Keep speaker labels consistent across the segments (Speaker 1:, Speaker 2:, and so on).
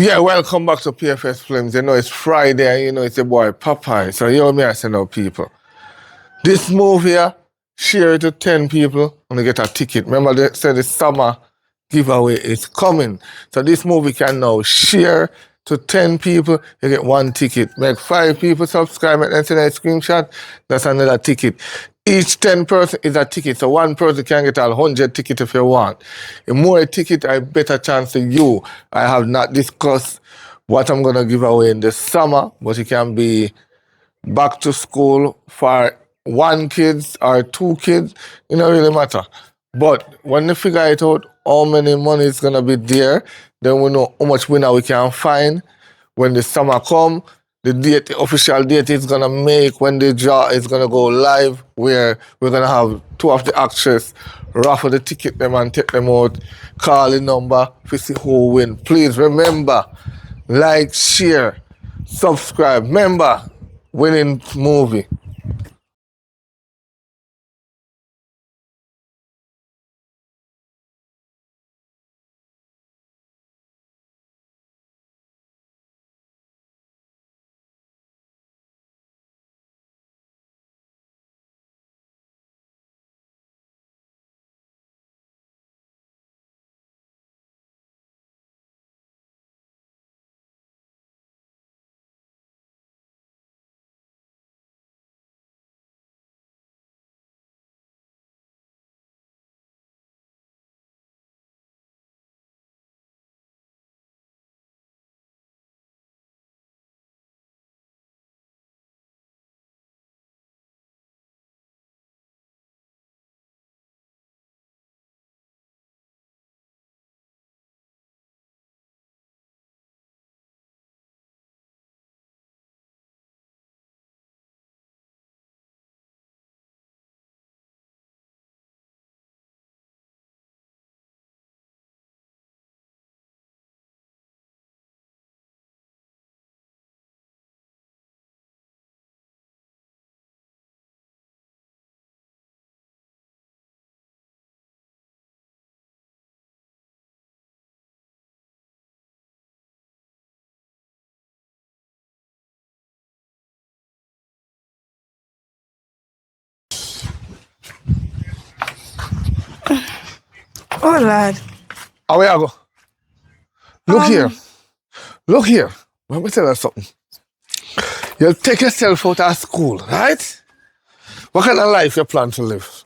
Speaker 1: Yeah, welcome back to PFS Films. You know, it's Friday and you know, it's your boy Popeye. So, you know me, I say now, people. This movie here, share it to 10 people and you get a ticket. Remember, they said the summer giveaway is coming. So, this movie can now share to 10 people, you get one ticket. Make 5 people subscribe and send a screenshot, that's another ticket. Each 10 person is a ticket, so one person can get 100 tickets if you want. The more a ticket, a better chance to you. I have not discussed what I'm going to give away in the summer, but it can be back to school for 1 kids or 2 kids. It don't really matter. But when we figure it out, how many money is going to be there, then we know how much winner we can find. When the summer come, the official date is going to make when the draw is going to go live, where we're going to have 2 of the actors raffle the ticket them and take them out, call the number to see who win. Please remember, like, share, subscribe. Remember, winning movie.
Speaker 2: Oh, Lord.
Speaker 1: How I go? Look here. Look here. Let me tell you something. You'll take yourself out of school, right? What kind of life you plan to live?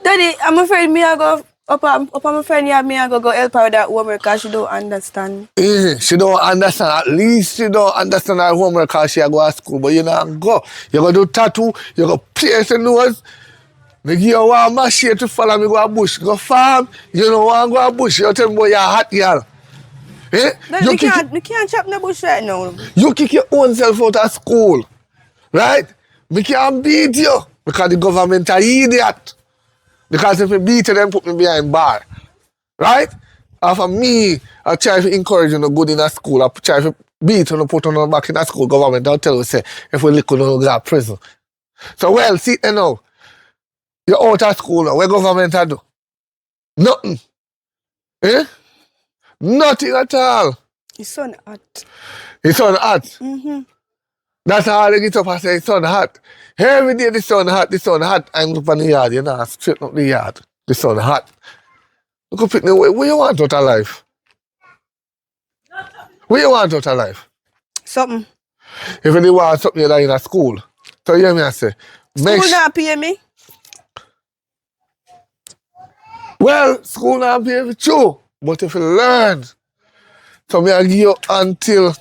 Speaker 2: Daddy, I'm afraid me I go up on my friend, yeah, me I go help her with that homework because she don't understand.
Speaker 1: She don't understand. At least she don't understand her homework because she go to school. But you not go. You go do tattoo. You go pierce your nose. Me give you one machine to follow me go a bush. Go farm. You don't want to go a bush. You tell me boy you're hot girl. Eh?
Speaker 2: Daddy, we can't chop the bush right now.
Speaker 1: You kick your own self out of school. Right? Me can't beat you. Because the government are idiot. Because if you beat you, then put me behind bar. Right? After me, I try to encourage you to go in a school. I try to beat you to put you back in a school. Government don't tell you, say, if we lick you, don't go to prison. So, well, see now. You're out of school now. What government do? Nothing. Eh? Nothing at all.
Speaker 2: It's so hot.
Speaker 1: It's on hot.
Speaker 2: Mm-hmm.
Speaker 1: That's how they get up and say it's on hot. Every day the sun hot, the sun hot. I'm up on the yard, you know, straighten up the yard. The sun hot. Look up the way. What you want out of life? What you want out of life?
Speaker 2: Something.
Speaker 1: If you want something you're in a school. So you hear me I say.
Speaker 2: School not pay me?
Speaker 1: Well, school not pay for you. But if you learn, so me I give you until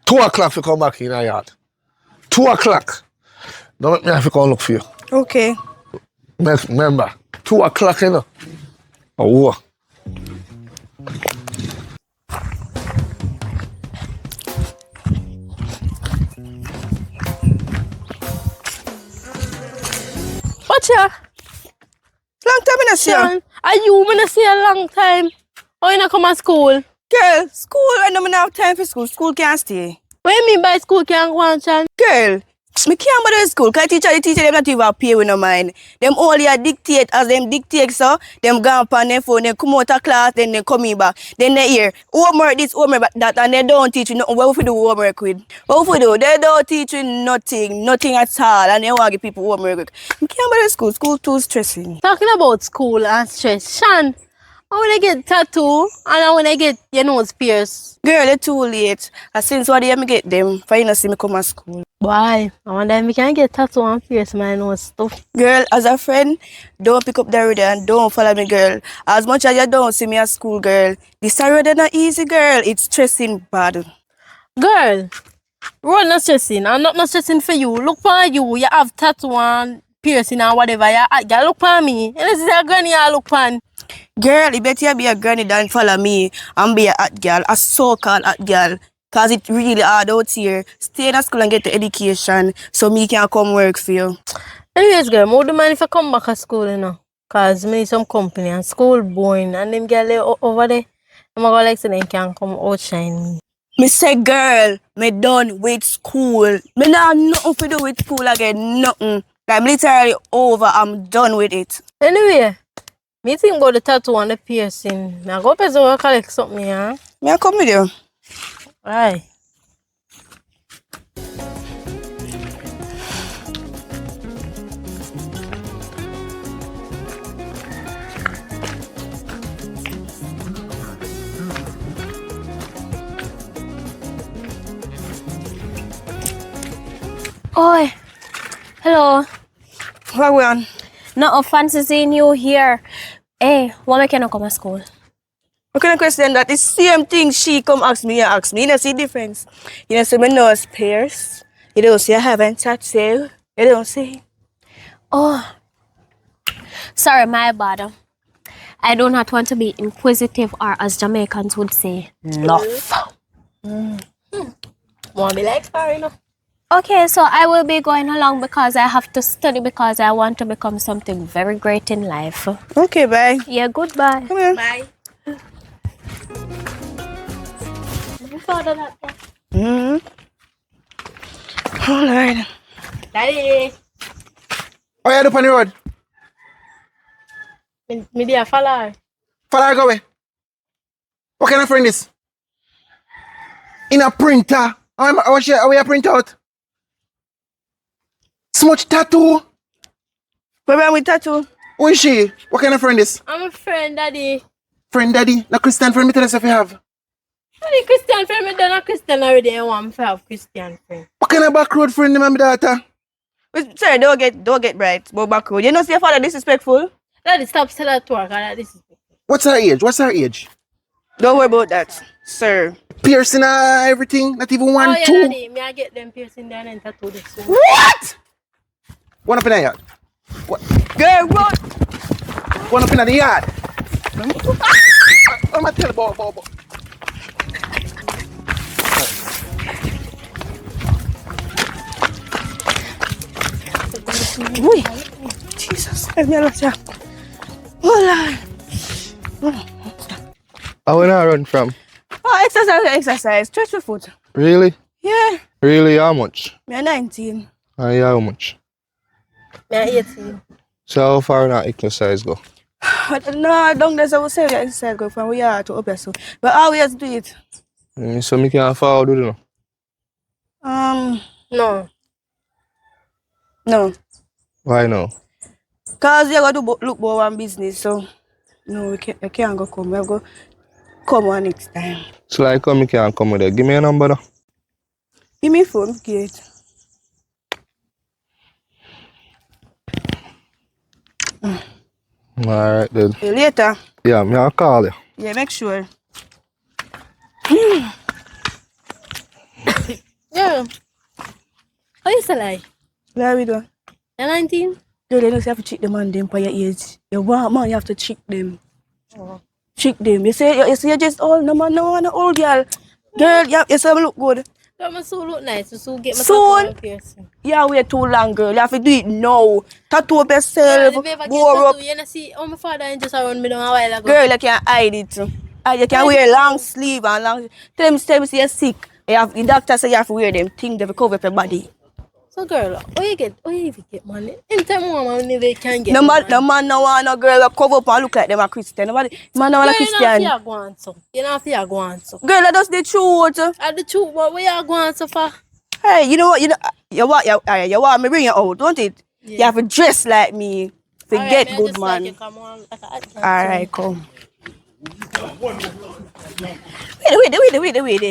Speaker 1: 2 o'clock to come back in the yard. 2 o'clock. Don't make me have to come look for you.
Speaker 2: Okay.
Speaker 1: Remember, 2 o'clock, you know. Oh.
Speaker 3: What's ya?
Speaker 2: Long time I not see you.
Speaker 3: Are you gonna see a long time? Or you not come to school?
Speaker 2: Girl, school, I don't have time for school. School can't stay.
Speaker 3: What you mean by school can't go on, Chan?
Speaker 2: Girl, Me can't bother with school, because the teacher them not even pay with no mind. Them only a dictate, as them dictate so, them go up on their phone, they come out of class, then they come in back. Then they hear, homework this, homework that, and they don't teach you nothing. What if we do homework with? What if we do? They don't teach you nothing at all, and they want to give people homework with. Me can't bother with school, school too stressing.
Speaker 3: Talking about school and stress, Shan, I want to get tattoo and I want to get your nose pierced.
Speaker 2: Girl, it's too late. And since what day me get them, for you not see me come to school.
Speaker 3: Why? I wonder if we can get tattoo and pierce my nose stuff.
Speaker 2: Girl, as a friend, don't pick up the road and don't follow me, girl. As much as you don't see me at school, girl, this road is not easy, girl. It's stressing bad.
Speaker 3: Girl, road not stressing. I'm not stressing for you. Look for you. You have tattoo and piercing and whatever. You look for me. And this is a granny you look for.
Speaker 2: Girl, you better be a granny than follow me and be a hot girl, a so-called hot girl. Cause it's really hard out here. Stay in school and get the education so me can come work for you.
Speaker 3: Anyways, girl, I would mind if I come back to school, you know. Cause I need some company and school boring and them girls over there, I'm gonna like so they can come outshine me.
Speaker 2: Me say, girl, me done with school. Me not nothing to do with school again, nothing. I'm literally over, I'm done with it.
Speaker 3: Anyway, me think about the tattoo and the piercing. Now go pay to collect something, yeah?
Speaker 2: May I come with you?
Speaker 3: Aye.
Speaker 4: Oi, hello.
Speaker 2: What we on?
Speaker 4: Not fancy seeing you here. Hey, why make you not come to school?
Speaker 2: What kind of question that? The same thing she come ask me, you ask me. You don't see difference. You don't see my nose pierced. You don't see I haven't touched you. You don't see.
Speaker 4: Oh, sorry, my bad. I do not want to be inquisitive or, as Jamaicans would say, enough.
Speaker 3: Want me like sorry, no?
Speaker 4: Okay, so I will be going along because I have to study because I want to become something very great in life.
Speaker 2: Okay, bye.
Speaker 4: Yeah, goodbye.
Speaker 2: Come here.
Speaker 3: Bye.
Speaker 2: Oh, Lord.
Speaker 3: Daddy.
Speaker 1: Oh, you do on the road?
Speaker 3: Me dear follow.
Speaker 1: Follow her go away. What kind of friend is? In a printer. How we a print out? So much tattoo.
Speaker 2: Where am we tattoo?
Speaker 1: Who is she? What kind of friend is?
Speaker 3: I'm a friend, Daddy.
Speaker 1: Friend daddy? No Christian friend, me tell us if you have.
Speaker 3: Daddy, Christian friend, me done a Christian already. I want to have Christian friend.
Speaker 1: What kind of back road friend, my daughter?
Speaker 2: Sorry, don't get bright. But back road. You know, see your father disrespectful?
Speaker 3: Daddy, stop telling her to work. This is
Speaker 1: What's her age? What's her age?
Speaker 2: Don't worry about that, sir.
Speaker 1: Piercing everything, not even one,
Speaker 3: oh, yeah,
Speaker 1: two.
Speaker 3: Daddy, me I get them piercing there and tattoo this soon.
Speaker 1: What? One up in the yard. What?
Speaker 2: Girl, run!
Speaker 1: One up in the yard. I'm gonna tell about.
Speaker 2: Uy, Jesus, let me alone. Oh, Lord.
Speaker 1: I wanna run from.
Speaker 2: Oh, exercise. Stretch your foot.
Speaker 1: Really?
Speaker 2: Yeah.
Speaker 1: Really? How much?
Speaker 2: Me 19.
Speaker 1: How much?
Speaker 3: Me I 18.
Speaker 1: So how far that exercise go?
Speaker 2: No, don't there's a say exercise go from we are to up so. But how we have to do it?
Speaker 1: So me can't follow do it now.
Speaker 3: No.
Speaker 2: No.
Speaker 1: Why no?
Speaker 2: Cause you got to look for one business, so no, I can't go come. I'll go come on next time.
Speaker 1: So like come, me can't come with it. Give me a number now.
Speaker 2: Give me phone, get.
Speaker 1: Alright then.
Speaker 2: Later.
Speaker 1: Yeah, me I'll call you.
Speaker 2: Yeah, make sure.
Speaker 3: Yeah. How you say like?
Speaker 2: Where we do?
Speaker 3: You're 19?
Speaker 2: Girl, you know you have to check them on them for your age. You want man, you have to check them. Check them. You say you're just old, no man, no old girl. Girl, you say look good.
Speaker 3: But my soul look nice, so get my
Speaker 2: Soon?
Speaker 3: tattoo and piercing.
Speaker 2: Yeah, wait too long, girl. You have to do it now. Tattoo up yourself. Go up.
Speaker 3: You know, see, my father just around me down a while ago.
Speaker 2: Girl, you can't hide it. You can wear long sleeve and long. Tell them say you're sick. The doctor say you have to wear them things to cover up your body.
Speaker 3: So girl, where you even get money? Anytime money they can get
Speaker 2: No
Speaker 3: money.
Speaker 2: man no want no girl that cover up and look like them a Christian. Nobody man no want a Christian.
Speaker 3: You not go on so. You not fear go on so.
Speaker 2: Girl, that's the truth.
Speaker 3: At the truth, but where you go on so far?
Speaker 2: Hey, you know what? You want me bring you out, don't it?
Speaker 3: Yeah.
Speaker 2: You have to dress like me. Forget
Speaker 3: Alright,
Speaker 2: good
Speaker 3: just
Speaker 2: man.
Speaker 3: Like you come on, like
Speaker 2: Alright, come. Wait.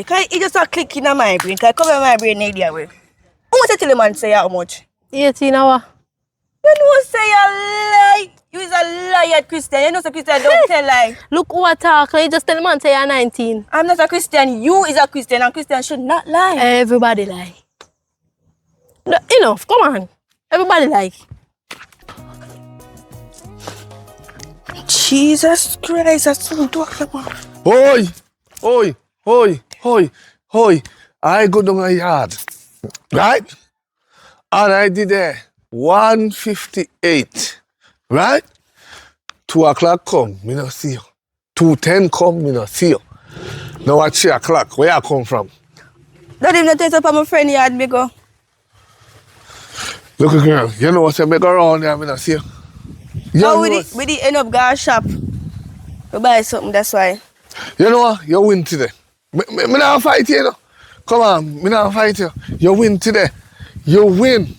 Speaker 2: Can it just a click in my brain? Can I cover my brain idea way? Who wants to tell a man say how much?
Speaker 3: 18 hours.
Speaker 2: You know say a lie. You is a liar Christian. You know say Christian don't tell lie.
Speaker 3: Look who talk. You just tell the man say you're 19.
Speaker 2: I'm not a Christian. You is a Christian and Christian should not lie.
Speaker 3: Everybody lie. No, enough, come on. Everybody lie.
Speaker 2: Jesus Christ, that's so talk about.
Speaker 1: Oi. I go down a yard. Right? And I did 1:58. Right? 2 o'clock come, me not see you. 2:10 come, me not see you. Now at 3 o'clock, where you come from?
Speaker 2: That even take up on my friend yard, me go.
Speaker 1: Look, girl, you know what I make around there, me not see you.
Speaker 2: Now with the end up gas shop. We buy something, that's why.
Speaker 1: You know what? You win today. Me not fight you, you know. Come on, me not fight you. You win today. You win.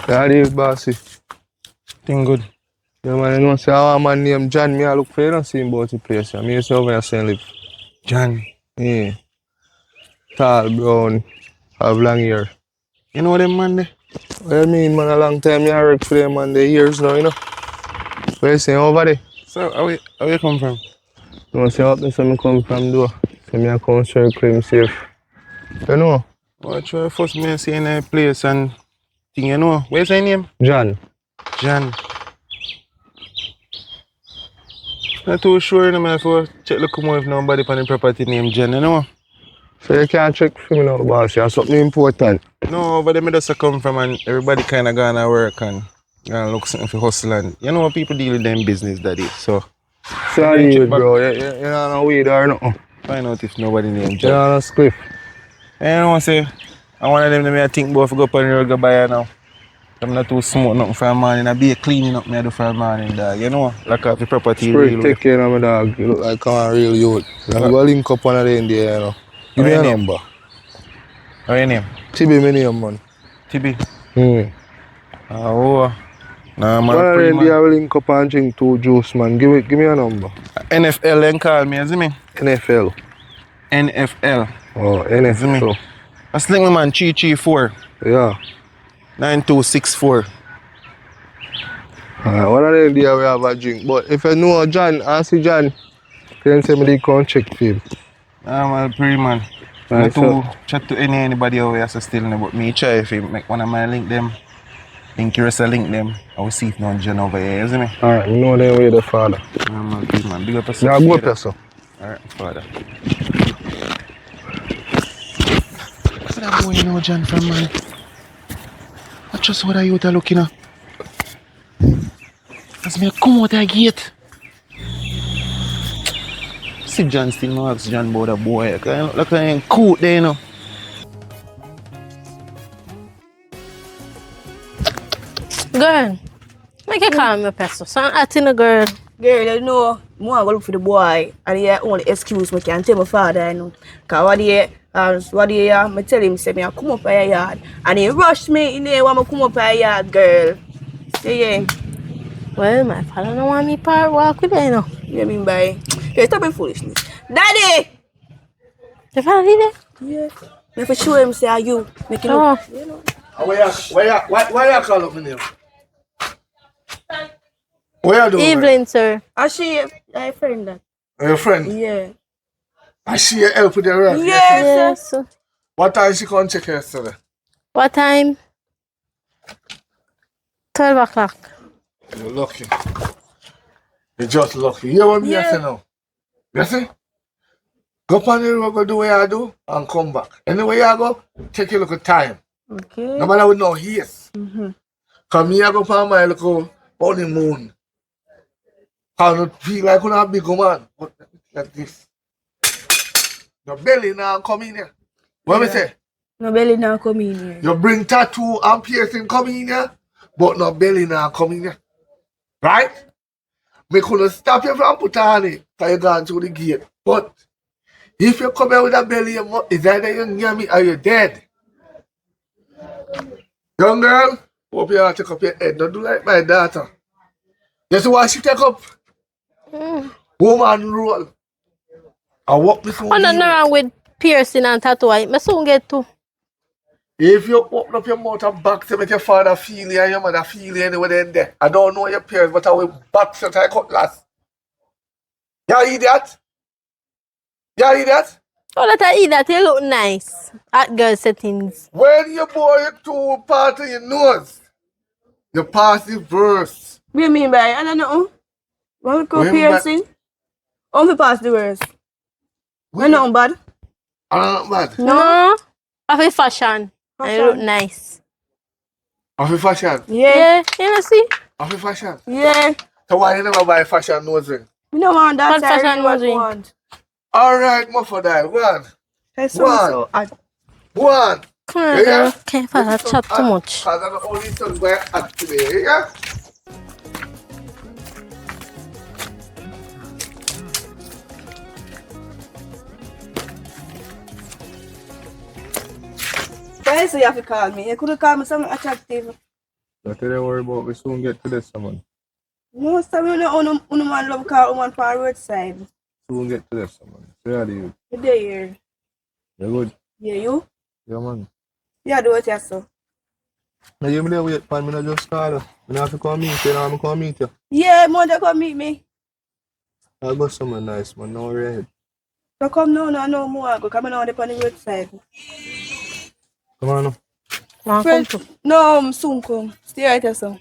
Speaker 1: That is bossy.
Speaker 5: Thing good.
Speaker 1: Yeah, man, you know, say our man named John, me I look for you, don't see him about the place. I mean, over there saying live.
Speaker 5: John,
Speaker 1: Yeah. Tall, brown, have long hair.
Speaker 5: you know them man there?
Speaker 1: What I mean, man, a long time I work for them man, the years now, you know. What you saying over there?
Speaker 5: So, how you come from?
Speaker 1: You know, say up there, so me come from door. So me I come circle him safe. You know?
Speaker 5: Well, try first me see in a place and thing, you know. What's your name?
Speaker 1: John.
Speaker 5: John. Not too sure, you know, I have to check look more if nobody on the property named John, you know.
Speaker 1: So you can't check for me now, boss. You have something important.
Speaker 5: No, but them just come from and everybody kind of gone to work and look something for hustle and you know people deal with them business that is. So,
Speaker 1: Sorry,
Speaker 5: check back.
Speaker 1: bro. You know no weed or nothing.
Speaker 5: Find out if nobody named
Speaker 1: You
Speaker 5: John.
Speaker 1: know no spliff.
Speaker 5: You know what I say? I want them to me I think about to go up on the road go buy her now. I'm not too smoke nothing for a morning. I be cleaning up me I do for a morning, dog. You know, like the property
Speaker 1: Spirit
Speaker 5: real
Speaker 1: take care of my dog. You look like a real youth. I'm going to link up on the end there, you know. Give me
Speaker 5: What
Speaker 1: a
Speaker 5: your
Speaker 1: number.
Speaker 5: What's your name?
Speaker 1: Tibi my name, man.
Speaker 5: TB.
Speaker 1: Hmm.
Speaker 5: Nah, man,
Speaker 1: One of
Speaker 5: pretty
Speaker 1: them
Speaker 5: man.
Speaker 1: there will link up and drink 2 juice, man. Give me a number.
Speaker 5: NFL then call me, you see me?
Speaker 1: NFL.
Speaker 5: NFL.
Speaker 1: Oh,
Speaker 5: See me?
Speaker 1: NFL.
Speaker 5: That's like my man 334
Speaker 1: Yeah.
Speaker 5: 9264.
Speaker 1: One of them there we have a drink. But if you know John, ask John, then say me they come check for him.
Speaker 5: Nah, man, pretty man.
Speaker 1: Right,
Speaker 5: Not to chat to anybody who has to steal me, but me try if he make one of my link them. Link you rest link them. I will see if no John over here, you see me?
Speaker 1: Alright, you know them way the father.
Speaker 5: Nah, man, pretty man. Big up yourself.
Speaker 1: Yeah, go up here, sir.
Speaker 5: Alright, father. What's that boy you know John from, man? I just what are you looking at? As me come out the gate. See John still no ask John about the boy. Look at him cool there, you know.
Speaker 3: Girl, make you call me peso. So I'm acting a girl.
Speaker 2: Girl, you know, more I go look for the boy, and he only excuse me can tell my father, you know. Cause what he I tell him, say me I come up by your yard, and he rush me in there want me come up by your yard, girl. Yeah.
Speaker 3: Well, my father don't want me to walk with her, you know.
Speaker 2: You mean by? Hey, stop being foolishness. Daddy!
Speaker 3: The father did it?
Speaker 2: Yeah. Me for show him say are you. Make him
Speaker 3: Oh.
Speaker 2: look. You know.
Speaker 1: Why you call up my name? Where you doing?
Speaker 3: Evelyn, sir.
Speaker 2: I see my friend that.
Speaker 1: Your friend?
Speaker 2: Yeah.
Speaker 1: I see you help with the rest.
Speaker 2: Yes.
Speaker 3: Yes, sir.
Speaker 1: What time she come check yesterday?
Speaker 3: What time? 12 o'clock.
Speaker 1: You're lucky. You're just lucky. You hear what me
Speaker 2: Yeah.
Speaker 1: say now? You see? Go on the road, go do what you do, and come back. Anyway you go, take a look at time.
Speaker 2: Okay.
Speaker 1: No matter with no haste.
Speaker 2: Mm-hmm.
Speaker 1: Come here, go on my look on the moon. I don't feel like I'm a big woman. But like this. Your belly now come in here. What me say?
Speaker 2: No belly now come in here.
Speaker 1: You bring tattoo and piercing come in here, but no belly now come in here. Right? We couldn't stop you from putting on it because you gone through the gate. But if you come here with a belly, it's either you near me or you're dead. Young girl, hope you take up your head. Don't do like my daughter. You see what she take up? Woman roll. I walk this one.
Speaker 3: I'm not wrong with piercing and tattoo. I soon get to.
Speaker 1: If you open up your mouth and box to make your father feel you and your mother feel you anywhere then there. I don't know your parents, but I will box you till I cut last. You idiot? You idiot?
Speaker 3: Oh, that I eat that. You look nice at girl settings.
Speaker 1: When you bore your two part of your nose, you pass the verse.
Speaker 2: What do you mean by I don't know. What we call
Speaker 1: When
Speaker 2: piercing? Only pass the words. We're not bad.
Speaker 1: I'm not bad.
Speaker 3: No. Of a fashion. And you look nice.
Speaker 1: Of a fashion.
Speaker 2: Yeah.
Speaker 3: Yeah, you know see?
Speaker 1: Of a fashion.
Speaker 2: Yeah.
Speaker 1: So why you never buy fashion nose ring?
Speaker 2: We don't want that.
Speaker 3: What fashion
Speaker 2: what
Speaker 3: ring?
Speaker 2: want.
Speaker 1: Alright, Muffadile. One.
Speaker 2: That's
Speaker 1: One.
Speaker 2: so hard.
Speaker 1: One.
Speaker 3: Come on,
Speaker 1: Yeah.
Speaker 3: girl. Can't father chat too much.
Speaker 1: Because I'm the only son by act today. Yeah?
Speaker 2: Why so you have to call me? You could have called me something attractive.
Speaker 5: Don't you worry about we soon get to this someone.
Speaker 2: Most time you know, man love car woman for roadside.
Speaker 5: Soon get to this someone. So yeah, you.
Speaker 2: You there here.
Speaker 5: You're good.
Speaker 2: Yeah, you?
Speaker 5: Yeah, man.
Speaker 2: Yeah, do it yourself.
Speaker 5: Now you there wait for me, I just call you. I have to come meet you, now I'm come meet you.
Speaker 2: Yeah, mother come meet me.
Speaker 5: I'll go somewhere nice, man. No worry ahead.
Speaker 2: So come now, no more. Go come on the roadside.
Speaker 5: Come on now.
Speaker 3: Come
Speaker 2: Friend,
Speaker 3: to.
Speaker 2: no, soon come. Stay right here, son.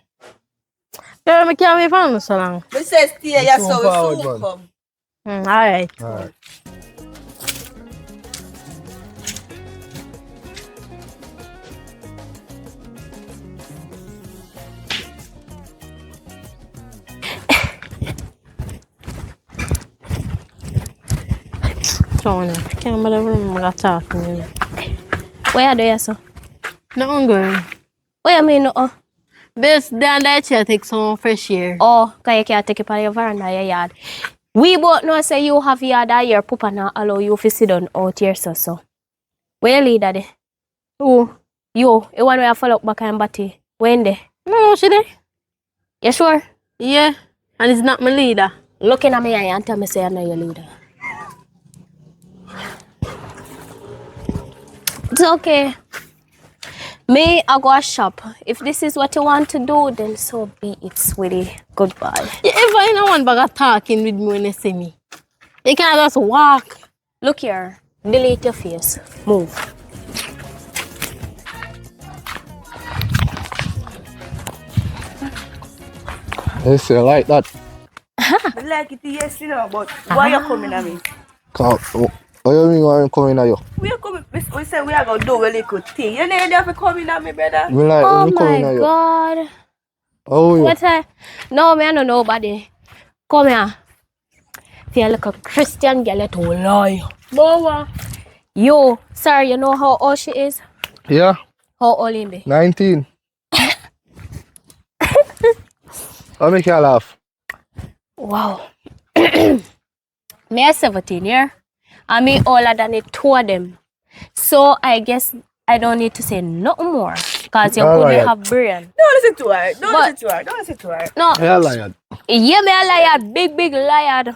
Speaker 3: Girl, I can't wait for you so long.
Speaker 2: We say stay here,
Speaker 5: Soon
Speaker 2: so
Speaker 5: forward,
Speaker 2: we soon
Speaker 5: man.
Speaker 2: come.
Speaker 3: Alright.
Speaker 5: Alright.
Speaker 3: So, I can't believe I'm talking to you.
Speaker 4: Where do you so?
Speaker 3: No, girl.
Speaker 4: What you mean, no?
Speaker 3: This down there, take some fresh air.
Speaker 4: Oh, because you can't take it on your veranda, your yard. We both know say you have yard that your papa now allow you to sit down out here, so. Where you lead that?
Speaker 3: Who?
Speaker 4: You, the one where I follow up back and batty. When there?
Speaker 3: No, she there.
Speaker 4: You sure?
Speaker 3: Yeah. And it's not my leader.
Speaker 4: Looking at me and tell me say I know your leader. It's okay. Me, I go shop. If this is what you want to do, then so be it, sweetie. Goodbye.
Speaker 3: You ever in one bag of talking with me when you see me? You can't just walk.
Speaker 4: Look here. Delete your face. Move.
Speaker 5: You say like that?
Speaker 2: I like it, yes, you know, but why you coming at me?
Speaker 5: What you mean I'm coming at you?
Speaker 2: We are coming, we say we are going to do a little thing. You know, you have to come at me, brother.
Speaker 5: Me like
Speaker 4: Oh
Speaker 5: me coming
Speaker 4: my
Speaker 5: at you.
Speaker 4: God.
Speaker 5: How are you?
Speaker 4: What I? No, me I don't know nobody. Come here. Feel like a Christian girl to lie.
Speaker 3: Bowa.
Speaker 4: Yo, sir, you know how old she is?
Speaker 5: Yeah,
Speaker 4: How old in be?
Speaker 5: 19. I'll make you laugh.
Speaker 4: Wow. Me 17 year. And me older than the two of them. So I guess I don't need to say nothing more. Because you
Speaker 5: All
Speaker 4: couldn't
Speaker 5: right.
Speaker 4: have brain.
Speaker 2: Don't listen to her. Don't
Speaker 4: But-
Speaker 2: listen to her. Don't listen to her.
Speaker 4: No.
Speaker 5: Yeah, liar.
Speaker 4: Yeah, me a liar. Big liar.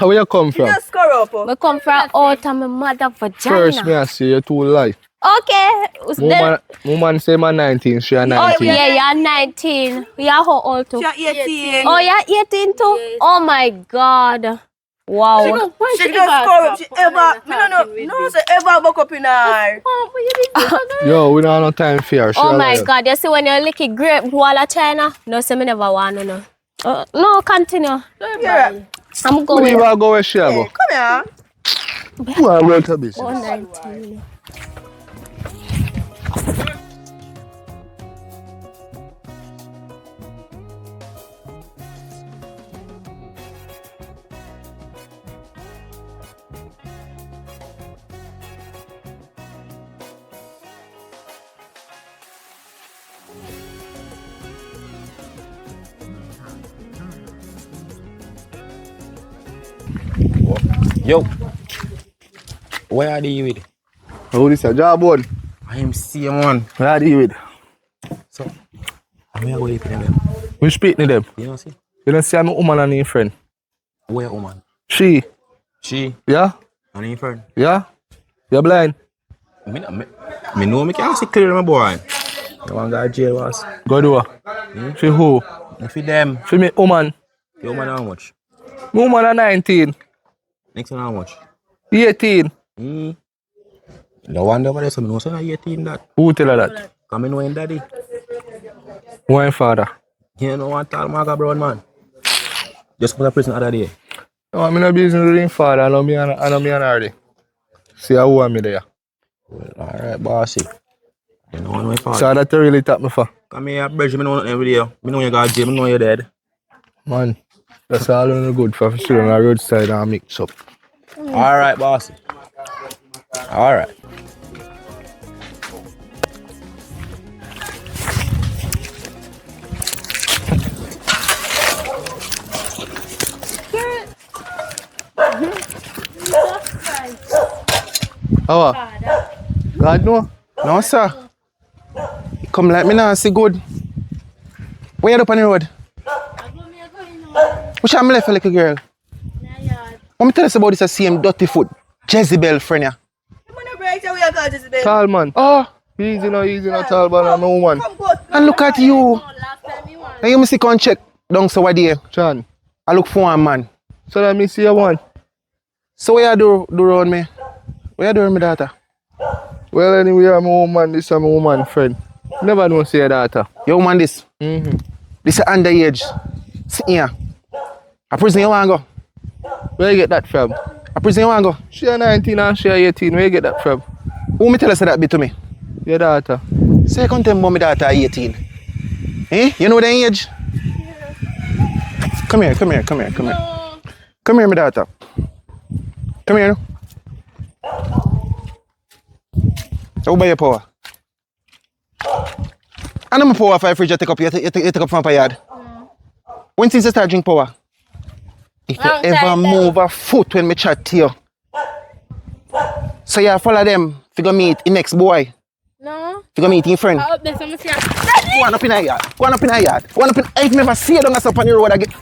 Speaker 5: Where you come
Speaker 2: You
Speaker 5: from?
Speaker 2: just score up.
Speaker 4: Me come from out of my mother vagina.
Speaker 5: First, me I see you too lie.
Speaker 4: Okay.
Speaker 5: Woman say my 19, she a
Speaker 4: Oh,
Speaker 5: 19.
Speaker 4: yeah, you're 19. You're how old too?
Speaker 2: You're 18.
Speaker 4: Oh, you're 18 too?
Speaker 3: Yes.
Speaker 4: Oh my God. Wow.
Speaker 2: She just score up. She ever, no, she ever buck up in her.
Speaker 5: Yo, we don't have no time for her. She
Speaker 4: Oh
Speaker 5: a
Speaker 4: my
Speaker 5: liar.
Speaker 4: God. You see when you lick it grape wall of China? No, say me never want to know. No, continue.
Speaker 2: Yeah.
Speaker 4: I'm
Speaker 5: Who
Speaker 4: going.
Speaker 5: you go where she a go?
Speaker 2: Come here.
Speaker 5: Who are well to business?
Speaker 4: 119.
Speaker 5: Yo, where are you with?
Speaker 1: Who this a jawbone?
Speaker 5: I am same one.
Speaker 1: Where are you with?
Speaker 5: So, I'm here going to them.
Speaker 1: We speak to them.
Speaker 5: You know see?
Speaker 1: You don't see I'm a woman and her friend.
Speaker 5: Where woman?
Speaker 1: She.
Speaker 5: She
Speaker 1: Yeah?
Speaker 5: and her friend.
Speaker 1: Yeah? You're blind?
Speaker 5: Me know me can't see clear my boy. You want to go to jail was?
Speaker 1: Go do what? For who?
Speaker 5: For them.
Speaker 1: For me woman.
Speaker 5: Your woman how much?
Speaker 1: Woman are 19.
Speaker 5: Next one how much?
Speaker 1: 18.
Speaker 5: No wonder why they say me know say na 18 that.
Speaker 1: Who tell her that?
Speaker 5: Come in when daddy.
Speaker 1: Why father?
Speaker 5: You know what tall Marga Brown man. Just come to prison other day.
Speaker 1: No, I'm in a business with him father. I know me and already. See how want me there.
Speaker 5: Well, alright, bossy. You know my father.
Speaker 1: So that you really tap me for?
Speaker 5: Come here, Bridget, me know nothing every day. Me know you got jail, me know you're dead.
Speaker 1: Man, that's all in the good for sitting on the roadside and mix up.
Speaker 5: Alright, bossy. Alright.
Speaker 1: How? God no?
Speaker 5: No, sir. You come like me now, see good. Where you up on the road? Which I'm left, little girl? Let me tell us about this same dirty foot. Jezebel friend ya.
Speaker 1: Tall man.
Speaker 5: Oh,
Speaker 1: Easy no tall man and no woman.
Speaker 5: and look at you. Now you must see come check down so what there.
Speaker 1: Chan.
Speaker 5: I look for one man.
Speaker 1: So let me see you one.
Speaker 5: So what you do around me? What you do around my daughter?
Speaker 1: Well anyway, I'm a woman, this is my woman friend. Never know say your daughter.
Speaker 5: Your woman this.
Speaker 1: Mm-hmm.
Speaker 5: This is underage. Sit here. A prison you want to go?
Speaker 1: Where you get that from?
Speaker 5: A prison you want to go?
Speaker 1: She a 19 and she a 18. Where you get that from?
Speaker 5: Who me tell us that bit to me?
Speaker 1: Your daughter.
Speaker 5: Say you can't tell me my daughter 18. Eh? You know the age? Come here. Come here, my daughter. Come here. How about your power? I know my power for fridge you take up, you take up from my yard. When since you start drink power? If you
Speaker 3: Long
Speaker 5: ever
Speaker 3: time
Speaker 5: move a foot when me chat to you. So you follow them, if you go meet the next boy.
Speaker 3: No.
Speaker 5: If you go meet your friend.
Speaker 3: I hope there's some see.
Speaker 5: Go on up in a yard. Go on up in a yard. I've never seen you down up on the road again.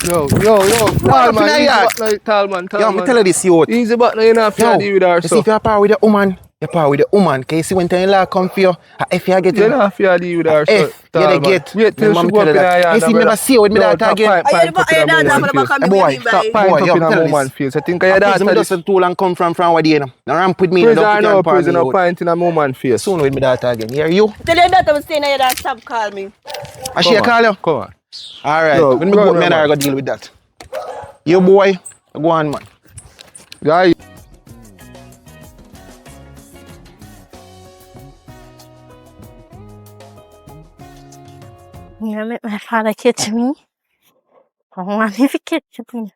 Speaker 1: Yo.
Speaker 5: Tall man, easy
Speaker 1: back now, tall man.
Speaker 5: Yo, me tell you this, you.
Speaker 1: Easy back now, you don't have to deal with her,
Speaker 5: You see,
Speaker 1: so.
Speaker 5: if you're power with the woman, you're power with the woman. Can you see when the law come for you? If you get
Speaker 1: You don't have to deal with her, so.
Speaker 5: If you
Speaker 1: tall man.
Speaker 5: get,
Speaker 1: Wait till she go up in her yard.
Speaker 5: you see, never see you with me daughter again.
Speaker 1: Pint up in a woman face.
Speaker 5: Boy,
Speaker 1: Stop pint
Speaker 5: Boy,
Speaker 1: up
Speaker 5: yo,
Speaker 1: in a
Speaker 5: tell
Speaker 1: woman
Speaker 5: this.
Speaker 1: face. I think your
Speaker 5: Prison
Speaker 1: daughter
Speaker 5: doesn't too long come from what day now. Now ramp with me.
Speaker 1: prison
Speaker 5: don't
Speaker 1: no
Speaker 5: put
Speaker 1: prison,
Speaker 5: me
Speaker 1: no
Speaker 5: out.
Speaker 1: pint in a woman face.
Speaker 5: Soon with me daughter again. Hear you?
Speaker 2: Tell your daughter I'm staying here and stop call me.
Speaker 5: I she call you?
Speaker 1: Come on.
Speaker 5: Alright,
Speaker 1: Yo,
Speaker 5: when me
Speaker 1: go
Speaker 5: go
Speaker 1: on,
Speaker 5: me and
Speaker 1: man.
Speaker 5: I go deal with that. You boy, go on man.
Speaker 1: Yeah.
Speaker 3: Yeah, make my father catch me. I want him to catch me.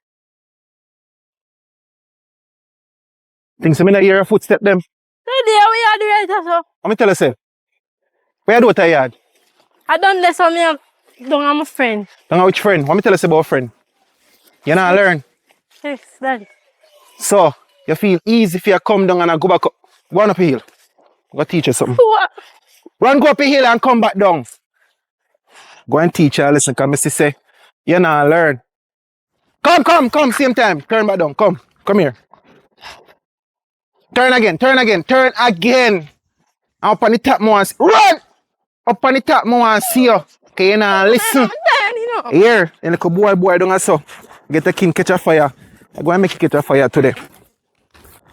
Speaker 5: Things me not hear a footstep them.
Speaker 3: Hey, there we are the right so.
Speaker 5: I'm tell you say. Where you do with your yard?
Speaker 3: I done this on me. Don't have my friend.
Speaker 5: Don't know which friend. What me tell you say about friend? You not learn.
Speaker 3: Yes, daddy.
Speaker 5: So, you feel easy if you come down and I go back up. Go on up a hill. Go teach you something.
Speaker 3: What?
Speaker 5: Run go up a hill and come back down. Go and teach you, listen, because I say, you not learn. Come, same time. Turn back down, come here. Turn again. Up on the top more and run! Up on the top more and see you. Okay, you not listen.
Speaker 3: I'm dying, you know.
Speaker 5: Here, and the boy down so. Get the king catch a fire. I go and make it catch a fire today.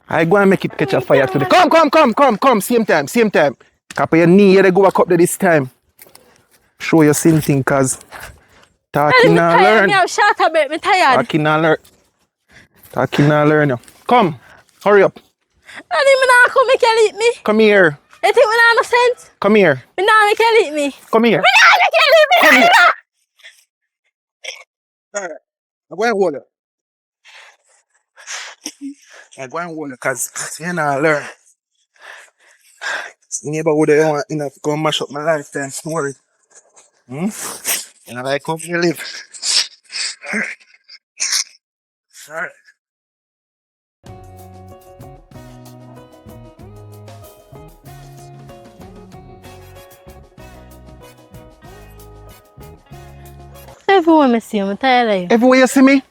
Speaker 5: Come, same time. Cap your knee, you go back up there this time. Show your same thing, cause talking not learn.
Speaker 3: I'm shut up, I'm tired.
Speaker 5: Talking not learn. Come, hurry up.
Speaker 3: Daddy, me not come make you eat me.
Speaker 5: Come here.
Speaker 3: You think me not no sense?
Speaker 5: Come here.
Speaker 3: Me not make you eat me.
Speaker 5: Come here.
Speaker 3: Me not make you eat me.
Speaker 5: Come here.
Speaker 3: Daddy.
Speaker 5: I'm going to hold it. I'm going to hold it because you not learn. Neighborhood, you want enough to go mash up my lifetime story. Hmm? And I like how you live. Alright.
Speaker 3: Everywhere I see you, I'm tired of you.
Speaker 5: Everywhere you see me,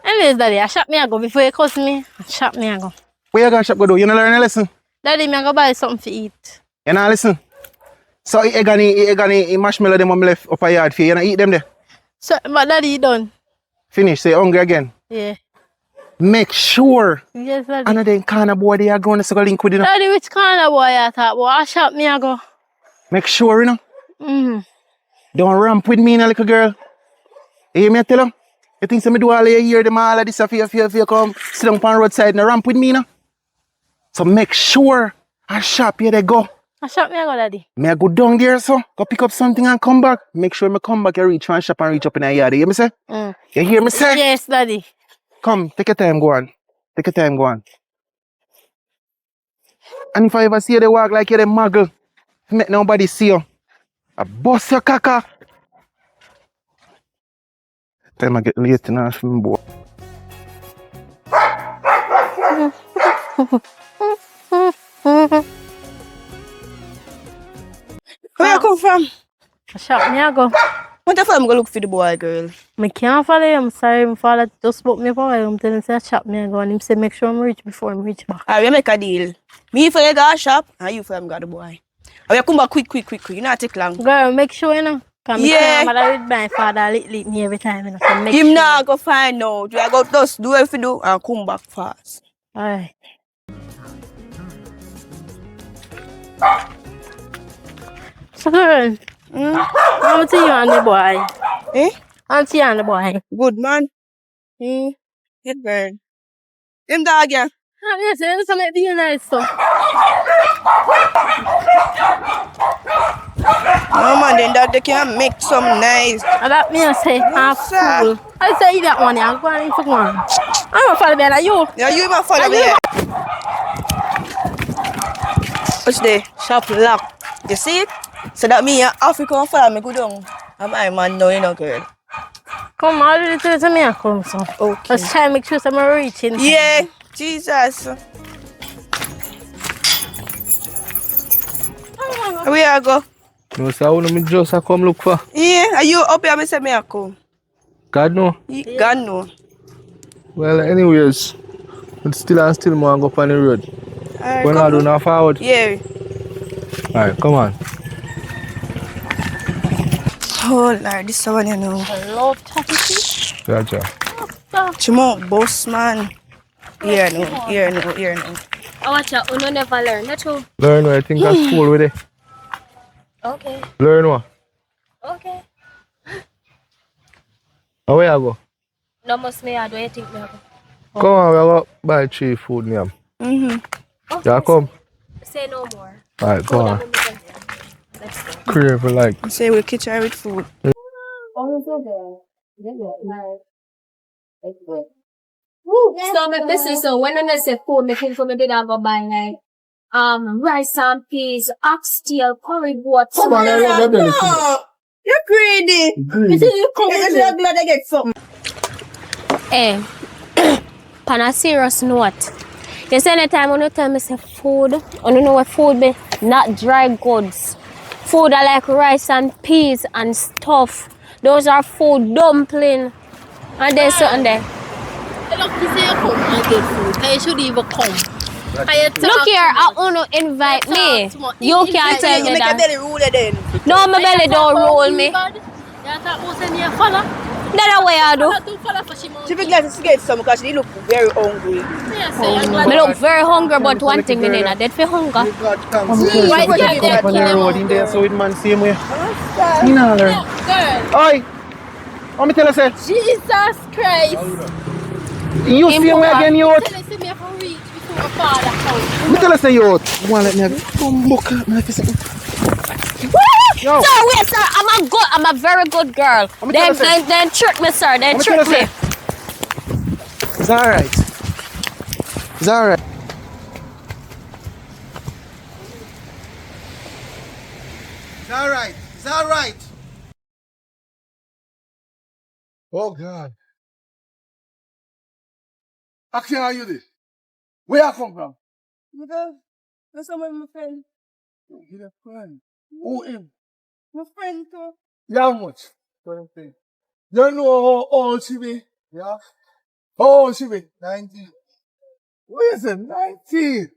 Speaker 3: Anyways, Daddy, I shop me I go before you cuss me. I shop me I go.
Speaker 5: where you gonna shop go do? You not learn a lesson?
Speaker 3: Daddy, me I go buy something to eat.
Speaker 5: You not listen? So you gonna marshmallow them on left up a yard for you. You not eat them there?
Speaker 3: So, but Daddy, you done?
Speaker 5: Finish, say hungry again.
Speaker 3: Yeah.
Speaker 5: Make sure.
Speaker 3: Yes, Daddy.
Speaker 5: Another kind of boy they are going to link with you. Know?
Speaker 3: Daddy, which kind of boy I thought? Boy, I shop me I go.
Speaker 5: Make sure, you know.
Speaker 3: Mm-hmm.
Speaker 5: Don't ramp with me, little girl. You hear me tell you? You think some do all of you hear them all of this if you come sit down on the roadside and ramp with me, no? So make sure I shop here they go.
Speaker 3: I shop me I go, Daddy.
Speaker 5: May I go down there, so go pick up something and come back. Make sure I come back, you reach and shop and reach up in the yard. You hear me say? You hear me say?
Speaker 3: Yes, Daddy.
Speaker 5: Come, take your time, go on. Take your time, go on. And if I ever see you they walk like you're the muggle, make nobody see you. I bust your caca. Time I get late now from boy.
Speaker 2: Where you come from?
Speaker 3: I shop me I go.
Speaker 2: What the fuck I'm gonna look for the boy, girl?
Speaker 3: I can't follow him. I'm sorry, my father just spoke me for a while. I'm telling him, say, shop me and go. And him say, make sure I'm rich before I'm rich back.
Speaker 2: Alright, we make a deal. Me for you go shop, and you for him got the boy. And we come back quick. You not take long.
Speaker 3: Girl, make sure, you know. Because
Speaker 2: Yeah.
Speaker 3: I with my father lit me every time, you know. So make
Speaker 2: Him
Speaker 3: sure.
Speaker 2: now go find out. We go just do what you do and come back fast.
Speaker 3: Alright. So, girl, I'm to you and the boy.
Speaker 2: Eh?
Speaker 3: I'm to you and the boy.
Speaker 2: Good man. Good girl. Him dog, yeah.
Speaker 3: Yes, it's something really nice, so.
Speaker 2: No man, then that they can make some nice.
Speaker 3: And that me I say, I'm
Speaker 2: sir.
Speaker 3: fool. I say that one, I'm going for one. I'm going to follow better you.
Speaker 2: Yeah, you even follow me. Yeah. What's the shop lock? You see it? So that me and African follow me go down. I'm my man now, you know, girl.
Speaker 3: Come on, I'll tell you to me I come, so.
Speaker 2: Okay.
Speaker 3: Let's try and make sure I'm reaching.
Speaker 2: Yeah, Jesus. Where I go?
Speaker 1: No, so I want me just come look for.
Speaker 2: Yeah, are you up here? I say me I come.
Speaker 1: God no.
Speaker 2: God no.
Speaker 1: Well, anyways, but still more go up on the road.
Speaker 2: Alright,
Speaker 1: We're not doing now forward.
Speaker 2: Yeah.
Speaker 1: Alright, come on.
Speaker 2: Oh Lord, this one you know.
Speaker 3: Hello, Taffy.
Speaker 1: Gotcha.
Speaker 2: Chimo, boss man. Here no.
Speaker 4: I watch out, you never learn, that's true.
Speaker 1: Learn what I think at school with it.
Speaker 4: Okay,
Speaker 1: Learn what?
Speaker 4: okay.
Speaker 1: Where I go?
Speaker 4: No must me, I do you think me?
Speaker 1: Come on, we go buy 3 food name.
Speaker 4: Okay,
Speaker 1: Yeah, come.
Speaker 4: say no more.
Speaker 1: Alright, come on.
Speaker 4: Let's go.
Speaker 1: Crave like.
Speaker 2: Say we kitchen with food.
Speaker 4: So my business, so when I say food, me think for me did have a buy like rice and peas, oxtail, curry goat.
Speaker 1: Come on, I love your belly.
Speaker 2: You're greedy. You see you come with you're glad I get something.
Speaker 4: Hey, on a serious note, you say anytime when you tell me say food, I don't know what food be, not dry goods. Food are like rice and peas and stuff. Those are food dumpling. And there's something there.
Speaker 3: Look, you say you come and get food. I should even come.
Speaker 4: Look here, I want to invite me. You can't tell me
Speaker 2: Make your
Speaker 4: that.
Speaker 2: belly rule it then.
Speaker 4: No, my belly don't roll me. That's way I do.
Speaker 2: She be glad to get some because she look very hungry.
Speaker 4: I look very hungry, but one thing, me not dead for hunger.
Speaker 3: Why
Speaker 5: Come up on the road in there so it man same way. You know, learn. Oi! What me tell you say?
Speaker 3: Jesus Christ.
Speaker 5: You see me again, you out.
Speaker 3: Tell us me I can reach before my father comes.
Speaker 5: Me tell you say you out. You want to let me come book up me for something? Yo.
Speaker 4: Sir, wait, sir. I'm a very good girl. Then trick me, sir. Then trick me.
Speaker 5: It's alright. It's alright. alright. It's alright.
Speaker 1: Oh God. How can you this? Where you come from?
Speaker 2: Because that's some of my friend.
Speaker 1: He's a friend. Who him?
Speaker 2: My friend too.
Speaker 1: Yeah, how much? 20. You know how old she be? Yeah. How old she be? 19. What is it? 19?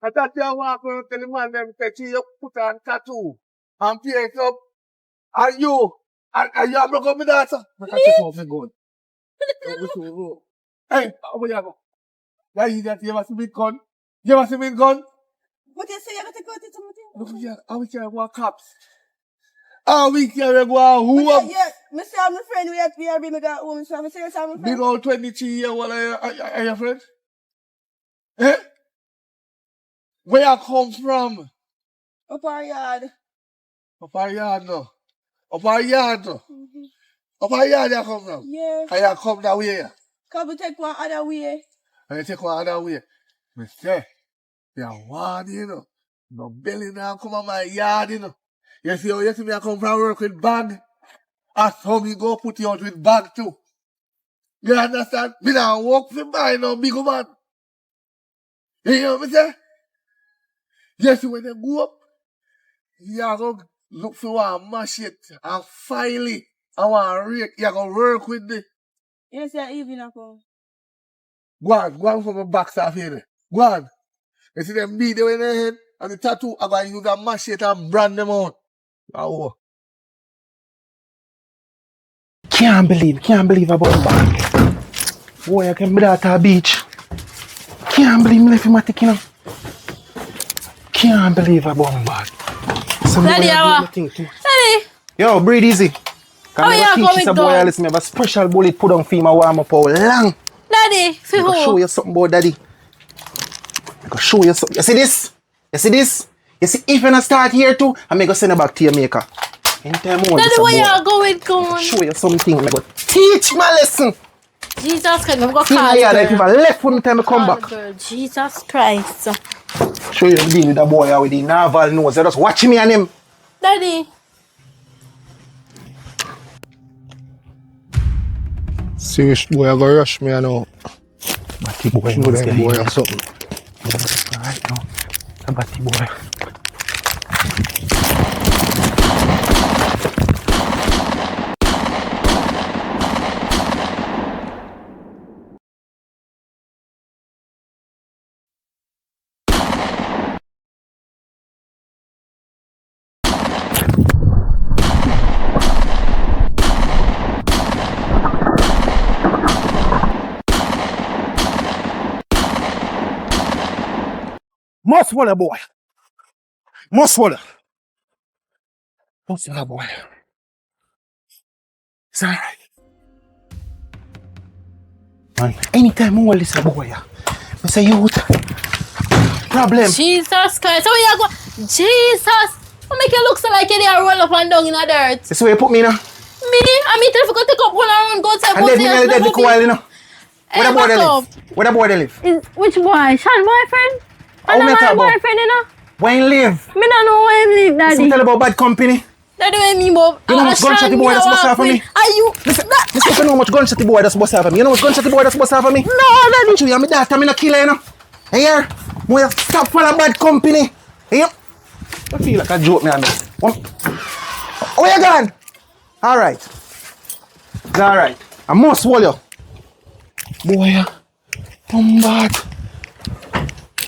Speaker 1: I thought you walk around tell the man them that you put on tattoo and pay it up. And you have broke up with that, sir? I can take off my gun. Hey, where you go? Yeah, you ever see me gun? You ever see me gun?
Speaker 2: What you say? You got to go to something?
Speaker 1: Look here, how we can walk cops? How we can go who up?
Speaker 2: Yeah, me say I'm my friend. We are me got home. So I'm saying I'm my friend.
Speaker 1: Big old 23 year old are your friend? Eh? Where you come from?
Speaker 2: Up our yard.
Speaker 1: Up our yard no. Up our yard no. Up our yard you come from?
Speaker 2: Yeah.
Speaker 1: And you come that way.
Speaker 2: Can we take one other way?
Speaker 1: And you take one other way. Me say, you want you know. No belly now come on my yard you know. You see me I come from work with bag. At home you go put you out with bag too. You understand? Me now walk for buy no big man. You hear me say? Yes, when you go up, you are going to look for one machete and file it. And one rake, you are going to work with the.
Speaker 2: Yes, yeah, even I come.
Speaker 1: Go on from the box off here. Go on. You see them beat them in their head and the tattoo, I'm going to use a machete and brand them out. Oh.
Speaker 5: Can't believe about back. Boy, I can be at a beach. Can't believe me left him at the kino. Can't believe about back.
Speaker 3: Daddy, Daddy.
Speaker 5: Yo, breathe easy.
Speaker 3: How you going
Speaker 5: to boy, listen, me have a special bullet put on for him and warm up how long.
Speaker 3: Daddy, for
Speaker 5: I
Speaker 3: who?
Speaker 5: can show you something about daddy. I can show you something. You see this? You see this? You see, if you not start here too, I'm going to send it back to your maker. Anytime I want
Speaker 3: Daddy, where you going, come on?
Speaker 5: show you something. I'm going to teach my lesson.
Speaker 3: Jesus Christ, I'm going to
Speaker 5: See
Speaker 3: call
Speaker 5: my
Speaker 3: the
Speaker 5: yard, if
Speaker 3: girl.
Speaker 5: I left from the time I come
Speaker 3: Call the
Speaker 5: back.
Speaker 3: girl. Jesus Christ.
Speaker 5: Show you the deal with that boy with the naval nose. You just watch me and him.
Speaker 3: Daddy.
Speaker 1: Serious boy, I go rush me, I know.
Speaker 5: Batty boy,
Speaker 1: Show them boy or something.
Speaker 5: Alright now. A batty boy. Must swallow, boy. Must swallow. Must swallow, boy. It's alright. Man, anytime I hold this boy, I say youth. Problem.
Speaker 3: Jesus Christ. How you go? Jesus. What make you look so like you there roll up and down in the dirt?
Speaker 5: This way you put me now.
Speaker 3: Me? I mean, if you go take up one around, go outside,
Speaker 5: And let me know that the while, you know. Where the boy they live? Where the boy they live?
Speaker 3: Which boy? Sean boyfriend?
Speaker 5: How
Speaker 3: And
Speaker 5: me
Speaker 3: my
Speaker 5: talk about?
Speaker 3: boyfriend, you know?
Speaker 5: Where you live?
Speaker 3: Me don't know where him live,
Speaker 5: Listen,
Speaker 3: daddy.
Speaker 5: tell about bad company.
Speaker 3: Daddy, when me, Bob.
Speaker 5: You know how much gunshot the boy that's bust off of me?
Speaker 3: Are you?
Speaker 5: Listen, you know how much gunshot the boy that's bust off of me? You know how much gunshot the boy that's bust off of me? No, daddy. You are my daughter, I'm not killer, you know. Hey, here. Boy, stop following bad company. Hey, I feel like a joke, man. Where you gone? Alright. It's alright. I must swallow you. Boy, come back.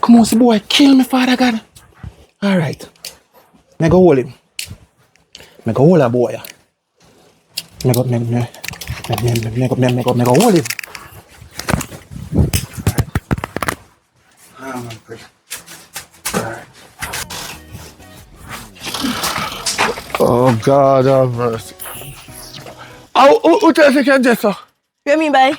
Speaker 5: Come on, see boy, kill me, Father God. Alright. I go hold him. I go hold a boy. I go hold him.
Speaker 1: Oh God have mercy. Who tells you can just
Speaker 2: What you mean by?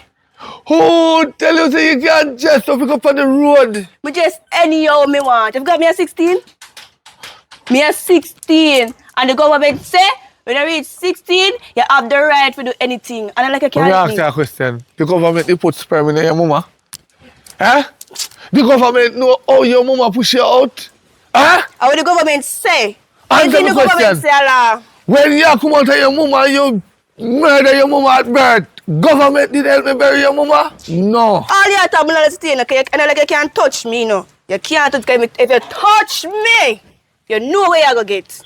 Speaker 1: who tell you say you can't just pick up on the road?
Speaker 2: Me just anyhow me want. You've got me at 16? Me at 16. And the government say, when I reach 16, you have the right to do anything. And I like a
Speaker 1: Let me
Speaker 2: can't
Speaker 1: ask you a question. The government they put sperm in your mama? Eh? The government know how your mama push you out? Eh?
Speaker 2: And what the government say?
Speaker 1: Answer
Speaker 2: in
Speaker 1: the
Speaker 2: the government
Speaker 1: question.
Speaker 2: say Allah.
Speaker 1: When you come out of your mama, you murder your mama at birth. Government did help me bury your mama? No.
Speaker 2: All you have to do is stay, okay? And like you can't touch me, no. You can't touch me. If you touch me, you know where you go get.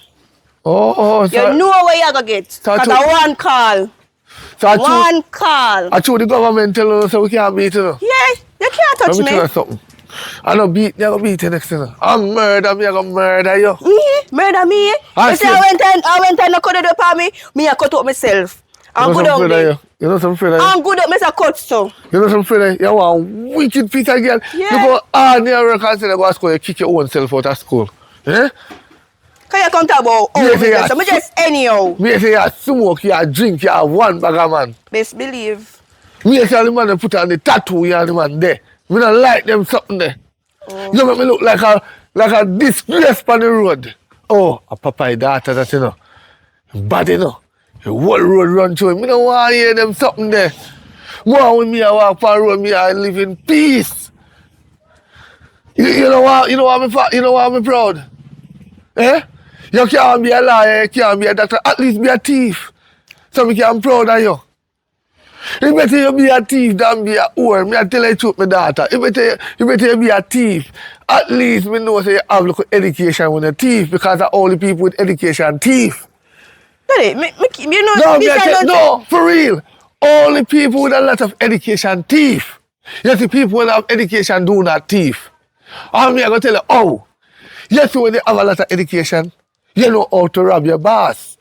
Speaker 1: Oh,
Speaker 2: You
Speaker 1: so,
Speaker 2: know where you go get.
Speaker 1: So I
Speaker 2: Cause
Speaker 1: told-
Speaker 2: I one call.
Speaker 1: so
Speaker 2: One call.
Speaker 1: I told the government tell us so we can't beat you.
Speaker 2: Yeah, you can't touch
Speaker 1: Let me
Speaker 2: me.
Speaker 1: tell you something. I don't beat you, I go beat you next thing. I'm murder me, I go murder you.
Speaker 2: Me? Murder me?
Speaker 1: I
Speaker 2: You see,
Speaker 1: said-
Speaker 2: I went and cut it up on me, I cut up myself. I'm good
Speaker 1: some
Speaker 2: on
Speaker 1: afraid of
Speaker 2: there.
Speaker 1: you. You know some afraid of you.
Speaker 2: I'm good up, Mr. Cut so.
Speaker 1: You know some afraid of you. You are a wicked piece of girl.
Speaker 2: Yeah.
Speaker 1: You go hard near work and say you go to school, you kick your own self out of school. Eh?
Speaker 2: Can you come talk about
Speaker 1: Yes,
Speaker 2: me?
Speaker 1: yeah.
Speaker 2: So me just anyhow.
Speaker 1: Me say you smoke, you drink, you have one bag of man.
Speaker 2: Best believe.
Speaker 1: Me say the man they put on the tattoo, you and the man there. Me don't like them something there. You make me look like a disgrace on the road. Oh, a papa daughter that you know. Bad you know. The whole road run through him. Me don't want to hear them something there. More when me I walk on road, me I live in peace. You know what? You know what I'm proud? Eh? You can't be a liar, you can't be a doctor, at least be a thief. So me can proud of you. It's better you be a thief than be a whore. Me I tell you the truth, my daughter. It's better you be a thief. At least me know say you have look education when you thief, because the only people with education thief.
Speaker 2: Daddy, you know,
Speaker 1: No,
Speaker 2: this I don't
Speaker 1: no, for real. Only people with a lot of education thief. You see, people who have education do not thief. I'm going to tell you, oh, you see when they have a lot of education, you know how to rob your boss.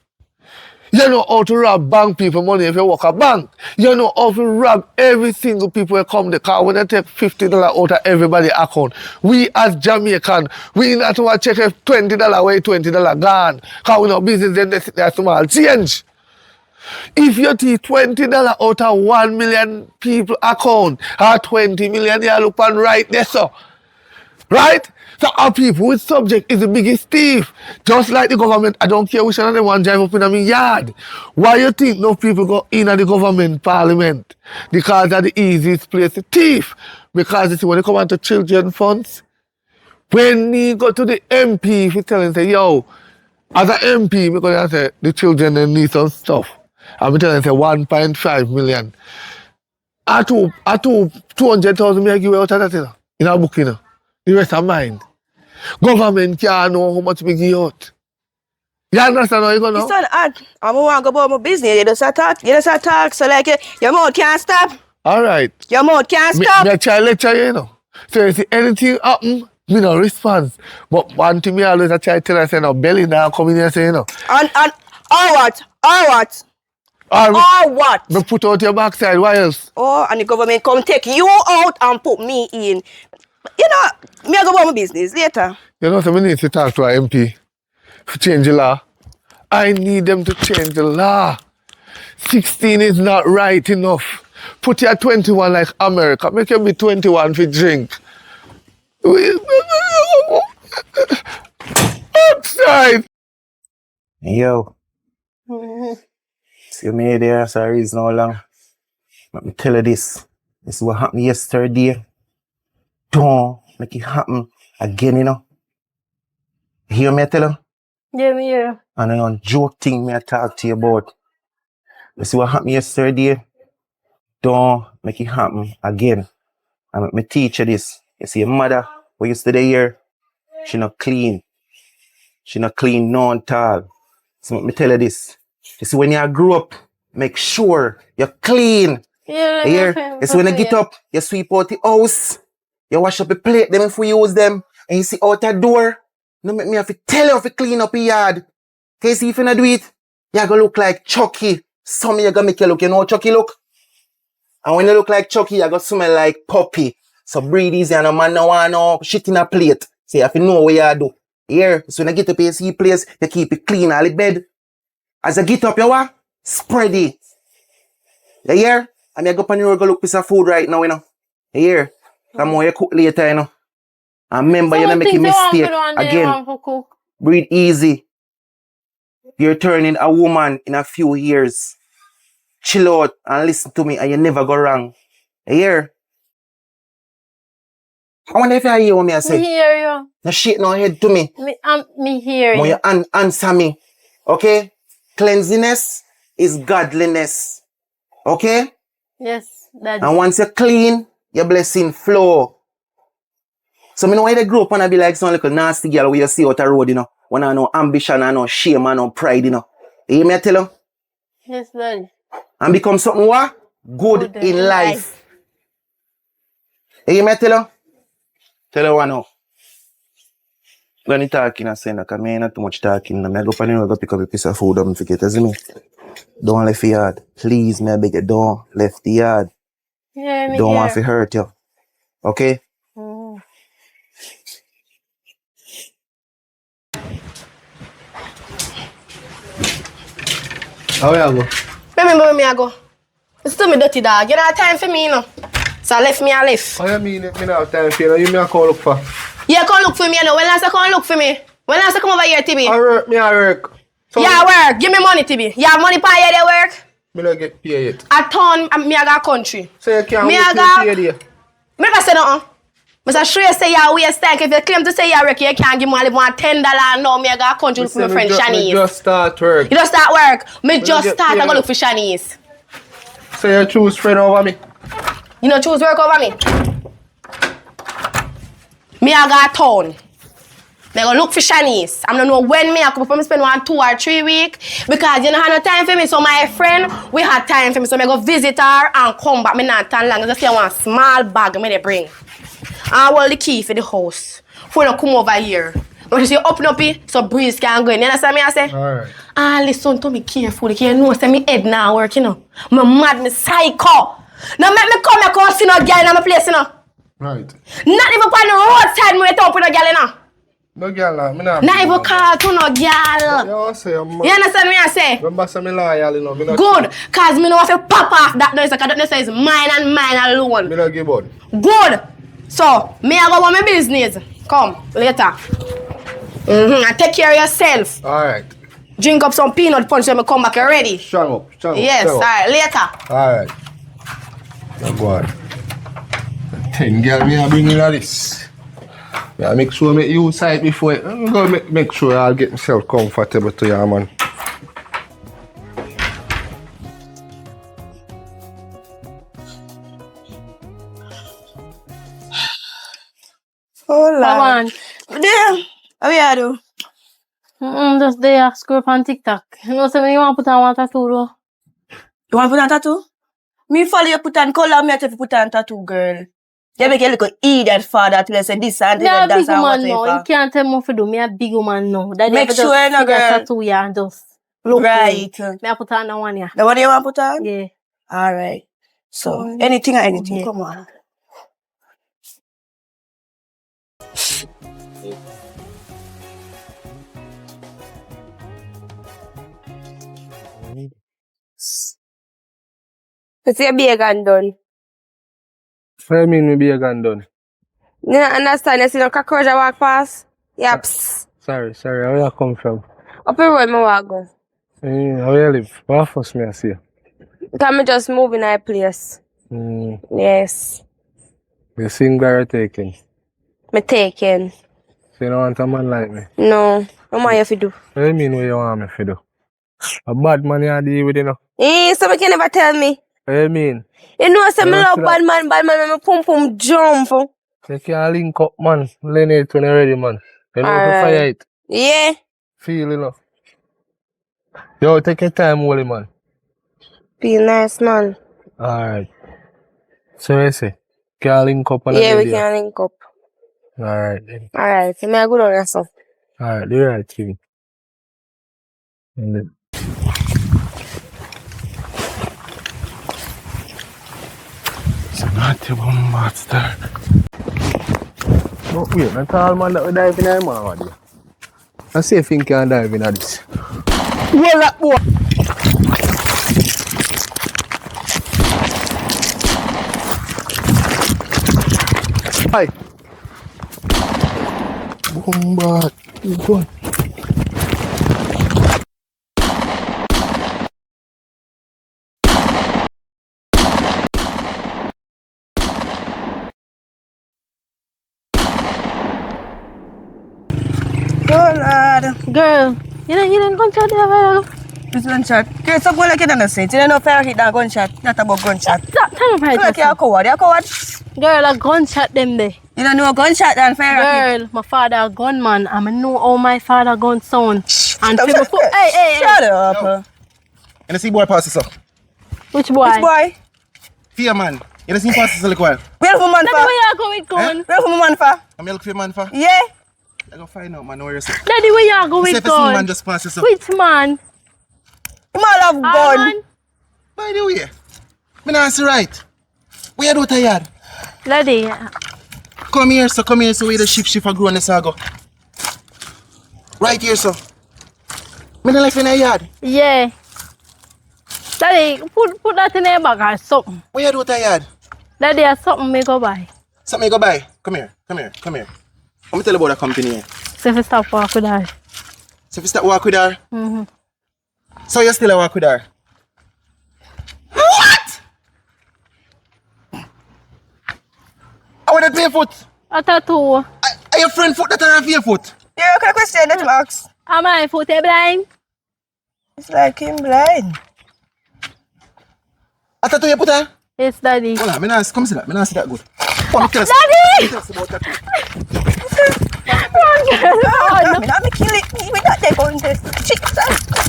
Speaker 1: You know how to rob bank people money if you work a bank. You know how to rob every single people who come the car when they take $50 out of everybody's account. We as Jamaican, we not want to check if $20 away, $20 gone. Because we know business then they sit there small change. If you take $20 out of 1 million people account, or 20 million, you look on right there, so. Right? So our people with subject is the biggest thief. Just like the government, I don't care which one of them want drive up in my yard. Why you think no people go in at the government parliament? Because that's the easiest place to thief. Because you see, when they come on to children funds, when you go to the MP, if you tell him, say, yo, as an MP, me going to say, the children they need some stuff. And me tell them, say, 1.5 million. I 200,000 me I give out of that, you know, in a book, you know. The rest of mine. Government can't know how much we give out. You understand how you go now?
Speaker 2: It's not hard. I'm going to go about my business. You just talk. So like, your mouth can't stop.
Speaker 1: All right.
Speaker 2: Your mouth can't
Speaker 1: Me
Speaker 2: stop.
Speaker 1: try lecture you, you know. So if anything happen, me no response. But one thing me always I try tell her, say, no, belly now come in here, say, you know.
Speaker 2: And or what? Or what?
Speaker 1: Me put out your backside, what else?
Speaker 2: Oh, and the government come take you out and put me in. You know, me I go about my business later.
Speaker 1: You know, so we need to talk to our MP to change the law. I need them to change the law. 16 is not right enough. Put you at 21 like America. Make you be 21 for drink. Outside.
Speaker 5: Yo. See me there, sorry, it's no long. Let me tell you this. This is what happened yesterday. Don't make it happen again, you know. You hear me I tell you?
Speaker 3: Yeah, me here.
Speaker 5: And I know joke thing me I talk to you about. You see what happened yesterday? Don't make it happen again. And let me teach you this. You see your mother, who used to the here, she not clean. She not clean none at all. So let me tell you this. You see when you grow up, make sure you're clean.
Speaker 3: Yeah,
Speaker 5: You hear? You see when you get up, you sweep out the house. You wash up the plate them if you use them. And you see out the door. No make me have to tell you to clean up your yard. Cause if you not do it, you're gonna look like Chucky. Some you gonna make you look, you know how Chucky look? And when you look like Chucky, you're gonna smell like puppy. So breathe easy and a man no want no shit in a plate. So you have to know what you do. Here, so when you get up your see place, you keep it clean all the bed. As you get up, you what? Spread it. You hear? And you go up on the road, go look for some food right now, you know. You hear? Come on, you cook later, you know. And remember, you're not making mistake again. Breathe easy. You're turning a woman in a few years. Chill out and listen to me and you never go wrong. You hear? I wonder if you hear what me I say.
Speaker 3: Me hear you.
Speaker 5: No shake no head to me.
Speaker 3: Me hear
Speaker 5: When
Speaker 3: you.
Speaker 5: you answer me. Okay? Cleanliness is godliness. Okay?
Speaker 3: Yes, daddy.
Speaker 5: And once you're clean, your blessing flow. So me know why they grow up and I be like some little nasty girl where you see out the road, you know. When I no ambition and no shame and no pride, you know. You hear me I tell you?
Speaker 3: Yes, daddy.
Speaker 5: And become something what? Good in life. You hear me I tell you? Tell you what now. When you talking, I say, no, because I ain't not too much talking. I go for the go pick up a piece of food and forget, you see me? Don't left the yard. Please, me I beg you, don't left the yard.
Speaker 3: Yeah, me
Speaker 5: Don't
Speaker 3: hear.
Speaker 5: want to hurt you. Okay?
Speaker 3: Mm.
Speaker 1: How you go?
Speaker 2: Remember me I go. It's too me dirty dog. You don't have time for me, you know. So I left.
Speaker 1: How you mean me not have time for you? You me I call look for?
Speaker 2: Yeah, come look for me, you know. When last you come look for me? When last you come over here, Tibi?
Speaker 1: I work. So
Speaker 2: Yeah, work. Give me money, Tibi. You have money for you there work?
Speaker 1: me not get paid yet.
Speaker 2: A ton, me I got country.
Speaker 1: So you can't
Speaker 2: Me
Speaker 1: wait
Speaker 2: I
Speaker 1: till
Speaker 2: got-
Speaker 1: you pay there.
Speaker 2: Me never say nothing. Mr. Shrey say you waste time. If you claim to say you work, you can't give me only $10 now. Me I got country look for my friend
Speaker 1: Me
Speaker 2: Shanice.
Speaker 1: just start work.
Speaker 2: You just start work. Me just
Speaker 1: get
Speaker 2: start. I
Speaker 1: paid.
Speaker 2: go look for Shanice.
Speaker 1: So you choose friend over me.
Speaker 2: You know choose work over me. Me I got town. Me go look for Shanice. I don't know when me I come up spend 1, 2 or 3 weeks because you don't have no time for me. So my friend, we had time for me. So me go visit her and come back. Me not tan long. Just say one small bag me they bring. I hold the key for the house. For you come over here. But you see open up it so breeze can go in. You understand me I say?
Speaker 1: Alright.
Speaker 2: Ah, listen to me carefully. You know, say me head now work, you know. Me mad, me psycho. Now make me come here, come see no girl in my place, you know.
Speaker 1: Right.
Speaker 2: Not even on the roadside, me wait up with no girl, you know.
Speaker 1: No girl, me not.
Speaker 2: Not even call to no girl.
Speaker 1: You say I'm
Speaker 2: You understand me I say?
Speaker 1: remember say me loyal, you know. Me not
Speaker 2: Good, cause me know if you pop off that noise, cause that noise is mine and mine alone.
Speaker 1: Me not give up.
Speaker 2: Good. So, me I go on my business. Come, later. And take care of yourself.
Speaker 1: Alright.
Speaker 2: Drink up some peanut punch when me come back, you ready?
Speaker 1: Strong up.
Speaker 2: Yes,
Speaker 1: strong up.
Speaker 2: alright, later.
Speaker 1: Alright. Now go on. 10 girl me I bring in this. Me I make sure me you side before I'm gonna make sure I'll get myself comfortable to you, man.
Speaker 2: Oh,
Speaker 3: Come on.
Speaker 2: Damn. How you do?
Speaker 3: Just there, scroll up on TikTok. You know, so when you want to put on one tattoo, though.
Speaker 2: You want to put on tattoo? Me follow you put on color, me I tell you put on tattoo, girl. You make a little idiot father till I say this and
Speaker 3: Me a
Speaker 2: that
Speaker 3: big
Speaker 2: and
Speaker 3: woman now. You
Speaker 2: whatever.
Speaker 3: can't tell me what to do. Me a big woman now. That
Speaker 2: Make
Speaker 3: never
Speaker 2: sure
Speaker 3: just
Speaker 2: no,
Speaker 3: see that
Speaker 2: girl.
Speaker 3: tattoo, yeah, and just look
Speaker 2: Right.
Speaker 3: good. Me a put on that one, yeah.
Speaker 2: The one you want to put on?
Speaker 3: Yeah.
Speaker 2: Alright. So, anything or anything,
Speaker 3: Yeah.
Speaker 2: come on. It's your big and done.
Speaker 1: What do you mean me be a gun done?
Speaker 2: You don't understand? You see the cockroach I walk past? Yeah, psst.
Speaker 1: Sorry, where you come from?
Speaker 2: Up the road, I walk go.
Speaker 1: How you live? What first me I see?
Speaker 2: Because I just moving in a place. Yes.
Speaker 1: You sing or taking?
Speaker 2: Me taken.
Speaker 1: So you don't want a man like me?
Speaker 2: No. What am I have to do?
Speaker 1: What do you mean what you want me to do? A bad man you deal with, you know?
Speaker 2: So you can never tell me.
Speaker 1: What do you mean?
Speaker 2: You know, say me
Speaker 1: Yeah,
Speaker 2: love
Speaker 1: still
Speaker 2: bad man, my pum pum jump.
Speaker 1: You can't link up, man. Learn it when you're ready, man. You know how to fire it.
Speaker 2: Yeah.
Speaker 1: Feel, you know. Yo, take your time, Wally, man.
Speaker 2: Feel nice, man.
Speaker 1: Alright. So you say, can link up on
Speaker 2: Yeah, we can link up.
Speaker 1: Alright, then.
Speaker 2: Alright, so me I go down there, so.
Speaker 1: Alright, you're right, Kevin. And then. It's a naughty one, master. Oh, wait, not all man that we dive in a man, what? I see if you can dive in this. Well, that boy! Hi! Bomba! Go on.
Speaker 2: Lord.
Speaker 3: Girl, you didn't gunshot there.
Speaker 2: This gunshot. Okay, stop going like you don't say. You don't know if I hit that gunshot. Not about gunshot.
Speaker 3: Stop telling me
Speaker 2: You like you're a coward. You're a coward.
Speaker 3: Girl, a gunshot them there.
Speaker 2: You don't know a gunshot and fire rocket.
Speaker 3: Girl, my father a gunman. I know how my father gun sound. And people put, hey.
Speaker 2: Shut up.
Speaker 5: You see boy pass this up.
Speaker 3: Which boy?
Speaker 2: Which boy?
Speaker 5: Fear man. You see pass this a little while.
Speaker 2: Where for man
Speaker 3: Daddy,
Speaker 2: for?
Speaker 3: where you go with gun?
Speaker 2: Where for man for?
Speaker 5: I'm look for man for.
Speaker 2: Yeah.
Speaker 5: I go find out man where you say.
Speaker 3: Daddy, where you go
Speaker 5: Say
Speaker 3: with
Speaker 5: if you see man
Speaker 3: gun?
Speaker 5: just pass this up.
Speaker 3: Which man?
Speaker 2: You might have gun.
Speaker 3: Man.
Speaker 5: By the way, me not answer right. Where you do tired?
Speaker 3: Daddy,
Speaker 5: Come here so we the shift a grow on the sago. Right here so. Me not like in the yard.
Speaker 3: yeah. Daddy, put that in your bag or something.
Speaker 5: Where you do tired?
Speaker 3: Daddy, has something me go buy.
Speaker 5: Something you go buy. Come here. Let me tell you about the company here.
Speaker 3: So if you stop walk with her.
Speaker 5: So if you start walk with her, so you still a walk with her? What? I want a barefoot.
Speaker 3: A tattoo.
Speaker 5: Are your friend foot that are barefoot?
Speaker 2: Yeah, okay, question that you ask.
Speaker 3: Am my foot blind?
Speaker 2: It's like him blind.
Speaker 5: A tattoo you put her?
Speaker 3: Yes, Daddy.
Speaker 5: Hold on, come see that. Me not see that good. Come on, tell us.
Speaker 3: Daddy!
Speaker 5: Tell us about tattoo.
Speaker 2: I'm gonna kill it. We got that contest.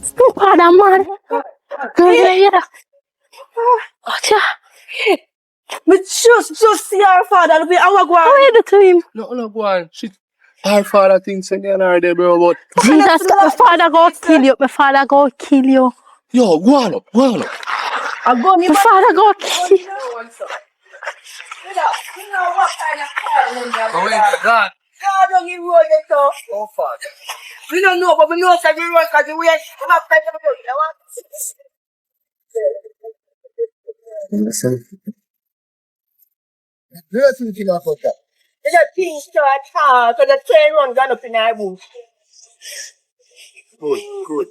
Speaker 3: Stupid, man. Girl, you that? Oh, yeah.
Speaker 2: But just see our father. Look at our go.
Speaker 3: How you do to him?
Speaker 6: No, go on. Shit. Our father thinks again are there, bro, but...
Speaker 3: Jesus, my father go kill you. My father go kill you.
Speaker 6: Yo, go on up.
Speaker 2: I go me.
Speaker 3: My father go kill you.
Speaker 2: You know what kind of car
Speaker 6: Oh, my God.
Speaker 2: God don't give road it so.
Speaker 6: Oh, fuck.
Speaker 2: We don't know, but we know that we run because we have to go. You know what?
Speaker 5: Listen. Listen to your foot.
Speaker 2: There's a pin start hard, so the train run gone up in our bush.
Speaker 6: Good.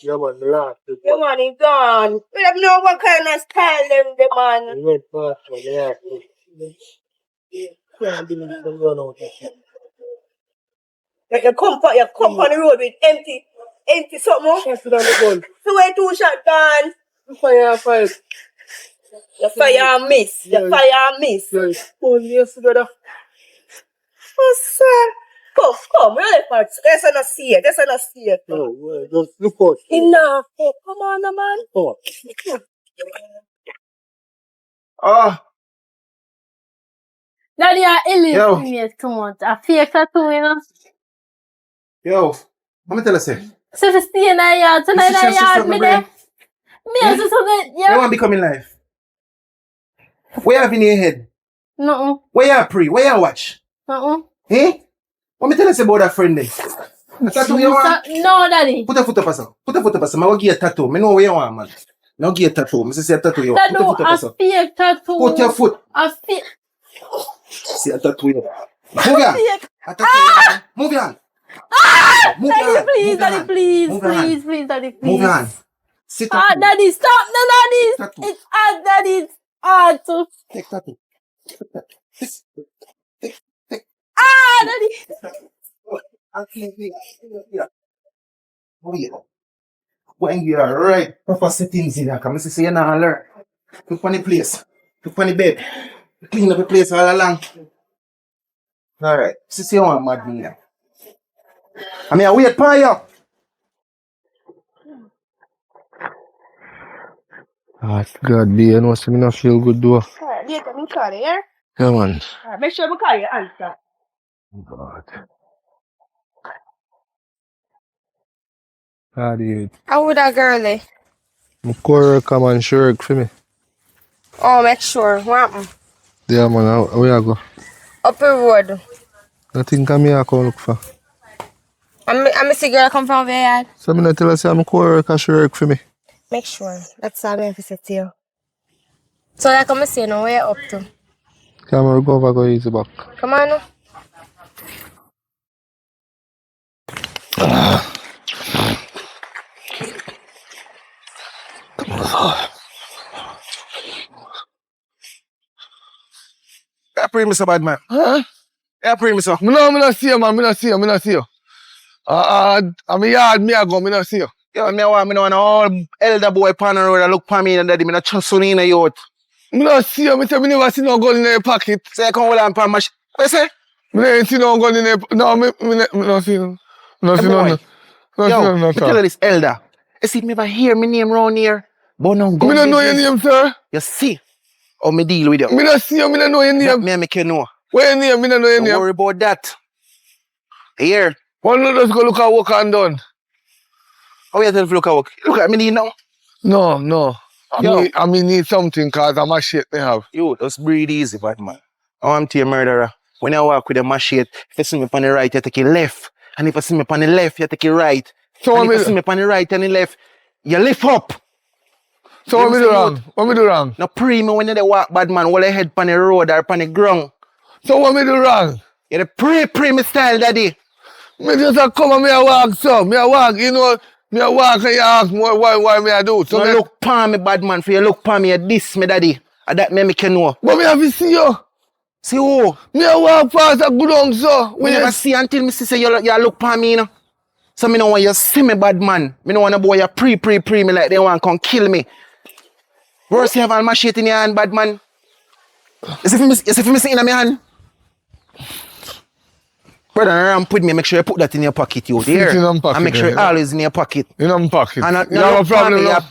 Speaker 6: Yeah, man, relax.
Speaker 2: The man is gone. We don't know what kind of style them the man.
Speaker 6: You went fast, man. Relax. Can't believe you can run out of shit.
Speaker 2: Like you come on the road with empty something.
Speaker 6: Pass it on the gun.
Speaker 2: So where two shot gone.
Speaker 6: Fire.
Speaker 2: The fire and miss.
Speaker 6: Yes. Oh, yes, together.
Speaker 2: Oh, sir. Come, really fast. Let's not see it.
Speaker 6: No, well, just look out.
Speaker 2: Enough. Oh, come on, man.
Speaker 6: Oh.
Speaker 5: Ah,
Speaker 3: Daddy, I
Speaker 5: Yo.
Speaker 3: ill me too much. I fake tattoo, you know.
Speaker 5: yo. Let me tell you something.
Speaker 3: So if you stay in the yard, tonight
Speaker 5: This
Speaker 3: in
Speaker 5: is
Speaker 3: the
Speaker 5: just
Speaker 3: yard, me
Speaker 5: something,
Speaker 3: there.
Speaker 5: bro.
Speaker 3: Me also something,
Speaker 5: You
Speaker 3: yeah.
Speaker 5: want to become in life? Where you have in your head?
Speaker 3: No.
Speaker 5: Where you pray? Where you watch? Eh? Let me tell you about that friend there. A tattoo you want?
Speaker 3: No, Daddy.
Speaker 5: Put a foot up a sir. I will give you a tattoo. I know where you want, man. I will give you a tattoo. I say a tattoo you want. Put a foot up a sir.
Speaker 3: Fake tattoo.
Speaker 5: Put your foot.
Speaker 3: A fake.
Speaker 5: See a tattoo you want. Move on. A tattoo you want. Move on. Move
Speaker 3: Daddy,
Speaker 5: on.
Speaker 3: please,
Speaker 5: Move
Speaker 3: Daddy,
Speaker 5: on.
Speaker 3: please,
Speaker 5: Move on.
Speaker 3: please, Daddy, please.
Speaker 5: Move on. Sit
Speaker 3: Ah,
Speaker 5: tattoo.
Speaker 3: Daddy, stop. No, Daddy.
Speaker 5: Tattoo.
Speaker 3: It's hard, Daddy. It's hard to.
Speaker 5: Take tattoo. Take tattoo. Take.
Speaker 3: Ah, Daddy.
Speaker 5: Oh, yeah. When you are right, proper settings in there, come and say you're not learn. Look on the place. Look on the bed. Clean up the place all along. Alright. See you want mad me now. I mean, I wait for you.
Speaker 1: Ah, God, B, you know, so me not feel good though.
Speaker 2: Alright, later, me call you, yeah?
Speaker 1: Yeah, man.
Speaker 2: Alright, make sure me call you answer.
Speaker 1: God. Ah, dude.
Speaker 2: How would that girlie?
Speaker 1: My core come and sure for me.
Speaker 2: Oh, make sure. What happened?
Speaker 1: Yeah, man, how you go?
Speaker 2: Up the road.
Speaker 1: I think I'm here to look for.
Speaker 2: I'm a see girl come from where yard.
Speaker 1: So I'm not tell us I'm core can sure for me.
Speaker 2: Make sure. That's all I have to say to you. So like I'm saying, where you up to?
Speaker 1: Camera go over, go easy back.
Speaker 2: Come on now.
Speaker 5: I pray me so bad, man.
Speaker 1: Huh?
Speaker 5: I pray me so.
Speaker 1: Me no see you, man. Me no see you. I'm yard, me I go, me no see you.
Speaker 5: Yo, me want an all elder boy pan the road and look for me and daddy. Me not trust on in a youth.
Speaker 1: Me no see you. Me say me never see no gun in your pocket.
Speaker 5: So I come hold on pan my what you say?
Speaker 1: Me ain't see no gun in your... No, me no see no. No see no.
Speaker 5: boy.
Speaker 1: No see
Speaker 5: Yo,
Speaker 1: no,
Speaker 5: me tell you this elder. You see me ever hear my name round here? But no gun
Speaker 1: Me don't know your
Speaker 5: business.
Speaker 1: name, sir.
Speaker 5: You see how me deal with you.
Speaker 1: Me don't see you. Me don't know your
Speaker 5: That
Speaker 1: name.
Speaker 5: me make you know.
Speaker 1: What your name? Me don't know your
Speaker 5: Don't
Speaker 1: name.
Speaker 5: worry about that. Here.
Speaker 1: Why not just go look at work and done?
Speaker 5: How you tell if you look at work? Look at me now.
Speaker 1: No.
Speaker 5: Yo.
Speaker 1: I need something cause I'm a shit me have.
Speaker 5: Yo, just breathe easy, bad man. I'm to a murderer. When I walk with a machete, if you see me on the right, you take it left. And if you see me on the left, you take it right.
Speaker 1: So
Speaker 5: and if you see me on the right and the left, you lift up.
Speaker 1: So what me do wrong? What me do wrong?
Speaker 5: Now pray me when you dey walk, bad man, hold your head on the road or on the ground.
Speaker 1: So what me do wrong?
Speaker 5: You dey pray me style, daddy.
Speaker 1: Me just a come and me a walk so. Me a walk, you know. Me a walk and you ask me why me a do. So
Speaker 5: So
Speaker 1: me
Speaker 5: look upon me, bad man, for you look upon me, you diss me, daddy. And that make you know.
Speaker 1: But me have to see you.
Speaker 5: See who?
Speaker 1: Me a walk past a good home so.
Speaker 5: We never see until me say you look upon me, you know. So me don't want you see me, bad man. Me don't want a boy you pre me like they want to come kill me. Worse you have a machete in your hand, bad man. You see if me see in my hand? Brother, ramp with me, make sure you put that in your pocket, you hear?
Speaker 1: in my pocket,
Speaker 5: And make sure
Speaker 1: yeah.
Speaker 5: it's always in your pocket.
Speaker 1: In my pocket.
Speaker 5: And
Speaker 1: you have a problem now?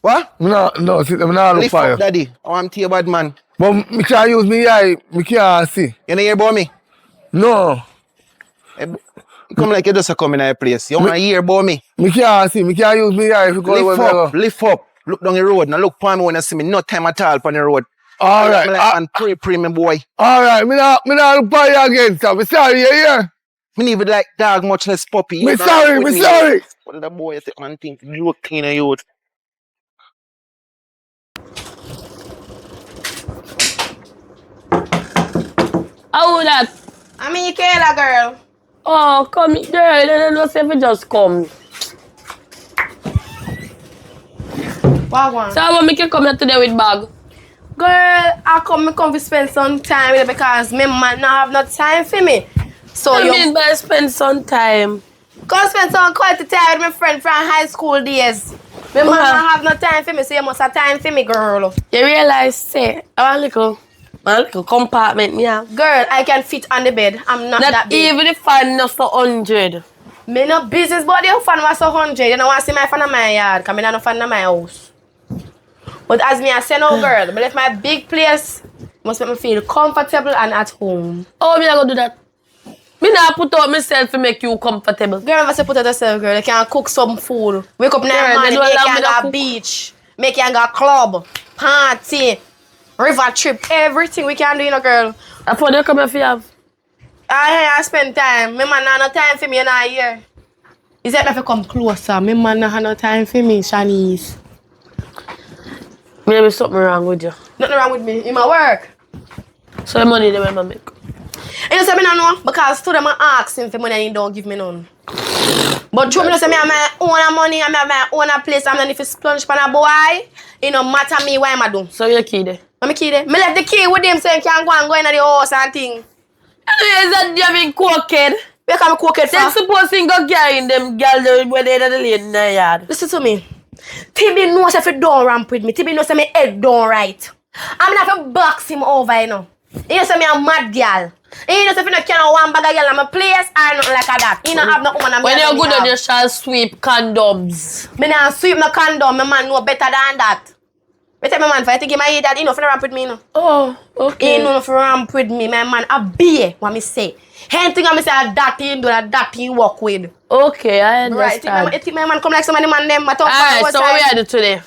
Speaker 5: What?
Speaker 1: No, see, me not look
Speaker 5: Lift
Speaker 1: for
Speaker 5: up,
Speaker 1: you.
Speaker 5: daddy. Oh, I'm to your bad man.
Speaker 1: But me can't use me eye. Me can't see.
Speaker 5: You know hear about me?
Speaker 1: No.
Speaker 5: You come like you just come in a place. You want to hear about me?
Speaker 1: Me can't see. Me can't use me eye if you go
Speaker 5: Lift up. Look down the road. Now look for me when you see me. No time at all on the road.
Speaker 1: All right.
Speaker 5: And pray, me boy.
Speaker 1: All right. Me not look for you again, sir. Me sorry, you hear?
Speaker 5: Me need even like dog, much less puppy.
Speaker 1: Me sorry.
Speaker 5: What the boy take man think? You look clean and youth.
Speaker 7: How that?
Speaker 2: I mean, Kayla, girl.
Speaker 7: Oh, come, girl, then I say if you just come.
Speaker 2: What
Speaker 7: So I want me to come here today with bag.
Speaker 2: Girl, I come to spend some time with you because my man not have no time for me. So
Speaker 7: I
Speaker 2: you
Speaker 7: mean by spend some time.
Speaker 2: come spend some quality time with my friend from high school days. My man not have no time for me, so you must have time for me, girl.
Speaker 7: You realize, say, I want a little compartment, yeah.
Speaker 2: Girl, I can fit on the bed. I'm not that big.
Speaker 7: Even the fan not for 100.
Speaker 2: Me no business, but the fan was 100. You don't want to see my fan in my yard, because I don't fan in my house. But as me, I say no, girl. But if my big place must make me feel comfortable and at home.
Speaker 7: Oh, me I go do that. Me not put out myself to make you comfortable.
Speaker 2: Girl, I say put out yourself, girl. You can cook some food. Wake up in the morning, make you go beach. Make you go club, party, river trip, everything we can do, you know, girl.
Speaker 7: I thought you come here for you have.
Speaker 2: I spend time. My man not no time for me, you know, here. He said if you come closer, my man not have no time for me, Shanice.
Speaker 7: Maybe something wrong with you.
Speaker 2: Nothing wrong with me. In my work.
Speaker 7: So the money they make.
Speaker 2: And you say me not know because to them I ask him for money and he don't give me none. But true me know say me have my own money, I have my own place, I'm not if you splunge on a boy, it no matter me what am I do.
Speaker 7: So your key there?
Speaker 2: What me key there? Me left the key with him so he can go in the house and thing.
Speaker 7: Anyways, that damn cokehead.
Speaker 2: Where can I cook it
Speaker 7: Then
Speaker 2: for?
Speaker 7: suppose he go carrying them girls where they the lady in the yard.
Speaker 2: Listen to me. Tibi knows if he don't ramp with me. Tibi knows if my head don't right. I'm not have to box him over, you know. He knows me a mad girl. He knows if he not carry one bag of girl in my place or nothing like that. He don't have no woman.
Speaker 7: When you're good on you shall sweep condoms.
Speaker 2: Me not sweep no condom. My man know better than that. Me tell my man, if I think he might that, he know if he ramp with me, you know.
Speaker 7: Oh, okay.
Speaker 2: He know if he ramp with me. My man a beer, what me say. Anything I say that he do that he walk with.
Speaker 7: Okay, I
Speaker 2: Right,
Speaker 7: understand.
Speaker 2: I think my man come like somebody man them.
Speaker 7: Alright, so what we are do today?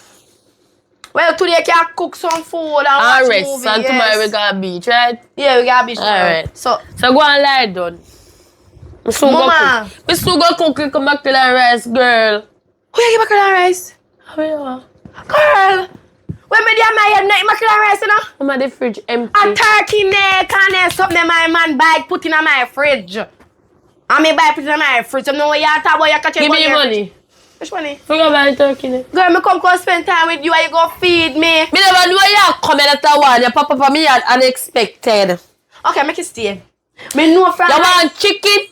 Speaker 2: Well, today I can cook some food and watch
Speaker 7: Alright,
Speaker 2: movie.
Speaker 7: and tomorrow we got beach, right?
Speaker 2: Yeah, we got beach tomorrow.
Speaker 7: Alright.
Speaker 2: So
Speaker 7: go and lie down. We still
Speaker 2: Mama.
Speaker 7: we still go cook and come back to the rice, girl.
Speaker 2: who you give mackerel rice?
Speaker 7: How you are?
Speaker 2: Girl, when me there my head not mackerel rice, you know?
Speaker 7: Mama, the fridge empty.
Speaker 2: A turkey neck and something my man buy put in my fridge. And me buy put in my fridge. So no way you talk about you catch
Speaker 7: Give me your money.
Speaker 2: Which one?
Speaker 7: Forget about the turkey.
Speaker 2: Girl, me come spend time with you and you go feed me.
Speaker 7: Me never know you come at that one. You pop up on me unexpected.
Speaker 2: Okay, make it stay. Me know from...
Speaker 7: You want chicken?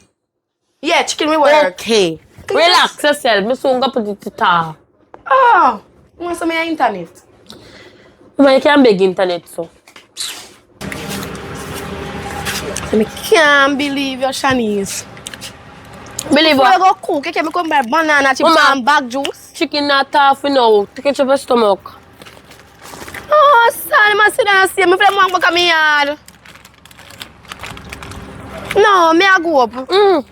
Speaker 2: Yeah, chicken we work.
Speaker 7: Okay. Relax yourself. Me soon go put it to tar.
Speaker 2: Oh, you want some of your internet?
Speaker 7: But you can beg internet so.
Speaker 2: I can't believe your Shanice.
Speaker 7: Believe
Speaker 2: Before
Speaker 7: what?
Speaker 2: you go cook, you can come buy banana chips
Speaker 7: Mama.
Speaker 2: and bag juice.
Speaker 7: Chicken not tough now. Take it to your stomach.
Speaker 2: Oh, son, I must sit down and see me. I want to come yard. No, me I go up.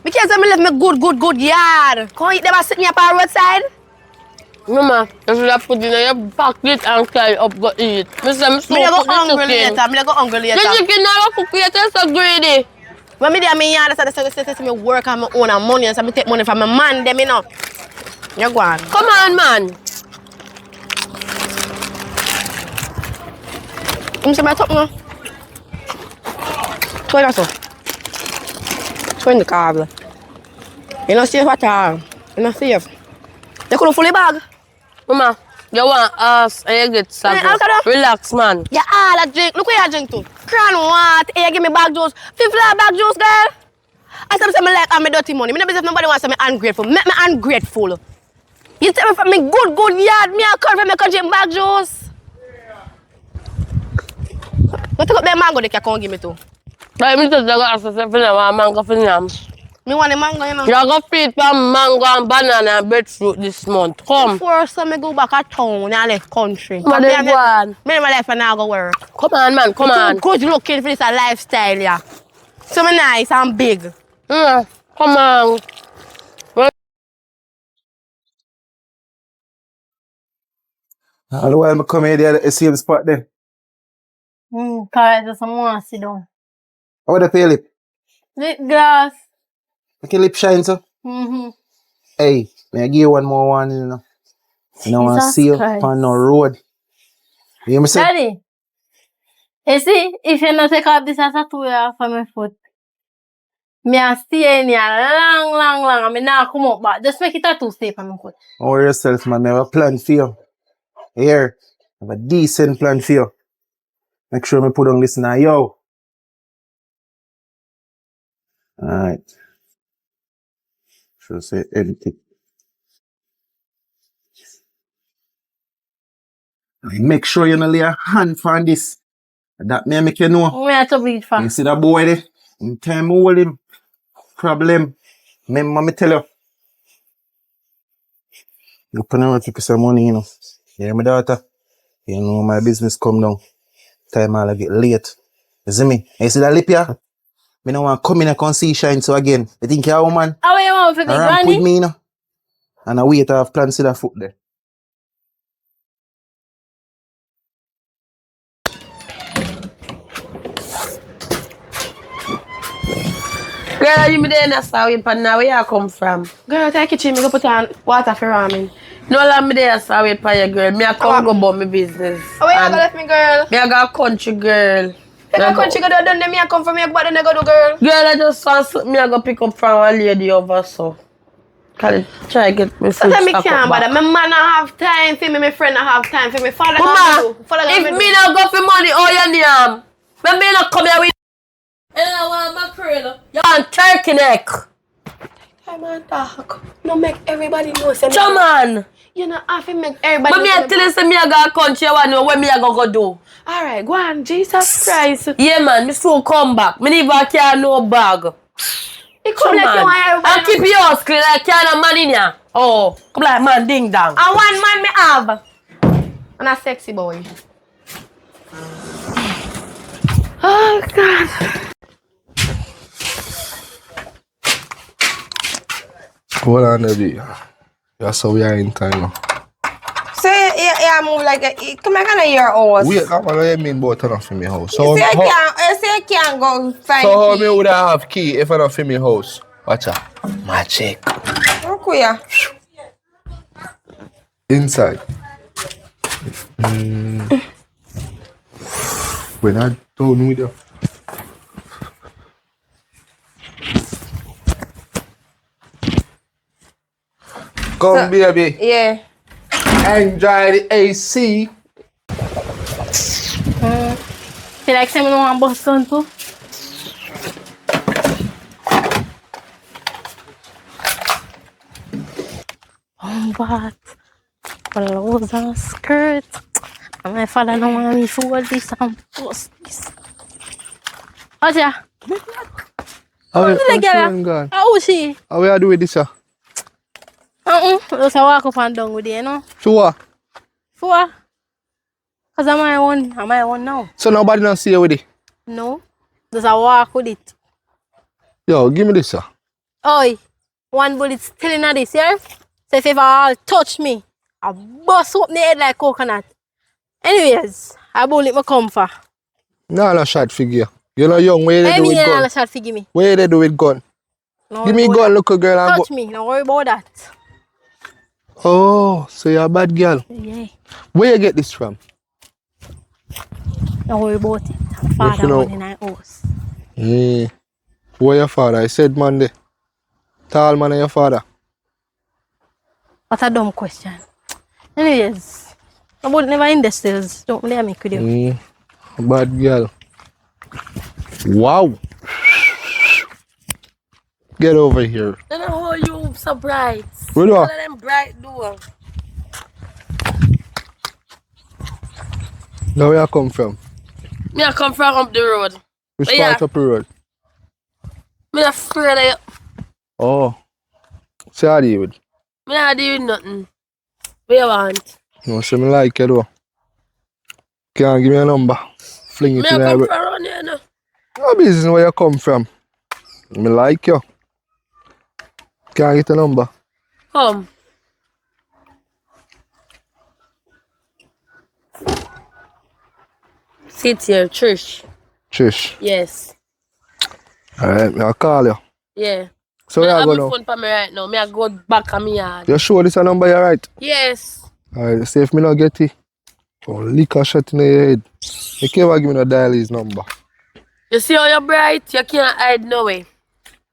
Speaker 2: Because I live me good yard. Come eat them and sit me up on the roadside.
Speaker 7: Mama, you should have put in your pocket and carry up go eat. Me say me so
Speaker 2: Me go
Speaker 7: cook the
Speaker 2: hungry
Speaker 7: chicken.
Speaker 2: later. Me go hungry later.
Speaker 7: The chicken never cook yet. You're so greedy.
Speaker 2: When me there, me yard, that's me work on my own and money, and so me take money from my man, them, you know. You go on.
Speaker 7: Come on, man.
Speaker 2: You see my top, no? 20 or so. 20 cable. You know, safe at all. You know, safe. You couldn't full the bag.
Speaker 7: Mama, you want us and you get some. Relax, man.
Speaker 2: Yeah, all a drink. Look where you drink to. Crown water. Hey, give me bag juice. 50 bag juice, girl. I say me like I'm dirty money. Me never say nobody wants me ungrateful. Make me ungrateful. You tell me from me good yard. Me I come from me country bag juice. What take up the mango they can give me to?
Speaker 7: But me just go ask yourself if you want mango for them.
Speaker 2: Me want the mango, you know.
Speaker 7: You go feed from mango and banana and breadfruit this month. Come.
Speaker 2: Before so me go back at town and I left country.
Speaker 7: Come on, then go on.
Speaker 2: Me my life and I go work.
Speaker 7: Come on, man. Come on.
Speaker 2: Good looking for this a lifestyle, yeah. So me nice and big.
Speaker 7: Come on.
Speaker 5: All the while I come here, there, I see the spot there.
Speaker 3: Cause just want to sit down.
Speaker 5: How the pay lip?
Speaker 3: Lip glass.
Speaker 5: Make your lip shine, so. Hey, may I give you one more warning, you know. You don't want to
Speaker 3: Jesus
Speaker 5: see you
Speaker 3: Christ.
Speaker 5: on no road. You hear me say?
Speaker 3: Daddy, you see, if you not take off this tattoo from my foot, me a stay in here long, and me not come up back. Just make it tattoo stay from my foot.
Speaker 5: Don't worry yourself, man. I have a plan for you. Here, I have a decent plan for you. Make sure me put on this now, yo. Alright. Should say empty. Make sure you not lay a hand on this. That may make you know.
Speaker 3: Me have to bleed for.
Speaker 5: You see that boy there? In time I hold him. Problem. Remember me tell you. You put on to some money, you know. You hear me, daughter? You know my business come down. Time I'll get late. You see me? You see that lip here? Me no want to come in and come see shine so again. You think you're a woman?
Speaker 3: How you want for me,
Speaker 5: Ramp with
Speaker 3: granny?
Speaker 5: me, you know. And I wait to have plans to that foot there.
Speaker 7: Girl, you me there in a sorry pan now. Where you come from?
Speaker 2: Girl, take the kitchen, me go put on water for ramen.
Speaker 7: No, let me there sorry pan you, girl. Me a come go about my business.
Speaker 2: Oh, where you go left me, girl?
Speaker 7: Me a go country, girl.
Speaker 2: Take a country go done, then me a come from here, but then I go do, girl.
Speaker 7: Girl, I just want something me a go pick up from a lady over so. Can I try get me
Speaker 2: So
Speaker 7: food
Speaker 2: tell me
Speaker 7: stock
Speaker 2: can't
Speaker 7: up
Speaker 2: bother.
Speaker 7: back.
Speaker 2: My man not have time for me, my friend not have time for me. Father
Speaker 7: Mama,
Speaker 2: Father
Speaker 7: if me not go for money, oh you name. When me not come here with and I want mackerel. You want turkey neck.
Speaker 2: Hey man, talk. No make everybody know. Say
Speaker 7: Come on.
Speaker 2: You know, have to make everybody
Speaker 7: But me
Speaker 2: know.
Speaker 7: a tell you say me a go country, I want to know what me a go do.
Speaker 2: Alright, go on. Jesus Christ.
Speaker 7: Yeah man, me soon come back. Me never carry no bag.
Speaker 2: He come
Speaker 7: Come
Speaker 2: like you want
Speaker 7: on.
Speaker 2: everybody.
Speaker 7: And keep your house clean like you no man in here. Oh, come like man ding dong.
Speaker 2: And one man me have. And a sexy boy. Oh God.
Speaker 1: Hold on, baby. That's how we are in time now.
Speaker 8: So you move like come back on your house.
Speaker 1: Wait, what do you mean about turn off in my house?
Speaker 8: You say you can't go find
Speaker 1: So how
Speaker 8: key.
Speaker 1: me would I have key if I don't film my house? Watch out. My check.
Speaker 8: Okay, yeah.
Speaker 1: Inside. When I done with you. Come, baby.
Speaker 8: Yeah.
Speaker 1: Enjoy the AC.
Speaker 3: Feel like saying I want Boston too. But blouse and skirt. And my father don't want me to wear this and post this. Aja,
Speaker 6: How
Speaker 3: did I get
Speaker 6: her? Gone?
Speaker 3: how is she?
Speaker 6: How we are doing this, sir?
Speaker 3: Just walk up and down with you, you know?
Speaker 6: So what?
Speaker 3: For what? Because I'm my one now.
Speaker 6: So nobody not see you with it?
Speaker 3: No. Just walk with it.
Speaker 6: Yo, give me this, sir.
Speaker 3: Oi, one bullet still in this, yeah? So if you ever touch me, I'll bust up my head like coconut. Anyways, I bullet my comfort.
Speaker 6: No shot figure. You know young, where they do with gun?
Speaker 3: Shot for give me.
Speaker 6: Where they do with gun?
Speaker 3: No
Speaker 6: Give me
Speaker 3: worry
Speaker 6: gun,
Speaker 3: about
Speaker 6: look a girl
Speaker 3: that.
Speaker 6: and
Speaker 3: Touch
Speaker 6: go.
Speaker 3: me, don't worry about that.
Speaker 6: Oh, so you're a bad girl.
Speaker 3: Yeah,
Speaker 6: Where you get this from?
Speaker 3: don't worry about it.
Speaker 6: you
Speaker 3: Father
Speaker 6: know-
Speaker 3: one in our house.
Speaker 6: Where your father? I said Monday. Tall man and your father.
Speaker 3: What a dumb question. Anyways, I would never in the sales. Don't let me with you.
Speaker 6: Bad girl. Wow. Get over here.
Speaker 7: Then I hold you so bright.
Speaker 6: Where do
Speaker 7: All
Speaker 6: I?
Speaker 7: of them bright door.
Speaker 6: Now where you come from?
Speaker 7: Me I come from up the road.
Speaker 6: Which
Speaker 7: Yeah.
Speaker 6: part of the road?
Speaker 7: Me not afraid of you.
Speaker 6: Oh. Say how do you with?
Speaker 7: Me not doing nothing. What you want?
Speaker 6: No, say me like you though. Can't give me a number. Fling it
Speaker 7: Me
Speaker 6: in
Speaker 7: I
Speaker 6: there.
Speaker 7: come from around here now.
Speaker 6: No business where you come from. Me like you. Can't get a number.
Speaker 7: Come. Sit here, Trish.
Speaker 6: Trish.
Speaker 7: Yes.
Speaker 6: Alright, I'll call you.
Speaker 7: Yeah.
Speaker 6: So
Speaker 7: Me
Speaker 6: where you
Speaker 7: have
Speaker 6: go
Speaker 7: my
Speaker 6: now?
Speaker 7: phone for me right now. Me I go back on me yard.
Speaker 6: You sure this a number you right?
Speaker 7: Yes.
Speaker 6: Alright, see if me not get it. Oh, lick a shot in your head. You can't ever give me no dial his number.
Speaker 7: You see how you're bright? You can't hide no way.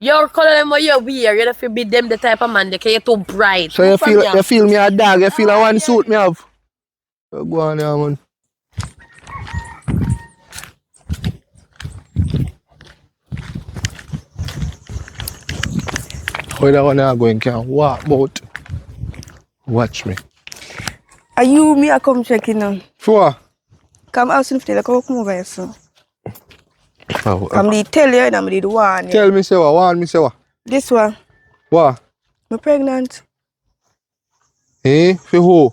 Speaker 7: Your color them what you wear, you don't feel be them the type of man that you're too bright.
Speaker 6: So you feel me a dog, you feel a one suit me have. So go on here, man. Where that one are going can walk about. Watch me.
Speaker 2: Are you me? I come checking now.
Speaker 6: For what?
Speaker 2: Come out soon. Like come over here, so.
Speaker 6: Oh,
Speaker 2: Come the tell you, and I'm the one.
Speaker 6: tell me say what, warn me say what.
Speaker 2: This one.
Speaker 6: What?
Speaker 2: I'm pregnant.
Speaker 6: Eh? For who?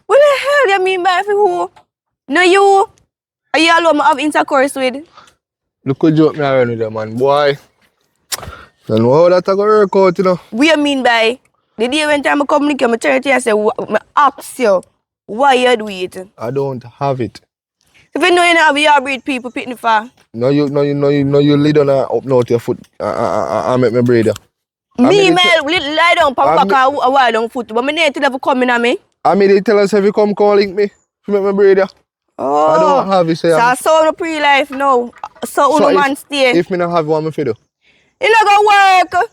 Speaker 2: What the hell you mean by who? No you. Are you alone? I have intercourse with.
Speaker 6: Look who joke me around with them, man. Boy. Don't know how that I go work out, you know.
Speaker 2: What you mean by? The day when time I come to my church, I say, I ask you, why you do it?
Speaker 6: I don't have it.
Speaker 2: If you know you have your breed people picking for.
Speaker 6: No, you lay down and up now to your foot. I make my breather.
Speaker 2: Me, lie down, pop back a while down foot, but I need to never come in on me.
Speaker 6: I mean, they tell us if you come calling me to make my breather.
Speaker 2: Oh,
Speaker 6: I don't have it, say.
Speaker 2: so I saw the pre-life now. So no man stay.
Speaker 6: If me not have one, me fi do.
Speaker 2: You not gonna work.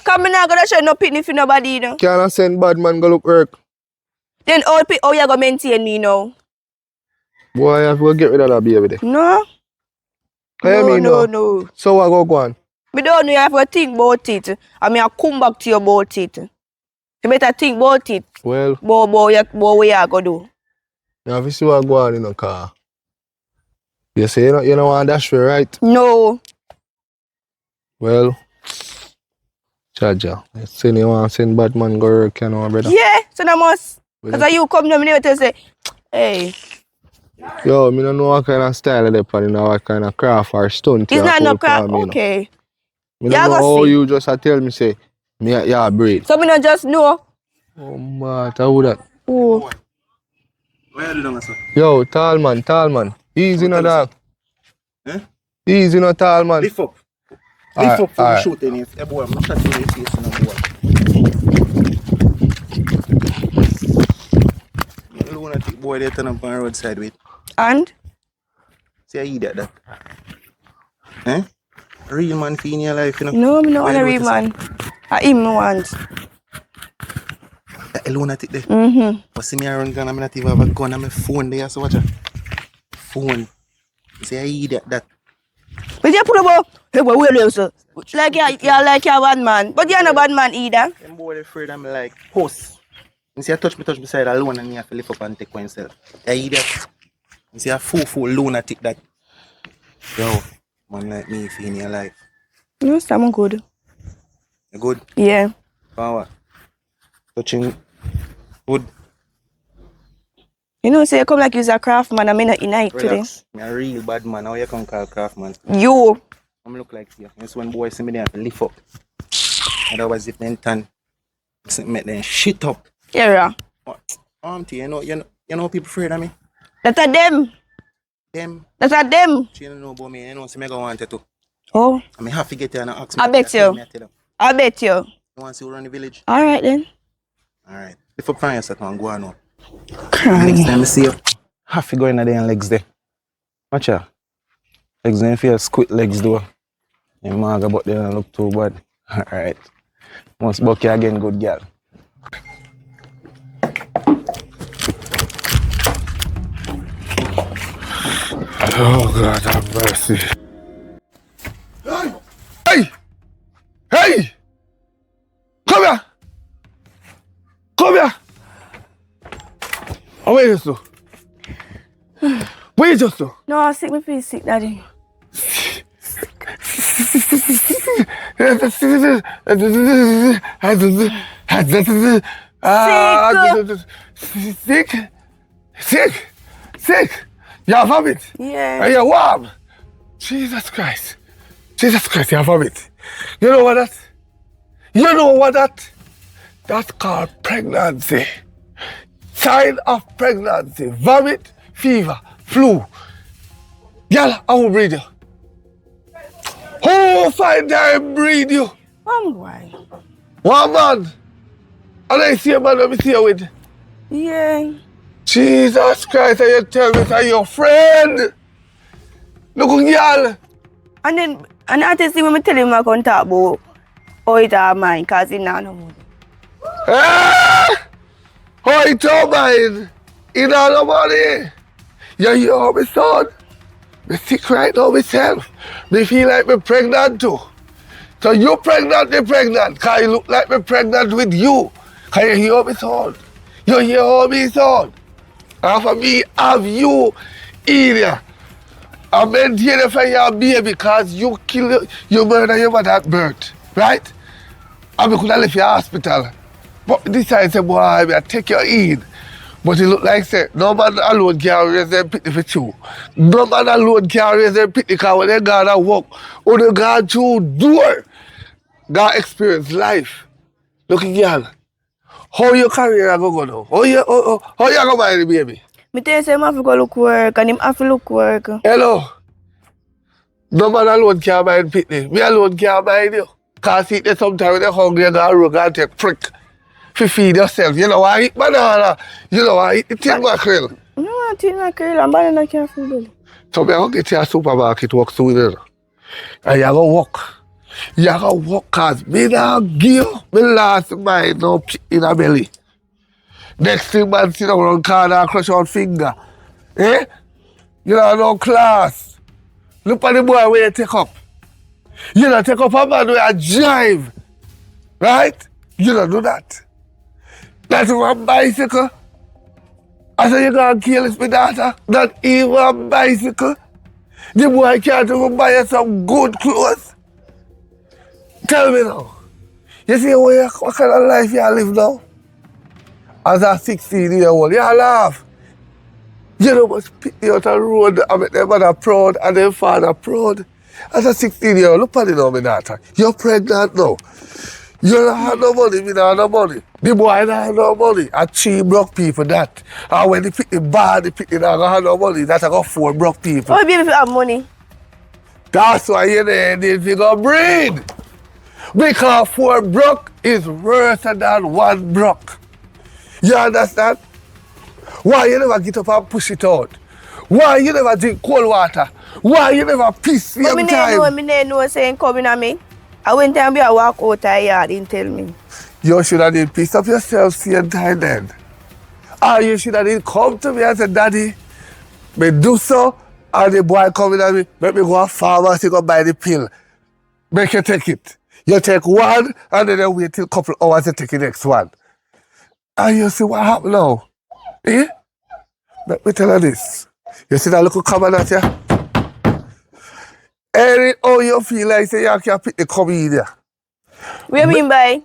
Speaker 2: Come in not gonna show no picnic for nobody, you know.
Speaker 6: Can I send bad man go look work?
Speaker 2: Then how you gonna maintain me now?
Speaker 6: Boy, I have to go get rid of that baby there.
Speaker 2: No. No.
Speaker 6: So what go on?
Speaker 2: Me don't know you have to think about it. I mean I come back to you about it. You better think about it.
Speaker 6: Well,
Speaker 2: Boy, what you gonna do?
Speaker 6: you have to see what go on in the car. You say you don't want dash for right?
Speaker 2: No.
Speaker 6: Well, Chaja, you say you want to send bad man go work, you know, brother?
Speaker 2: Yeah, so I must. Because you come to me and say, hey.
Speaker 6: Yo, I don't know what kind of style they put, you know, what kind of craft or stunt.
Speaker 2: It's not no craft, okay.
Speaker 6: I don't know how you just tell me, say, me yeah, breed.
Speaker 2: So me not just know.
Speaker 6: Oh, man, how that?
Speaker 2: Oh.
Speaker 5: Where you doing, sir?
Speaker 6: Yo, tall man. Easy no dog.
Speaker 5: Eh?
Speaker 6: Easy no tall man.
Speaker 5: Lift up.
Speaker 6: Alright,
Speaker 5: Lift up for
Speaker 6: alright.
Speaker 5: the shooting. If boy, I'm shot in your face, no boy. You lunatic boy, they turn up on the roadside with.
Speaker 2: And?
Speaker 5: See, I eat that. Eh? Real man fee in your life, you know.
Speaker 2: No, me not want a real man. I him me want.
Speaker 5: a lunatic there.
Speaker 2: Mm-hmm.
Speaker 5: But see me around gun, I'm not even have a gun on my phone there, so watch out. Phone. See, I eat that.
Speaker 2: But you put about, hey, boy, wait, sir. Like you're like a bad man. But you're not a bad man either.
Speaker 5: Them boy afraid I'm like, post. You see, I touch beside alone and me have to lift up and take myself. I eat that. You see, a fool lunatic that. Yo, man like me if you in your life.
Speaker 2: No, I'm good.
Speaker 5: You good?
Speaker 2: Yeah.
Speaker 5: Power. Touching good.
Speaker 2: You know, say you come like you're a craft man, I'm in a night today.
Speaker 5: Relax. I'm a real bad man. How you can call craft man?
Speaker 2: You.
Speaker 5: I'm look like you. That's when boys see me there have to lift up. Otherwise if they turn, make them shit up.
Speaker 2: Yeah.
Speaker 5: What? You know people afraid of me?
Speaker 2: That's a them.
Speaker 5: Them.
Speaker 2: That's a them.
Speaker 5: You don't know about me. You know, see me go want you to.
Speaker 2: Oh.
Speaker 5: I mean, have to get there and ask me.
Speaker 2: I bet you. I bet you.
Speaker 5: You want to see who run the village?
Speaker 2: Alright then.
Speaker 5: Alright. Lift up from yourself and go on now. Next time I see you, have to go in there and legs there. Watch out. Legs there, feel squid legs though. You mag about there and look too bad. Alright. Must buck you again, good girl.
Speaker 1: Oh God, have mercy. Hey! Hey! Come here! Come here! Oh, where you so? Where you just so?
Speaker 2: No, I sick, me feel sick, daddy.
Speaker 1: Sick? Sick? Sick? You have vomit?
Speaker 2: Yeah.
Speaker 1: And you're warm? Jesus Christ. Jesus Christ, you have vomit. You know what that? You know what that? That's called pregnancy. Sign of pregnancy. Vomit, fever, flu. Girl, I will breed you. Who find time breed you?
Speaker 2: One boy.
Speaker 1: One man. And I see a man let me see you with.
Speaker 2: Yeah.
Speaker 1: Jesus Christ, and you tell me that your friend. Look, girl.
Speaker 2: And I just see when I tell him I can talk about how it are mine, because he not no money.
Speaker 1: Ah! How it all mine? In all the money. You hear me, son? Me sick right now myself. Me feel like me pregnant too. So you pregnant, me pregnant. Because you look like me pregnant with you. Can you hear me, son? You hear me, son? And for me, have you here. I maintain it for your baby because you murder your mother at birth. Right? And we could have left your hospital. But this time, say, boy, I take you in. But it look like, say, no man alone can raise them pity for you. No man alone can raise them pity because when they go and walk, or they go through door, they experience life. Look, girl, how your career go now? How you go marry the baby?
Speaker 2: Me tell you, say, I have to go look work, and him have to look work.
Speaker 1: Hello? No man alone can mind pity. Me alone can mind you. Because see, sometimes when you're hungry, you go rogue and take prick. To feed yourself. You know why I eat banana? You know why I eat the tin mackerel?
Speaker 2: No, I tin mackerel and banana can't food belly.
Speaker 1: So I'm going to get you a supermarket work soon. And you're going to walk. You're going to walk because me not give me last mind no in a belly. Next thing man sit down around corner and crush out finger. Eh? You know no class. Look at the boy where you take up. You don't take up a man where you drive. Right? You don't do that. That's one bicycle. I said, you're going to kill my daughter. Not even a bicycle. The boy can't even buy you some good clothes. Tell me now. You see what kind of life you live now? As a 16-year-old, you laugh. You know must pick me out on the road and make their mother proud and their father proud. As a 16-year-old, look at it now, my daughter. You're pregnant now. You don't have no money, me don't have no money. The boy don't have no money. And 3 broke people that. And when they pick the bar, they pick the don't have no money. That's I got 4 broke people.
Speaker 2: Oh, baby, if you have money.
Speaker 1: That's why you need to go breed. Because 4 broke is worse than 1 broke. You understand? Why you never get up and push it out? Why you never drink cold water? Why you never piss same time?
Speaker 2: But me know saying coming at me. I went and be a walk out of here, didn't tell me.
Speaker 1: You should have did piece up yourself, see and time then. Or you should have did come to me and say, Daddy, me do so, and the boy coming at me, make me go to pharmacy go buy the pill. Make you take it. You take one, and then you wait till a couple hours to take the next one. And you see what happened now? Eh? Let me tell you this. You see that little comment at you? Any how you feel like say you can pick the comedian.
Speaker 2: What you mean by?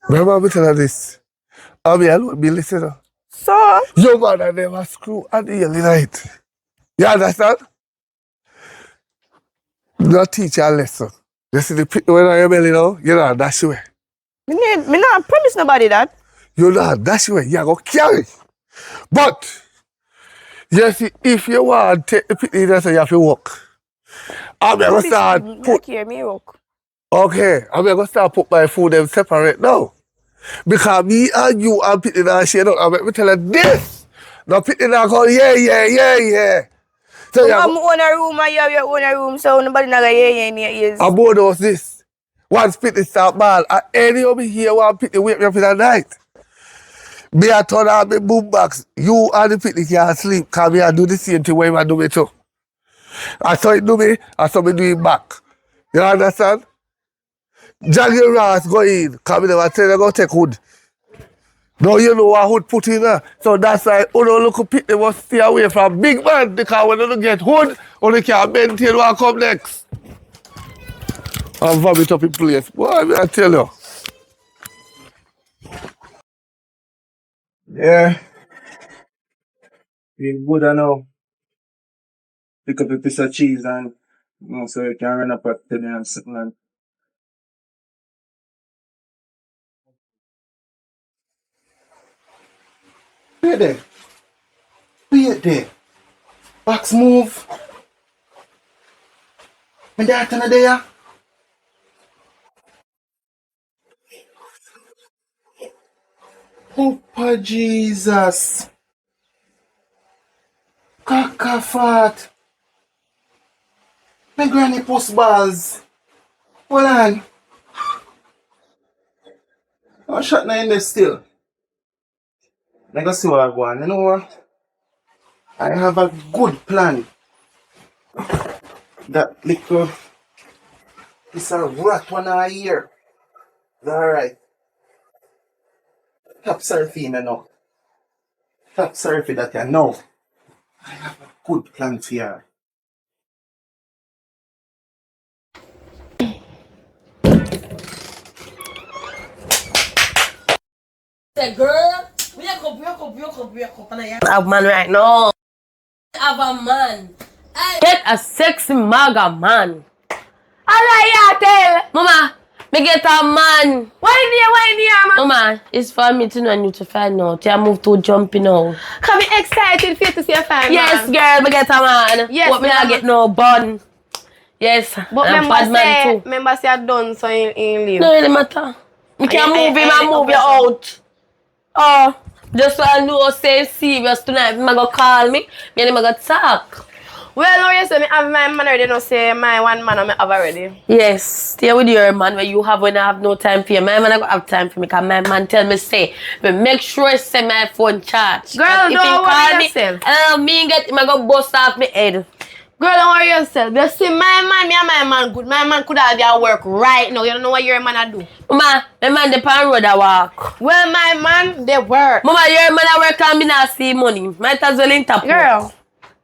Speaker 1: Remember me tell you this. I mean, I don't be listening.
Speaker 2: So?
Speaker 1: Your mother never screw at the early night. You understand? Not teach you a lesson. You see the pick when I belly now, you know dash away.
Speaker 2: Me not promise nobody that.
Speaker 1: You know dash away, you go carry. But you see, if you want to take the pick, you have to walk. I'm gonna start put.
Speaker 2: Me walk.
Speaker 1: Okay, I'm gonna start put my food them separate now. Because me and you and Pitney and share out, I'm gonna tell you this. Now Pitney and go, yeah. So
Speaker 2: I'm own a room and you have your own room, so nobody not gonna hear in your ears.
Speaker 1: about us this. Once Pitney start ball, and any of me here want Pitney wake me up in the night. Me a turn on my boom box. You and the Pitney can't sleep, because me a do the same thing when I do me too. I saw it do me, I saw me do it back. You understand? Jaggy Ross go in, because me never tell you go take hood. Now you know what hood put in there. So that's why you look pick they must stay away from big man, because when you get hood, you can't maintain what come next. And vomit up in place. Boy, I tell you.
Speaker 5: Yeah. Feel good I know. Pick up a piece of cheese and so you can run up at 10 and something and wait there. Wait there. Box move. My daughter not there. Oh, Jesus. Cockafat. My granny post balls. Hold on. I'm shut in there still. I go see what I want. You know what? I have a good plan. That little it's a rat one a year. Alright. Top surfing now. Top surfing that you know. I have a good plan for you.
Speaker 7: Say, girl, wake up. And I have a man right now. Have a man. Get a sexy maga man.
Speaker 8: Alright, tell.
Speaker 7: Mama, me get a man.
Speaker 8: Why near, man?
Speaker 7: Mama, it's for me to know and you to find out. You move to jumping now.
Speaker 8: Come be excited for you to see a fan.
Speaker 7: Yes, girl, me get a man.
Speaker 8: Yes,
Speaker 7: but me not get no bun. Yes,
Speaker 8: But
Speaker 7: I'm bad man too.
Speaker 8: remember say I done so in leave.
Speaker 7: No, it don't matter. You can move him and move you out. Oh, just so I know say serious tonight, me go call me and me go talk.
Speaker 8: Well, no, you say me have my man already, no say my one man I have already.
Speaker 7: Yes, stay with your man where you have when I have no time for you. My man I go have time for me because my man tell me say, but make sure I say my phone charge.
Speaker 8: Girl,
Speaker 7: if
Speaker 8: don't worry
Speaker 7: me,
Speaker 8: yourself.
Speaker 7: Me get him I go bust off my head.
Speaker 8: Girl, don't worry yourself. You see my man, me and my man good. My man could have their work right now. You don't know what your man a do.
Speaker 7: Mama, my man the pan road I walk.
Speaker 8: Well, my man, they work.
Speaker 7: Mama, your man I work and me not see money. Might as well in tap.
Speaker 8: Girl,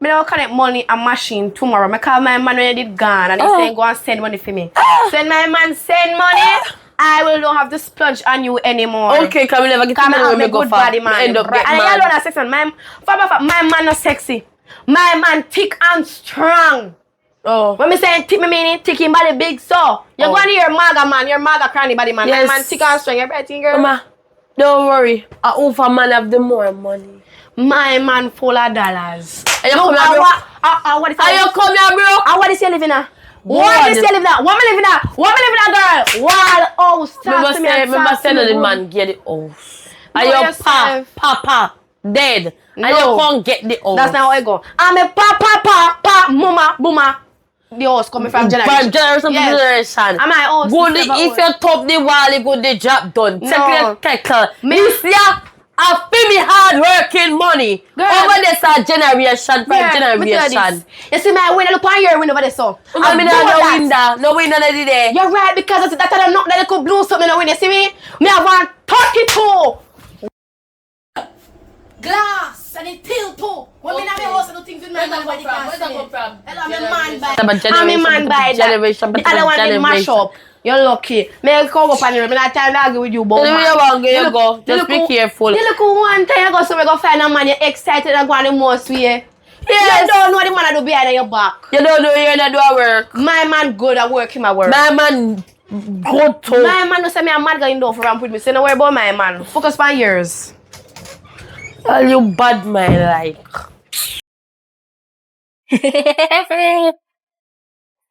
Speaker 8: me don't connect money and machine tomorrow. I call my man when he did gone and he saying go and send money for me. Send my man send money. I will not have to splurge on you anymore.
Speaker 7: Okay, can we never get money when we go
Speaker 8: good
Speaker 7: far.
Speaker 8: body man.
Speaker 7: End up
Speaker 8: Right.
Speaker 7: get
Speaker 8: And
Speaker 7: mad.
Speaker 8: you don't have sex man. My man not sexy. My man thick and strong.
Speaker 7: Oh.
Speaker 8: When me say thick, me mean thick in body big so. You're going to your maga man, your maga cranny body man.
Speaker 7: Yes.
Speaker 8: My man thick and strong, you everything girl.
Speaker 7: Mama, don't worry. I over man have the more money.
Speaker 8: My man full of dollars.
Speaker 7: And you come here, bro.
Speaker 8: What is
Speaker 7: And you come here, bro.
Speaker 8: And what is you living at?
Speaker 7: What?
Speaker 8: What is you living at? What me living at? What me living at, girl? Wall house. Talk to me and
Speaker 7: Remember
Speaker 8: talk to
Speaker 7: saying
Speaker 8: me
Speaker 7: the
Speaker 8: good.
Speaker 7: man get the house.
Speaker 8: No,
Speaker 7: And your
Speaker 8: yourself.
Speaker 7: papa dead. And
Speaker 8: No.
Speaker 7: you can't get the house.
Speaker 8: That's not how I go. I'm a pa, mama, booma. the house coming from generation.
Speaker 7: From generation to generation.
Speaker 8: And my house.
Speaker 7: Good, if you top the wall, you good the job done.
Speaker 8: No.
Speaker 7: Take Miss ya, I feel me hard working money.
Speaker 8: Girl.
Speaker 7: Over this a generation from generation.
Speaker 8: You see my window, look on your window over there, so.
Speaker 7: I mean, no window there.
Speaker 8: You're right, because that I not that I could blow something when you see me. Me have one 32. Glass and it till too. When me have a house, I do things with my man. Where's that come from? I'm a man by
Speaker 7: generation.
Speaker 8: The other one is mash up. You're lucky. May come up and I'm not time to argue with you, but
Speaker 7: you go. Just be careful.
Speaker 8: You look one time you go somewhere go find a man, you're excited and go on the most way. Yes. You don't know the man I do behind your back.
Speaker 7: You don't know you're not doing work.
Speaker 8: My man good at work, him at work.
Speaker 7: My man good too.
Speaker 8: My man no say me a mad guy in door for ramp with me. So don't worry about my man. Focus on yours.
Speaker 7: All you bad man like.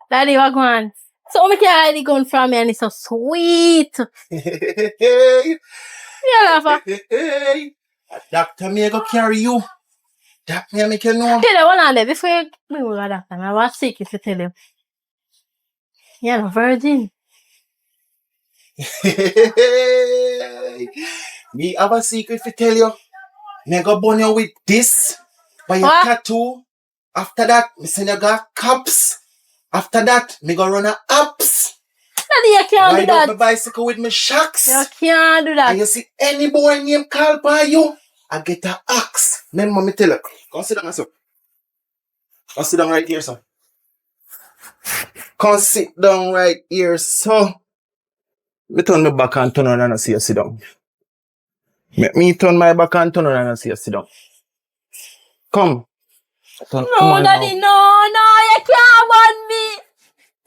Speaker 3: Daddy, what going? So I can hide the gun from me and it's so sweet.
Speaker 5: Hey,
Speaker 3: Yeah, Rafa.
Speaker 5: hey, a doctor may go carry you. That may make you know.
Speaker 3: Tell you one on there before you bring me to the doctor. I was sick if you tell him. You're a virgin.
Speaker 5: Hey, me have a secret to tell you. Me go burn you with this by your
Speaker 3: What?
Speaker 5: tattoo. After that, me send you got cups. After that, me go run a apps.
Speaker 3: Daddy, you can't do
Speaker 5: Ride up
Speaker 3: that.
Speaker 5: my bicycle with me shocks.
Speaker 3: You can't do
Speaker 5: And
Speaker 3: that.
Speaker 5: you see any boy name call by you, I get a axe. Remember me tell you. Come sit down, sir. Come sit down right here, sir. Come sit down right here, sir. Me turn my back and turn around and I see you sit down. Make me turn my back and turn around and I see you sit down. Come. Come
Speaker 3: No,
Speaker 5: on
Speaker 3: Daddy,
Speaker 5: now.
Speaker 3: no, you can't burn me.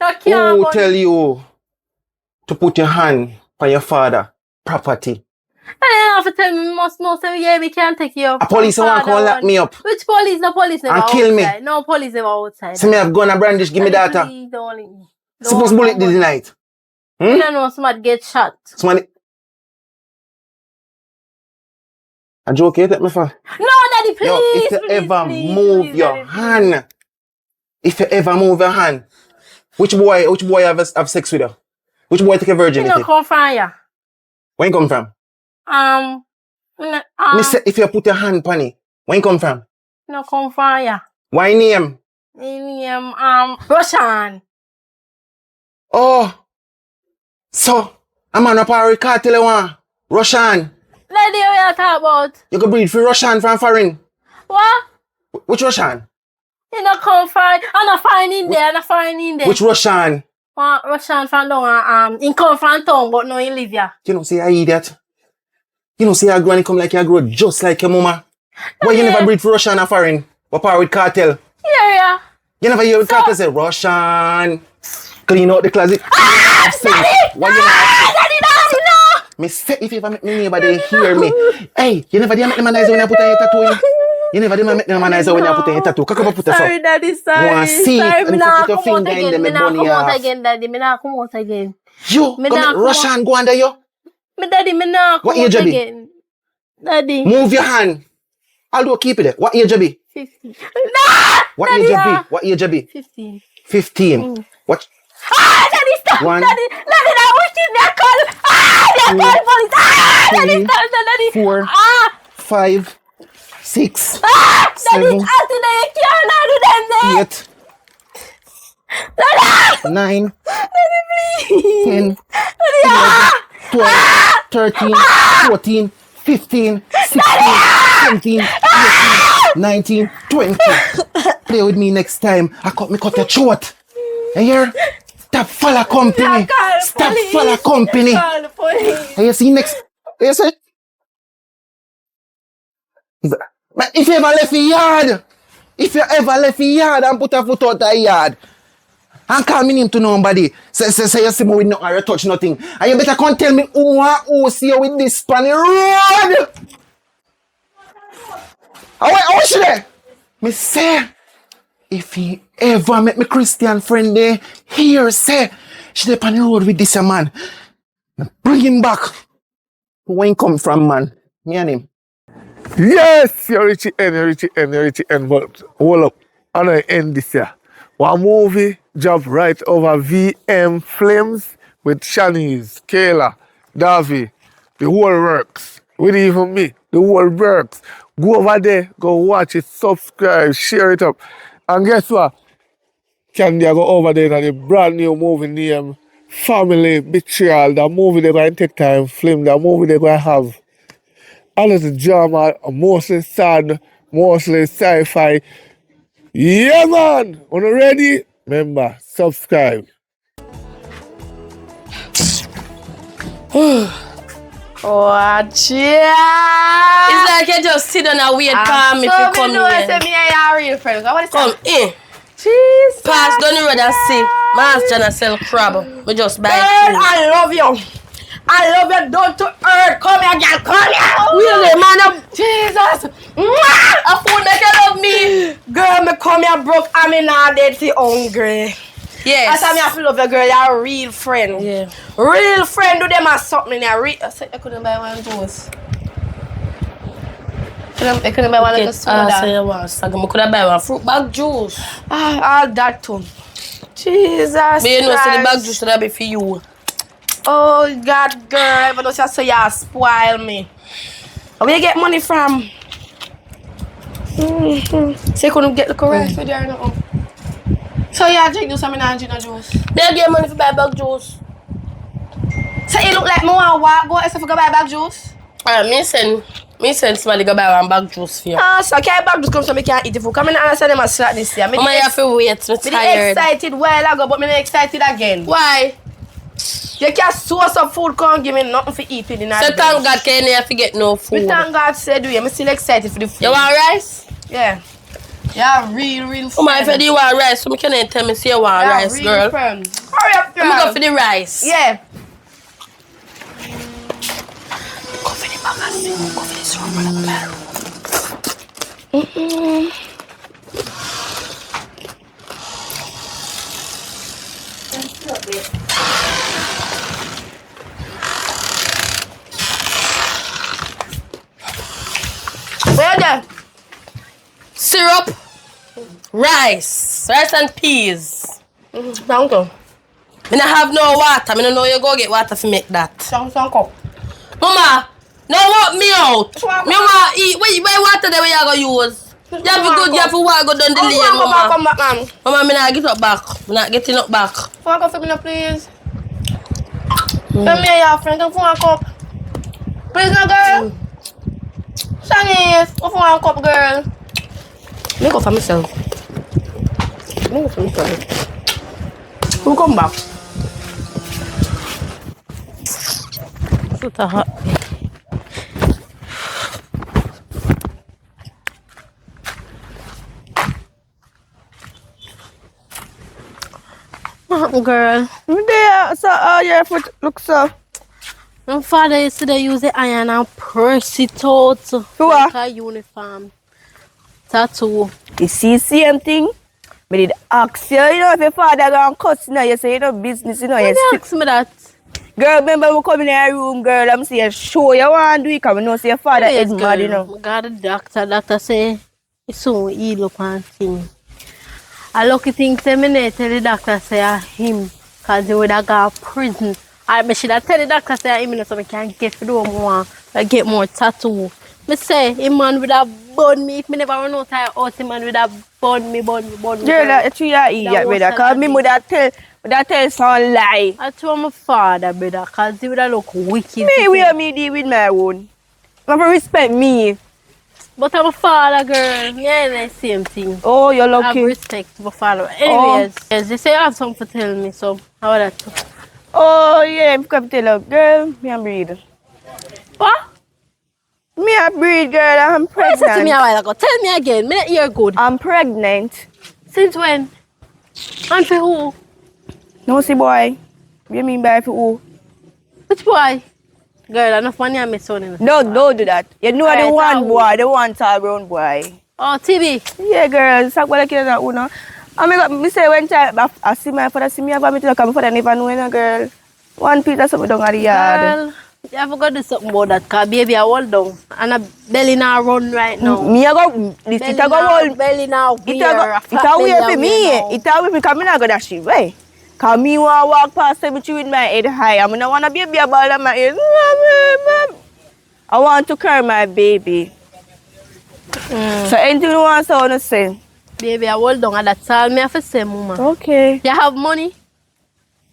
Speaker 3: You can't
Speaker 5: Who
Speaker 3: burn
Speaker 5: tell
Speaker 3: me.
Speaker 5: you to put your hand on your father property?
Speaker 3: Daddy, you have to tell me, must know, so yeah, we can't take you up.
Speaker 5: A police want to come lock me up.
Speaker 3: Which police? No police never
Speaker 5: And kill me.
Speaker 3: outside. No police never outside.
Speaker 5: See me have gun and brandish, give me
Speaker 3: Daddy,
Speaker 5: data.
Speaker 3: please don't leave me.
Speaker 5: Suppose bullet did the night.
Speaker 3: I don't know somebody get shot.
Speaker 5: Somebody. A joke, you take me for?
Speaker 3: No, Daddy, please.
Speaker 5: Yo, if you
Speaker 3: please,
Speaker 5: ever
Speaker 3: please,
Speaker 5: move
Speaker 3: please,
Speaker 5: your
Speaker 3: Daddy, please.
Speaker 5: hand, if you ever move your hand, which boy have sex with you? Which boy take a
Speaker 3: You
Speaker 5: virginity?
Speaker 3: know, come from ya.
Speaker 5: Where you come from? Me say, if you put your hand on it, where you come from?
Speaker 3: No, come from ya.
Speaker 5: Why name?
Speaker 3: Russian.
Speaker 5: Oh, so I'm on a power cartel you want? Russian.
Speaker 3: Daddy, what you talk about?
Speaker 5: You can breed for Russian from foreign.
Speaker 3: What?
Speaker 5: Which Russian?
Speaker 3: You know, come from, I'm not finding there, I'm not finding there.
Speaker 5: Which Russian?
Speaker 3: Russian from down, in Confronting, but no, in live here.
Speaker 5: You know, say I idiot. You know, say your granny come like you grow just like your mama. Why you never breed for Russian or foreign? What power with cartel?
Speaker 3: Yeah.
Speaker 5: You never hear with cartel say Russian. Clean out the closet.
Speaker 3: Daddy!
Speaker 5: Why you never?
Speaker 3: Daddy, no!
Speaker 5: Me say if you ever make me neighbor they hear me. Hey, you never did make them eyes when you put on your tattoo. You never did make them eyes when you put on your tattoo. Cock up put the
Speaker 3: Sorry, Daddy, sorry.
Speaker 5: Wanna see it,
Speaker 3: Sorry,
Speaker 5: and
Speaker 3: me
Speaker 5: if you
Speaker 3: nah
Speaker 5: put your
Speaker 3: come out
Speaker 5: finger in
Speaker 3: again.
Speaker 5: them,
Speaker 3: Me
Speaker 5: it
Speaker 3: nah
Speaker 5: burn
Speaker 3: come
Speaker 5: you
Speaker 3: out
Speaker 5: off.
Speaker 3: again, Daddy. Me nah come out again.
Speaker 5: You
Speaker 3: Me
Speaker 5: come
Speaker 3: nah
Speaker 5: make
Speaker 3: come
Speaker 5: Russian go under you.
Speaker 3: Me Daddy, me nah come
Speaker 5: What
Speaker 3: out
Speaker 5: age you be?
Speaker 3: again. Daddy.
Speaker 5: Move your hand. I'll do keep it there. What age you be?
Speaker 3: 15. Nah!
Speaker 5: What
Speaker 3: Daddy,
Speaker 5: age you be? What age you be?
Speaker 3: 15.
Speaker 5: 15. What?
Speaker 3: Daddy, stop!
Speaker 5: One.
Speaker 3: Daddy, that wicked, that call. That call police. Daddy, stop, Daddy.
Speaker 5: 4, 5, 6,
Speaker 3: Daddy,
Speaker 5: 7,
Speaker 3: after that, you can't do them there.
Speaker 5: 8, 9, 10, 11, 12, 13, 14, 15, 16, 17, 18, 19, 20. Play with me next time. I cut your throat. You hear? Stop follow company. Stop follow company.
Speaker 3: Call the police.
Speaker 5: And you see next. You see? But if you ever left the yard, and put a foot out the yard, and call me name to nobody, say you see me with no or you touch nothing, and you better come tell me who see you with this pan the road. How she there? Me say, if he ever met me Christian friend there, here say, she there on the road with this man. Bring him back. Where he come from, man? Me and him.
Speaker 1: Yes, you're Richie N, but hold up. I know I end this year. One movie dropped right over VM Films with Shanice, Kayla, Davy, the whole works. With even me, the whole works. Go over there, go watch it, subscribe, share it up. And guess what? Candy go over there and the brand new movie named Family Betrayal. The movie they're going to take time film. The movie they're going to have a little drama, mostly sad, mostly sci-fi. Yeah, man! When you ready? Remember, subscribe.
Speaker 8: Watch it.
Speaker 7: It's like you just sit down and wait calm if you come
Speaker 8: So
Speaker 7: in.
Speaker 8: me and you are real friends. What is
Speaker 7: Come in.
Speaker 8: Jesus.
Speaker 7: Pass down the road and see. Man's trying to sell crab. We just buy
Speaker 8: Girl,
Speaker 7: food.
Speaker 8: I love you. I love you down to earth. Come here, girl. Come here.
Speaker 7: Really, man?
Speaker 8: Jesus.
Speaker 7: A food make you love me.
Speaker 8: Girl, me come here broke. I'm in a dead for hungry.
Speaker 7: Yes.
Speaker 8: That's why me have to love you, girl. You're a real friend.
Speaker 7: Yeah.
Speaker 8: Real friend. Do them as something. I said I couldn't buy one juice. I couldn't buy one little soda.
Speaker 7: So you want something. I could have buy one fruit bag juice.
Speaker 8: All that too. Jesus.
Speaker 7: But you know, so the
Speaker 8: Christ.
Speaker 7: bag juice should be for you.
Speaker 8: Oh God, girl, even though you say you spoil me. Where you get money from? So you couldn't get the correct food there now. So you drink juice and me not drink no juice.
Speaker 7: They get money for buy bag juice.
Speaker 8: So it look like me want walk go except for go buy bag juice?
Speaker 7: Me send somebody go buy one bag juice for you.
Speaker 8: Ah, so can't bag juice come so me can't eat the food. Come in and answer them a slap this year.
Speaker 7: Mama, you have to wait. I'm
Speaker 8: Me
Speaker 7: tired.
Speaker 8: excited while ago, but me not excited again.
Speaker 7: Why?
Speaker 8: You can't source some food, can't give me nothing for eating in
Speaker 7: So thank God can you have to get no
Speaker 8: Me
Speaker 7: food.
Speaker 8: thank God said we. I'm still excited for the food.
Speaker 7: You want rice?
Speaker 8: Yeah. Yeah, real
Speaker 7: Mama, if you want rice, so you can tell me say you want rice,
Speaker 8: real
Speaker 7: girl.
Speaker 8: friend. Hurry up, girl.
Speaker 7: Let me go for the rice.
Speaker 8: Yeah.
Speaker 7: Go for the magazine. Go for the surround.
Speaker 8: Where there?
Speaker 7: Syrup, rice and peas.
Speaker 8: Thank you.
Speaker 7: Me not have no water. Me don't know you go get water to make that.
Speaker 8: Some cup.
Speaker 7: Mama, no walk me out. Me want eat. Where water there where you go use? You have to go. You have to walk go down the lane, mama.
Speaker 8: Come back, man.
Speaker 7: Mama, me not get up back. Me not getting up back.
Speaker 8: Come on, for me now, please. Come here, your friend. Come for a cup. Please, no, girl. Shanice, go for a cup, girl.
Speaker 7: Me go for myself.
Speaker 8: Me go for myself. Who come back?
Speaker 7: So hot.
Speaker 3: Girl,
Speaker 2: There, so your foot looks so.
Speaker 3: my father used to use the iron and press it out.
Speaker 2: For what?
Speaker 3: Like a uniform. Tattoo.
Speaker 2: You see, same thing. Me did ask you, if your father gonna cuss, you say, business,
Speaker 3: Why
Speaker 2: you
Speaker 3: you ask me that?
Speaker 2: Girl, remember we come in your room, girl, I'm saying, show you want to do it, because we know say your father is mad,
Speaker 3: I got a doctor. Doctor say, it's so heal up and thing. A lucky thing, say me need tell the doctor say him, because he would have got prison. I should have tell the doctor say him, so I can get for do more, like get more tattoo. Me say, him man would have burn me, if me never run out of him man would have burn me.
Speaker 2: Girl, that's you are idiot, brother, because me would have tell some lie.
Speaker 3: I told my father, brother, because he would have look wicked.
Speaker 2: Me, where me deal with my own. You have to respect me.
Speaker 3: But I'm a father, girl. Yeah, the same thing.
Speaker 2: Oh, you're
Speaker 3: I have
Speaker 2: lucky.
Speaker 3: respect for father. Anyways, yes, they say you have something to tell me, so how about that?
Speaker 2: Oh, yeah, I'm going to tell you, girl, me a breed.
Speaker 3: What?
Speaker 2: Me a breed, girl, I'm
Speaker 3: You said to me a
Speaker 2: pregnant.
Speaker 3: while ago. Tell me again. Me not hear good.
Speaker 2: I'm pregnant.
Speaker 3: Since when? And for who?
Speaker 2: No, see, boy. What you mean by for who?
Speaker 3: Which boy? Girl, enough money I miss on him.
Speaker 2: No, don't do that. You know
Speaker 3: Alright,
Speaker 2: the one
Speaker 3: so-
Speaker 2: boy, the one tall brown boy.
Speaker 3: Oh, TV.
Speaker 2: Yeah, girl, it's like what I can do, you know. I say when I see my father, see me, I have to come for the never know, girl. One piece of something down at the yard.
Speaker 3: Girl, You have to go do something about that, cause baby I hold down. And a belly now run right now.
Speaker 2: Me I go, this it a go hold.
Speaker 3: Belly now
Speaker 2: It a weird for me. It a weird because me not go dash it, right? Cause me want to walk past cemetery with my head high. I don't want to baby a ball on my ear. I want to carry my baby. So anything you want to say?
Speaker 3: Baby, I hold down and that's all me have to say, mama.
Speaker 2: Okay.
Speaker 3: You have money?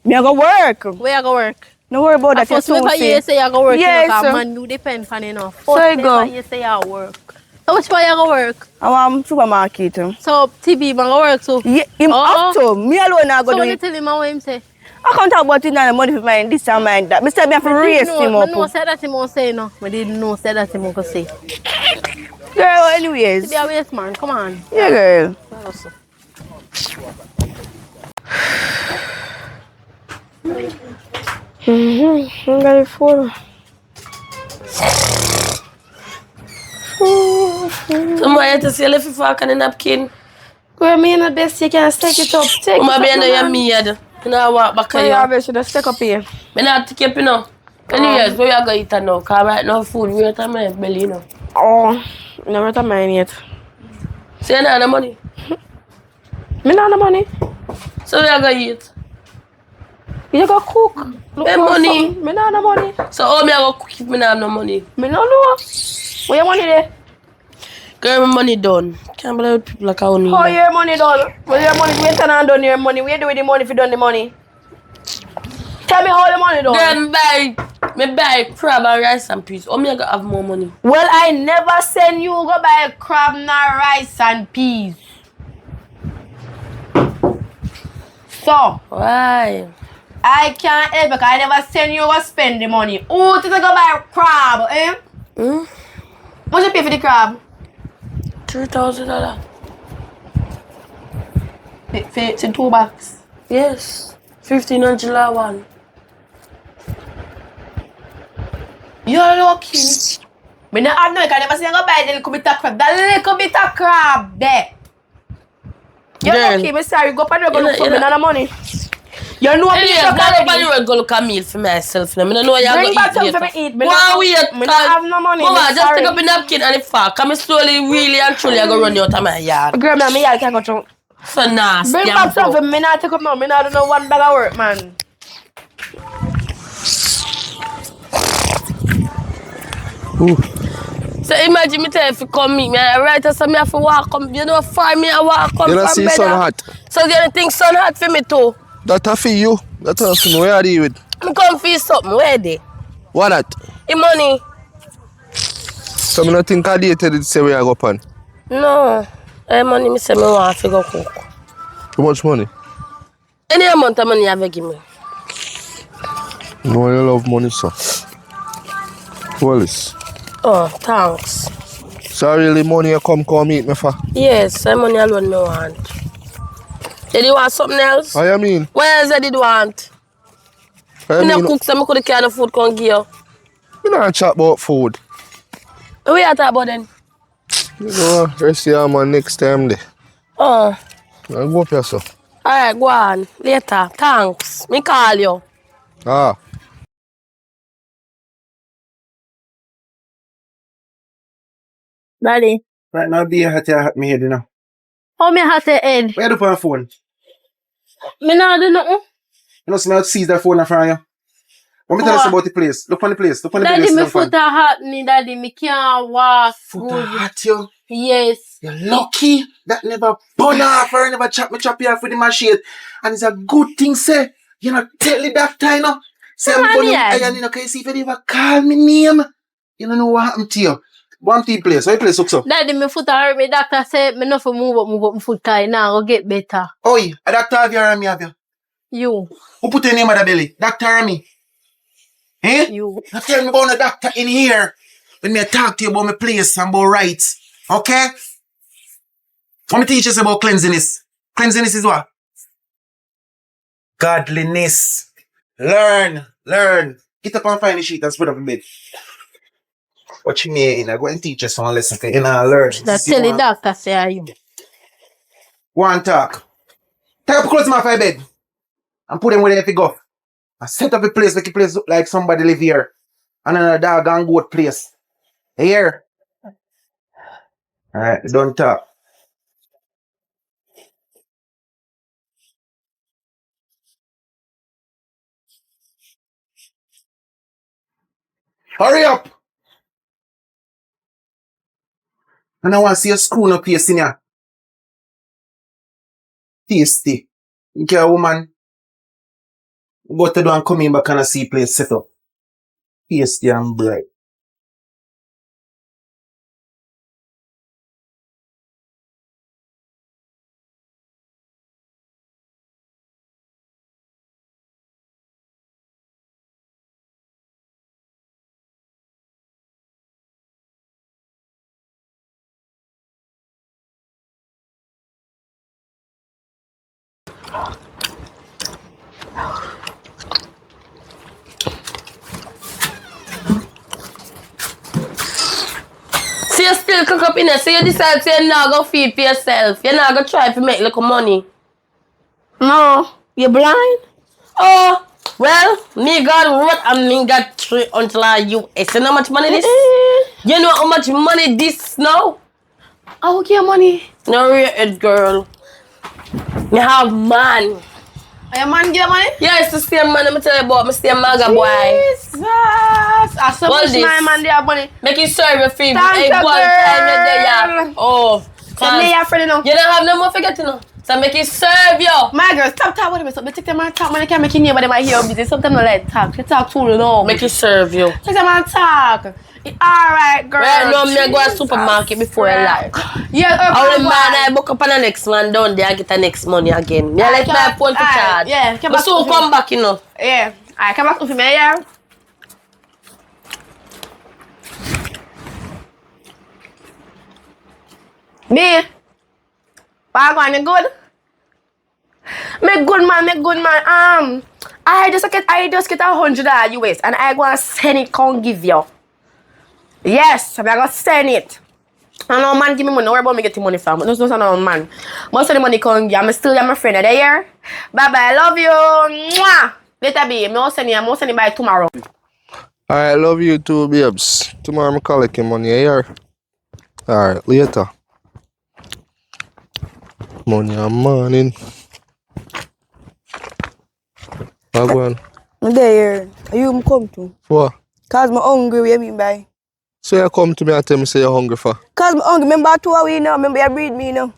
Speaker 2: Me I go work.
Speaker 3: Where you go work?
Speaker 2: No worry about that.
Speaker 3: First paper you say you go work,
Speaker 2: yes,
Speaker 3: you know, man do depend on enough.
Speaker 2: So
Speaker 3: First
Speaker 2: you go.
Speaker 3: paper you say you work. So which part you go work?
Speaker 2: I want supermarket.
Speaker 3: So TB man go work too?
Speaker 2: Yeah, him have to. Me alone I go
Speaker 3: So
Speaker 2: do
Speaker 3: when you
Speaker 2: it.
Speaker 3: tell him what him say?
Speaker 2: I can't talk about it now, money for mine, this and mine that. Me say me have to raise him
Speaker 3: I
Speaker 2: up.
Speaker 3: know say that him won't say no. I didn't know say that him won't say.
Speaker 2: Girl, anyways.
Speaker 3: Be a waste man, come on.
Speaker 2: Yeah, girl. I'm ready for
Speaker 7: Somebody to see if you fuck on a napkin.
Speaker 8: Girl, me in the best you can take it up. Take
Speaker 7: Uma
Speaker 8: it
Speaker 7: be
Speaker 8: up,
Speaker 7: no your
Speaker 8: man.
Speaker 7: maid. You know walk back
Speaker 8: Well,
Speaker 7: here.
Speaker 8: you obviously just take up here.
Speaker 7: Me not take you know. Anyways, where you go eat now? Cause right now food we at my belly, you know.
Speaker 8: Oh, never to mine yet.
Speaker 7: So you not the money.
Speaker 8: Me not the money.
Speaker 7: So where you go eat?
Speaker 8: You go cook. Look
Speaker 7: Me
Speaker 8: for
Speaker 7: money.
Speaker 8: something. Me not the money.
Speaker 7: So how me I go cook if me not have no money?
Speaker 8: Me no know. Where your money there?
Speaker 7: Girl, my money done. Can't believe people like how me.
Speaker 8: How your money done? Where your money? Where turn on done your money? Where you do with the money if you done the money? Tell me how the money done.
Speaker 7: Girl, me buy crab and rice and peas. How me I go have more money?
Speaker 8: Well, I never send you go buy crab, nor rice and peas. So,
Speaker 7: Why?
Speaker 8: I can't help because I never send you go spend the money. Who to go buy crab, eh? What you pay for the crab?
Speaker 7: $3,000.
Speaker 8: It's in 2 bags.
Speaker 7: Yes. 1,500 one.
Speaker 8: You're lucky. Me not have no, because I never send you go buy the little bit of crab. The little bit of crab there. You're
Speaker 7: Girl.
Speaker 8: lucky, me sorry. Go for the go
Speaker 7: You
Speaker 8: look
Speaker 7: know-
Speaker 8: for
Speaker 7: you
Speaker 8: me,
Speaker 7: know-
Speaker 8: not the money. You know me
Speaker 7: Anyways,
Speaker 8: truck
Speaker 7: now
Speaker 8: already.
Speaker 7: nobody will go look a meal for myself. I don't know you
Speaker 8: Bring
Speaker 7: go
Speaker 8: back
Speaker 7: eat
Speaker 8: something
Speaker 7: later.
Speaker 8: for me eat. Me
Speaker 7: Why
Speaker 8: not-
Speaker 7: wait?
Speaker 8: me not have no money,
Speaker 7: Mama,
Speaker 8: me
Speaker 7: just
Speaker 8: sorry.
Speaker 7: take up a napkin and the fuck. Come slowly, really and truly, I go run you out of my yard.
Speaker 8: Girl, me I can't go through.
Speaker 7: So nasty.
Speaker 8: Bring
Speaker 7: and
Speaker 8: back
Speaker 7: broke.
Speaker 8: something. Me not take up no. Me not do no one bag of work, man.
Speaker 7: So imagine me tell you if you come meet me, right? So me have to walk come. You know, far me I walk come
Speaker 6: You don't
Speaker 7: from
Speaker 6: see
Speaker 7: bed.
Speaker 6: sun hot.
Speaker 7: So you think sun hot for me too?
Speaker 6: That for you. That for me. Where are you with?
Speaker 7: I'm come feel something. Where they?
Speaker 6: What that?
Speaker 7: The money?
Speaker 6: So me not think I dated it say where I go pan.
Speaker 7: No. Money me say me want to go cook.
Speaker 6: Too much money.
Speaker 7: Any amount of money you have give me.
Speaker 6: No, you love money, so. Wallace.
Speaker 7: Oh, thanks.
Speaker 6: So really money you come meet me for?
Speaker 7: Yes, that money alone me want. Did you want something else?
Speaker 6: I mean.
Speaker 7: What else did you want?
Speaker 6: I
Speaker 7: You
Speaker 6: mean,
Speaker 7: know cook so I could carry the food come give you.
Speaker 6: you not chat about food.
Speaker 7: What you talk about then?
Speaker 6: You know, rest your man next time there.
Speaker 7: Oh,
Speaker 6: I'll go up here, so.
Speaker 7: alright, go on. Later. Thanks. Me call you.
Speaker 6: Ah.
Speaker 3: Daddy,
Speaker 5: Right now, be at me head, you know.
Speaker 3: how me have to head?
Speaker 5: Where do you put phone?
Speaker 3: Me not do nothing.
Speaker 5: You know, smell seize that phone from you. What me tell us
Speaker 3: What?
Speaker 5: about the place? Look on the place. Look on the
Speaker 3: Daddy,
Speaker 5: place.
Speaker 3: me
Speaker 5: look on.
Speaker 3: foot a hot me, daddy. Me can't walk
Speaker 5: Foot
Speaker 3: good.
Speaker 5: hot, you.
Speaker 3: Yes.
Speaker 5: You're lucky that never burn off or never chop you off with the machine. And it's a good thing, say. You know, tell the doctor, you know. Say, I'm going to iron, you know, can you see if you ever call me name? You don't know what happened to you. One team place. Why you play so?
Speaker 3: Daddy, me foot a hurt me. Doctor said me not for move up my foot cause now go get better.
Speaker 5: Oi, a doctor have you or me have you?
Speaker 3: You.
Speaker 5: Who put your name on the belly? Doctor or me? Eh?
Speaker 3: You.
Speaker 5: Now tell me about the doctor in here. When me talk to you about my place and about rights. Okay? Let me teach you about cleanliness. Cleanliness is what? Godliness. Learn. Get up and find the sheet and spread up a bit. What you mean? I go and teach you some lesson. You know, learn.
Speaker 3: That tell the doctor say are you.
Speaker 5: One talk. Take up clothes off my bed. And put them where they have to go. I set up a place, make a place look like somebody live here. and another dog and goat place. Here. Alright, don't talk. Hurry up! And I want to see a screw no place in here. Tasty. Okay, woman. Go to do and come in back and see place set up. Tasty and bright.
Speaker 7: So you still cook up in there, so you decide to you're not gonna feed for yourself. You're not gonna try to make little money.
Speaker 8: No, you blind?
Speaker 7: Oh, well, me got what and me got 3 until US. You know how much money this? You know how much money this now?
Speaker 8: How get money?
Speaker 7: No rated girl. Me have man.
Speaker 8: Are your man get money?
Speaker 7: Yeah, it's the same man I'm tell you about. Me same maga boy.
Speaker 8: Jesus! I so
Speaker 7: What
Speaker 8: much
Speaker 7: this?
Speaker 8: my man they have money.
Speaker 7: Make you serve your food.
Speaker 8: Thank
Speaker 7: Hey,
Speaker 8: you,
Speaker 7: one time you're there.
Speaker 8: girl.
Speaker 7: Oh,
Speaker 8: So me your friend now.
Speaker 7: you don't have no more forget you know. So make you serve you.
Speaker 8: My girl, stop talking with me. So me take them and talk. Man, I can't make you name, but they might hear busy. Sometimes I like talk. You talk too long.
Speaker 7: Make you serve you.
Speaker 8: Take them and talk. Alright, girl.
Speaker 7: Right now, me go to supermarket before I lie.
Speaker 8: Yeah,
Speaker 7: All the man I book up on the next man down there, I get the next money again. Me I let my phone to charge.
Speaker 8: Yeah, come
Speaker 7: But
Speaker 8: back.
Speaker 7: so come back, you know.
Speaker 8: Yeah, I come back with me, yeah. Me, what going good? Me good man. I just get $100 US and I gonna send it. Can't give you. Yes, I'm gonna send it. I know man give me money. Don't worry about me getting money from. No, no, man. Most of the money come give. I'm still my friend. Are they here? Bye bye. I love you. Mwah. Later, be. I'm send it by tomorrow.
Speaker 6: Alright, love you too, babes. Tomorrow I'm collecting money here. Alright, later. Money and morning. How going?
Speaker 2: I'm there. Are you come to?
Speaker 6: What?
Speaker 2: Cause I'm hungry, what you mean by?
Speaker 6: So you come to me and tell me say you're hungry for?
Speaker 2: Cause I'm hungry, remember 2 hours now, remember you breed me now.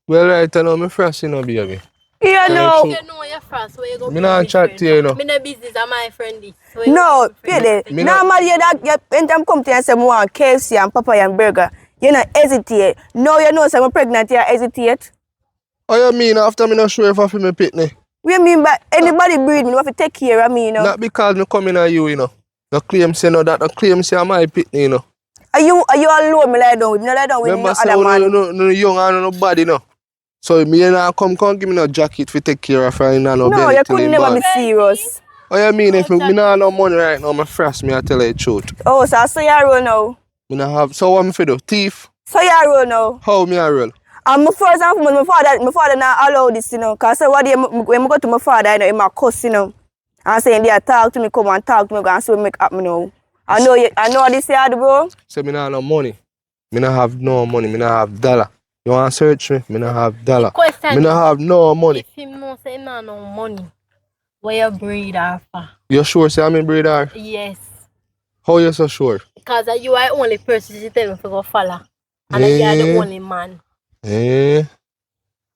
Speaker 6: Well, right, I know me fresh, you know, baby.
Speaker 2: Yeah, no.
Speaker 3: You know you're fast, so you go.
Speaker 6: Me not chat to you, you know.
Speaker 3: Me no business, I'm my friend this. So you
Speaker 2: No,
Speaker 3: go friend
Speaker 2: pay
Speaker 3: this.
Speaker 2: it. Normally, you anytime come to you and say, I want KFC and papaya and burger, you not hesitate. No, you know, so I'm pregnant, you hesitate.
Speaker 6: Oh, you mean after me not sure if I feel me pitney?
Speaker 2: What you mean by anybody breed me, you have to take care of me, you know.
Speaker 6: Not because me coming at you, you know. No claim say no that, no claim say I'm my pitney, you know.
Speaker 2: Are you alone, me lie down with me, no lie down with
Speaker 6: Remember
Speaker 2: no
Speaker 6: say
Speaker 2: other man.
Speaker 6: no young and no body, no. So me and I come give me no jacket to take care of her, you know,
Speaker 2: No,
Speaker 6: belly
Speaker 2: you
Speaker 6: till
Speaker 2: could
Speaker 6: him
Speaker 2: never
Speaker 6: born.
Speaker 2: be serious.
Speaker 6: Oh, you mean if me not have no money right now, me fresh me I tell you the truth.
Speaker 2: Oh, so I saw you roll now.
Speaker 6: Me not have, so what me fi do? Thief?
Speaker 2: So you roll now.
Speaker 6: How me I roll?
Speaker 2: And my first and foremost, my father not allow this, you know. Cause so what day when I go to my father, you know, he might cuss, you know. And saying they talk to me, come and talk to me, go and see what make happen now. I know this here, bro.
Speaker 6: Say me not have no money. Me not have no money, me not have dollar. You want to search me? Me not have dollar.
Speaker 3: Question
Speaker 6: Me not have no money.
Speaker 3: If him know say him not no money, where you breed her for?
Speaker 6: You sure say I'm in breeder?
Speaker 3: Yes.
Speaker 6: How you so sure?
Speaker 3: Because you are the only person she tell me to go follow. And you are the only man.
Speaker 6: Eh?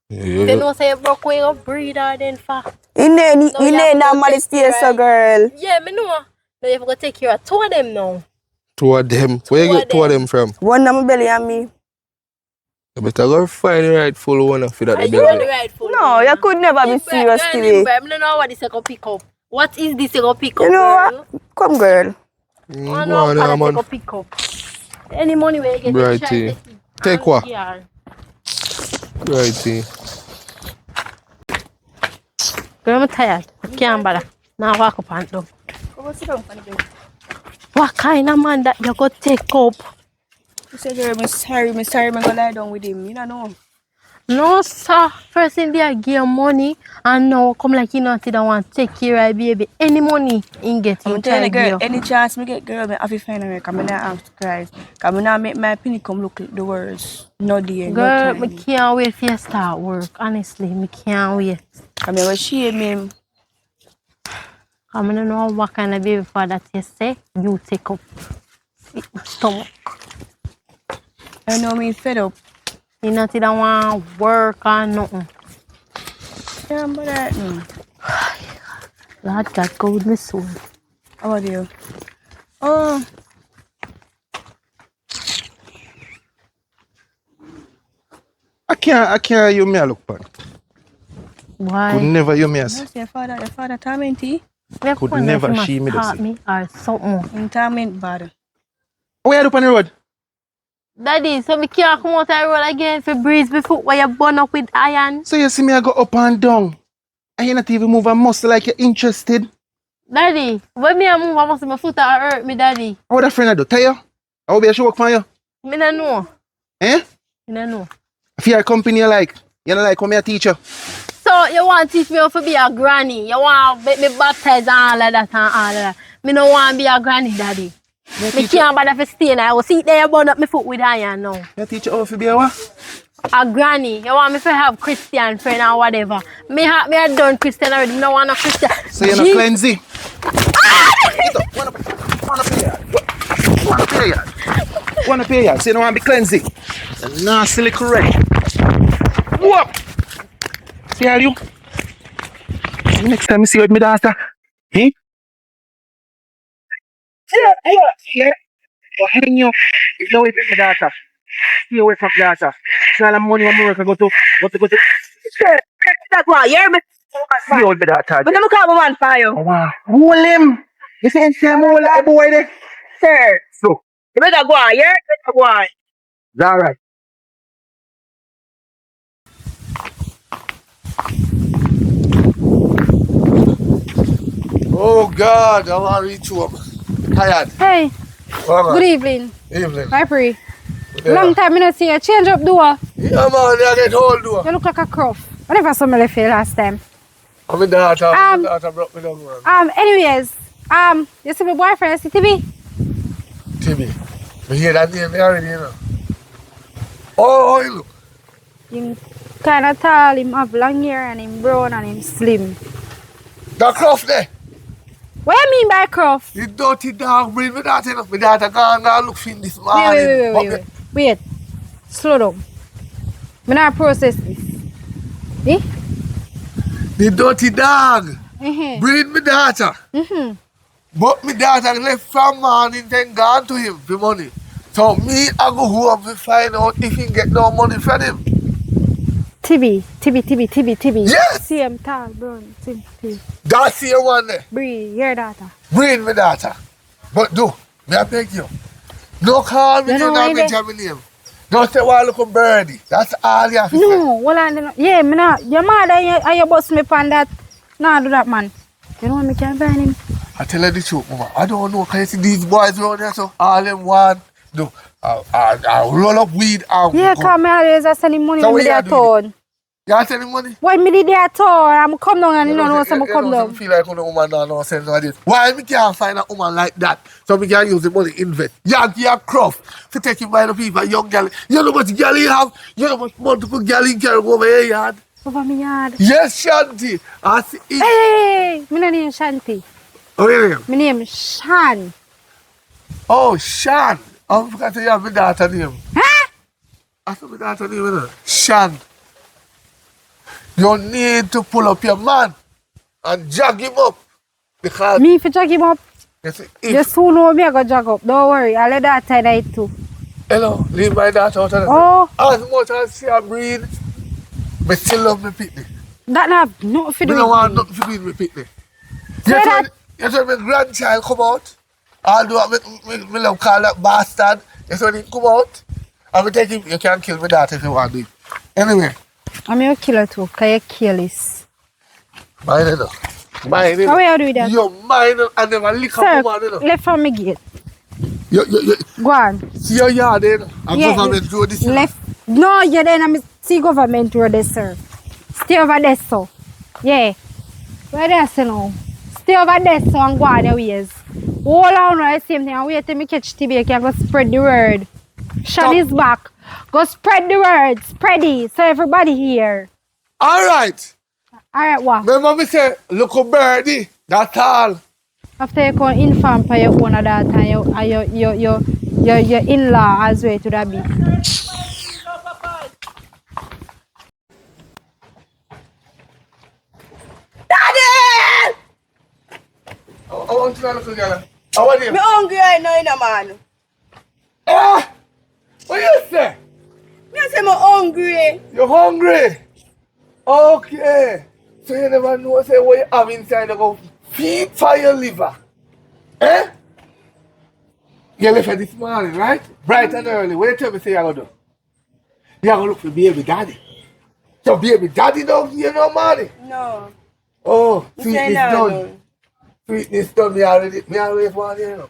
Speaker 3: You know say you broke where you breed her then for?
Speaker 2: He ain't that modesty, so girl.
Speaker 3: Yeah, me know. Now you have to take care of 2 of them now.
Speaker 6: 2 of them. Where you get 2 of them from?
Speaker 2: One on my belly and me.
Speaker 6: You better go find the rightful one for that.
Speaker 3: Are you on the rightful?
Speaker 2: No, you could never be serious today.
Speaker 3: I don't know what this is going to pick up. What is this going to pick up?
Speaker 2: You know
Speaker 3: girl?
Speaker 2: what? Come, girl.
Speaker 3: I
Speaker 6: Go
Speaker 3: know
Speaker 6: on there,
Speaker 3: what
Speaker 6: man.
Speaker 3: this is pick up. Any money where you get
Speaker 6: Righty. Take what? Righty.
Speaker 3: Girl, I'm tired. I can't bother. Now walk up and down. What kind of man that you go take up?
Speaker 2: You say, girl, I'm sorry, I'm gonna lie down with him. You don't know.
Speaker 3: No, sir. First in there, give money, and now come like you not that want to take care of baby. Any money in get
Speaker 2: I'm
Speaker 3: him
Speaker 2: telling
Speaker 3: try
Speaker 2: you, girl,
Speaker 3: give.
Speaker 2: any chance me get girl, me have to find her. Cause me not ask Christ. Cause me not make my penny come look the worst. No day, no
Speaker 3: Girl, me
Speaker 2: time.
Speaker 3: can't wait for you start work. Honestly, me can't wait.
Speaker 2: I mean, what she me.
Speaker 3: I don't know what kind of baby father you say you take up stomach.
Speaker 2: I know me fed up.
Speaker 3: You not that want work or nothing.
Speaker 2: Yeah, but that no.
Speaker 3: Lord God, go with me soul.
Speaker 2: How about you? Oh,
Speaker 5: I can't you me a look pan.
Speaker 3: Why?
Speaker 5: Could never you me
Speaker 2: no,
Speaker 5: as.
Speaker 2: your father tormenty.
Speaker 3: Me
Speaker 5: Could
Speaker 3: wonder if
Speaker 5: never
Speaker 3: he must
Speaker 5: she me
Speaker 3: taught
Speaker 5: this.
Speaker 3: me or something.
Speaker 2: In torment bad.
Speaker 5: Where you up on the road?
Speaker 3: Daddy, so me can't come out the road again for breeze before where you burn up with iron.
Speaker 5: So you see me I go up and down. And you not even move a muscle like you're interested.
Speaker 3: Daddy, when me a move, I must my foot a hurt me, daddy.
Speaker 5: What a friend I do? Tell you? I will be a show work for you.
Speaker 3: Me no know.
Speaker 5: Eh?
Speaker 3: Me no know.
Speaker 5: If you're a company you like, you don't like come here teach you.
Speaker 3: So you want to teach me how to be a granny? You want to make me baptize and all of that and all of that? Me no want to be a granny, daddy. Me can't bother to stay now. I will sit there and burn up my foot with iron now.
Speaker 5: You teach you how to be a what?
Speaker 3: A granny. You want me to have Christian friend or whatever. Me have done Christian already. Me no want no Christian.
Speaker 5: So you're not cleansy. Wanna pay ya? So you don't want to be cleansy. Nasty correct. Whoop! See how you? Next time you see you with me dancer. Eh? Yeah. Oh, hang you. You know it with me dancer. Stay away from dancer. See all the money I'm working go to.
Speaker 2: That's why you hear me.
Speaker 5: See you with me dancer.
Speaker 2: But I'm call my man for you.
Speaker 5: Oh, wow. Hold him. You see him hold that boy there?
Speaker 2: Sir,
Speaker 5: So,
Speaker 2: you better go on, you better go on.
Speaker 5: it's alright.
Speaker 1: Oh God, I want to reach home. Tired.
Speaker 9: Hey,
Speaker 1: Well,
Speaker 9: good evening.
Speaker 1: Evening.
Speaker 9: Hi, Pri.
Speaker 1: Yeah.
Speaker 9: Long time I not see you. Change up door.
Speaker 1: Yeah, man, I get hold door.
Speaker 9: You look like a crow. I never saw me left here last time.
Speaker 1: I'm in daughter. My daughter brought me down, man.
Speaker 9: Anyways, you see my boyfriend, you see TV?
Speaker 1: Timmy. Me hear that name already, you know. Oh, you look.
Speaker 9: Him kind of tall, him have long hair and him brown and him slim.
Speaker 1: The Croft there.
Speaker 9: What you mean by crow?
Speaker 1: You dirty dog, bring me daughter, you know. My daughter gone look for him this morning.
Speaker 9: Wait. Slow down. I not process this. Eh?
Speaker 1: The dirty dog.
Speaker 9: Mm-hmm.
Speaker 1: Bring me daughter.
Speaker 9: Mm-hmm.
Speaker 1: But my daughter left from morning, then gone to him for money. So me, I go home to find out if he get no money from him.
Speaker 9: TV.
Speaker 1: Yes!
Speaker 9: See him tall, brown, TV.
Speaker 1: That's the one there.
Speaker 9: Bree, your daughter.
Speaker 1: Bring me daughter. But do, me I beg you. No call me
Speaker 9: You
Speaker 1: to
Speaker 9: know
Speaker 1: not
Speaker 9: why
Speaker 1: mention my name. Don't say one look birdie. That's all you have to say.
Speaker 9: No, well, yeah, me not. Your mother and your boss me on that. Nah, do that, man. You know what me can find him?
Speaker 1: I tell you the truth, mama. I don't know. Can you see these boys around here? So all them want do. I roll up weed and
Speaker 9: Yeah,
Speaker 1: go.
Speaker 9: come here, I send him money
Speaker 1: So
Speaker 9: when me
Speaker 1: what
Speaker 9: there
Speaker 1: you doing?
Speaker 9: town.
Speaker 1: You are sending money?
Speaker 9: Why me did there town? I'm come down and you don't know some
Speaker 1: you
Speaker 9: come
Speaker 1: know,
Speaker 9: down.
Speaker 1: feel like a woman don't know sense of this. Why me can't find a woman like that? So me can use the money invest. You are Croft to take him by the people, young girl. You know what girl you have? You know what multiple girl you carry over your yard?
Speaker 9: Over me yard.
Speaker 1: Yes, Shanti. I see it.
Speaker 9: Hey, me name Shanti.
Speaker 1: Oh, yeah.
Speaker 9: My name Shan.
Speaker 1: Oh, Shan. I forgot to have my daughter name.
Speaker 9: Huh?
Speaker 1: I thought my daughter name, you know. Shan. You need to pull up your man and jog him up. Because,
Speaker 9: Me for jog him up.
Speaker 1: you see,
Speaker 9: You
Speaker 1: if,
Speaker 9: soon know me I go jog up. Don't worry, I'll let that tie night too.
Speaker 1: hello, leave my daughter out of the
Speaker 9: Oh.
Speaker 1: As much as she a breed, but still love me picnic.
Speaker 9: That not nothing to
Speaker 1: Me
Speaker 9: do
Speaker 1: don't want
Speaker 9: with me.
Speaker 1: nothing to do with me picnic.
Speaker 9: Say that.
Speaker 1: You said my grandchild come out, although me love call that bastard. You said he come out, and me take him, you can kill my daughter if you want to. Anyway,
Speaker 9: I'm your killer too, because you're careless.
Speaker 1: mind it up. Mind it
Speaker 9: How
Speaker 1: up.
Speaker 9: will you do that?
Speaker 1: You mind it and never lick
Speaker 9: Sir,
Speaker 1: up woman, you know.
Speaker 9: left from me gate.
Speaker 1: You
Speaker 9: Go on.
Speaker 1: see your yard, you know. And
Speaker 9: Yeah,
Speaker 1: government do this.
Speaker 9: left. No, you're there. I'm See government road there, sir. Stay over there, so. Yeah. Where there, sir, now? Stay over there, so, and go on your ways. Hold on, right? Same thing. And wait till me catch TB. Can go spread the word. Sean is back. Go spread the word. Spread it. So everybody here.
Speaker 1: All right.
Speaker 9: Alright, what?
Speaker 1: Remember me say, look a birdie. That's all.
Speaker 9: After you can inform for your own that and your in-law as well to that be.
Speaker 2: Daddy!
Speaker 1: I want to look together. How are you?
Speaker 2: Me hungry right now, you know, man.
Speaker 1: Ah! What you say?
Speaker 2: Me say me hungry.
Speaker 1: You're hungry? Okay. So you never know say what you have inside to go feed for your liver. Eh? You left her this morning, right? Bright and early. What you tell me say you're going to do? You're going to look for baby daddy. So baby daddy don't give you no money?
Speaker 2: No.
Speaker 1: Oh,
Speaker 2: Me say
Speaker 1: sweetness
Speaker 2: no,
Speaker 1: done. Sweetness done, me always want you know.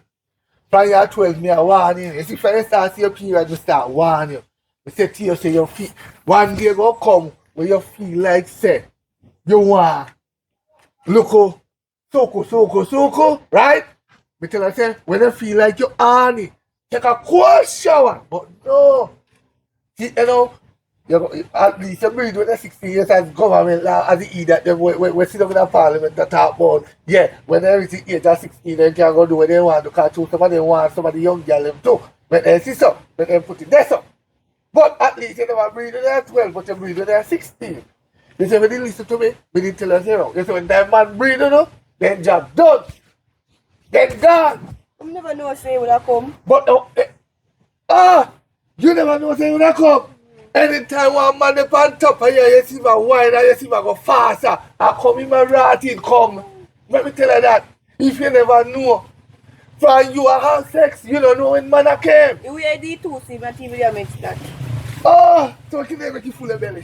Speaker 1: From your 12, me I warn you. You see, when you start your period, you start warn you. You say to you, say your feet. One day go come where you feel like say, you want look soko, right? Me tell you say, when you feel like you're horny, take a cold shower. But no. See, you know, at least you breathe with the 16 years as government law, as the that them we sit up in the parliament that talk about, yeah, when everything age at 16, they can go do what they want to cartoon, somebody want, somebody young girl them too. When they see so, when they put it there so. But at least you never breathe with that 12, but you breathe with that 16. You say, when they listen to me, we didn't tell us, you know. You say, when that man breathe, you know, then job done. Then gone.
Speaker 2: I never know say when I come.
Speaker 1: But, you never know say when I come. Anytime one man up on top of you see my wine and you see my go faster, I come in my rotting, come. Let me tell you that. If you never know, from you have sex, you don't know when man I came.
Speaker 2: You wear the two see my TV makes that.
Speaker 1: Oh, so you can make you full of belly.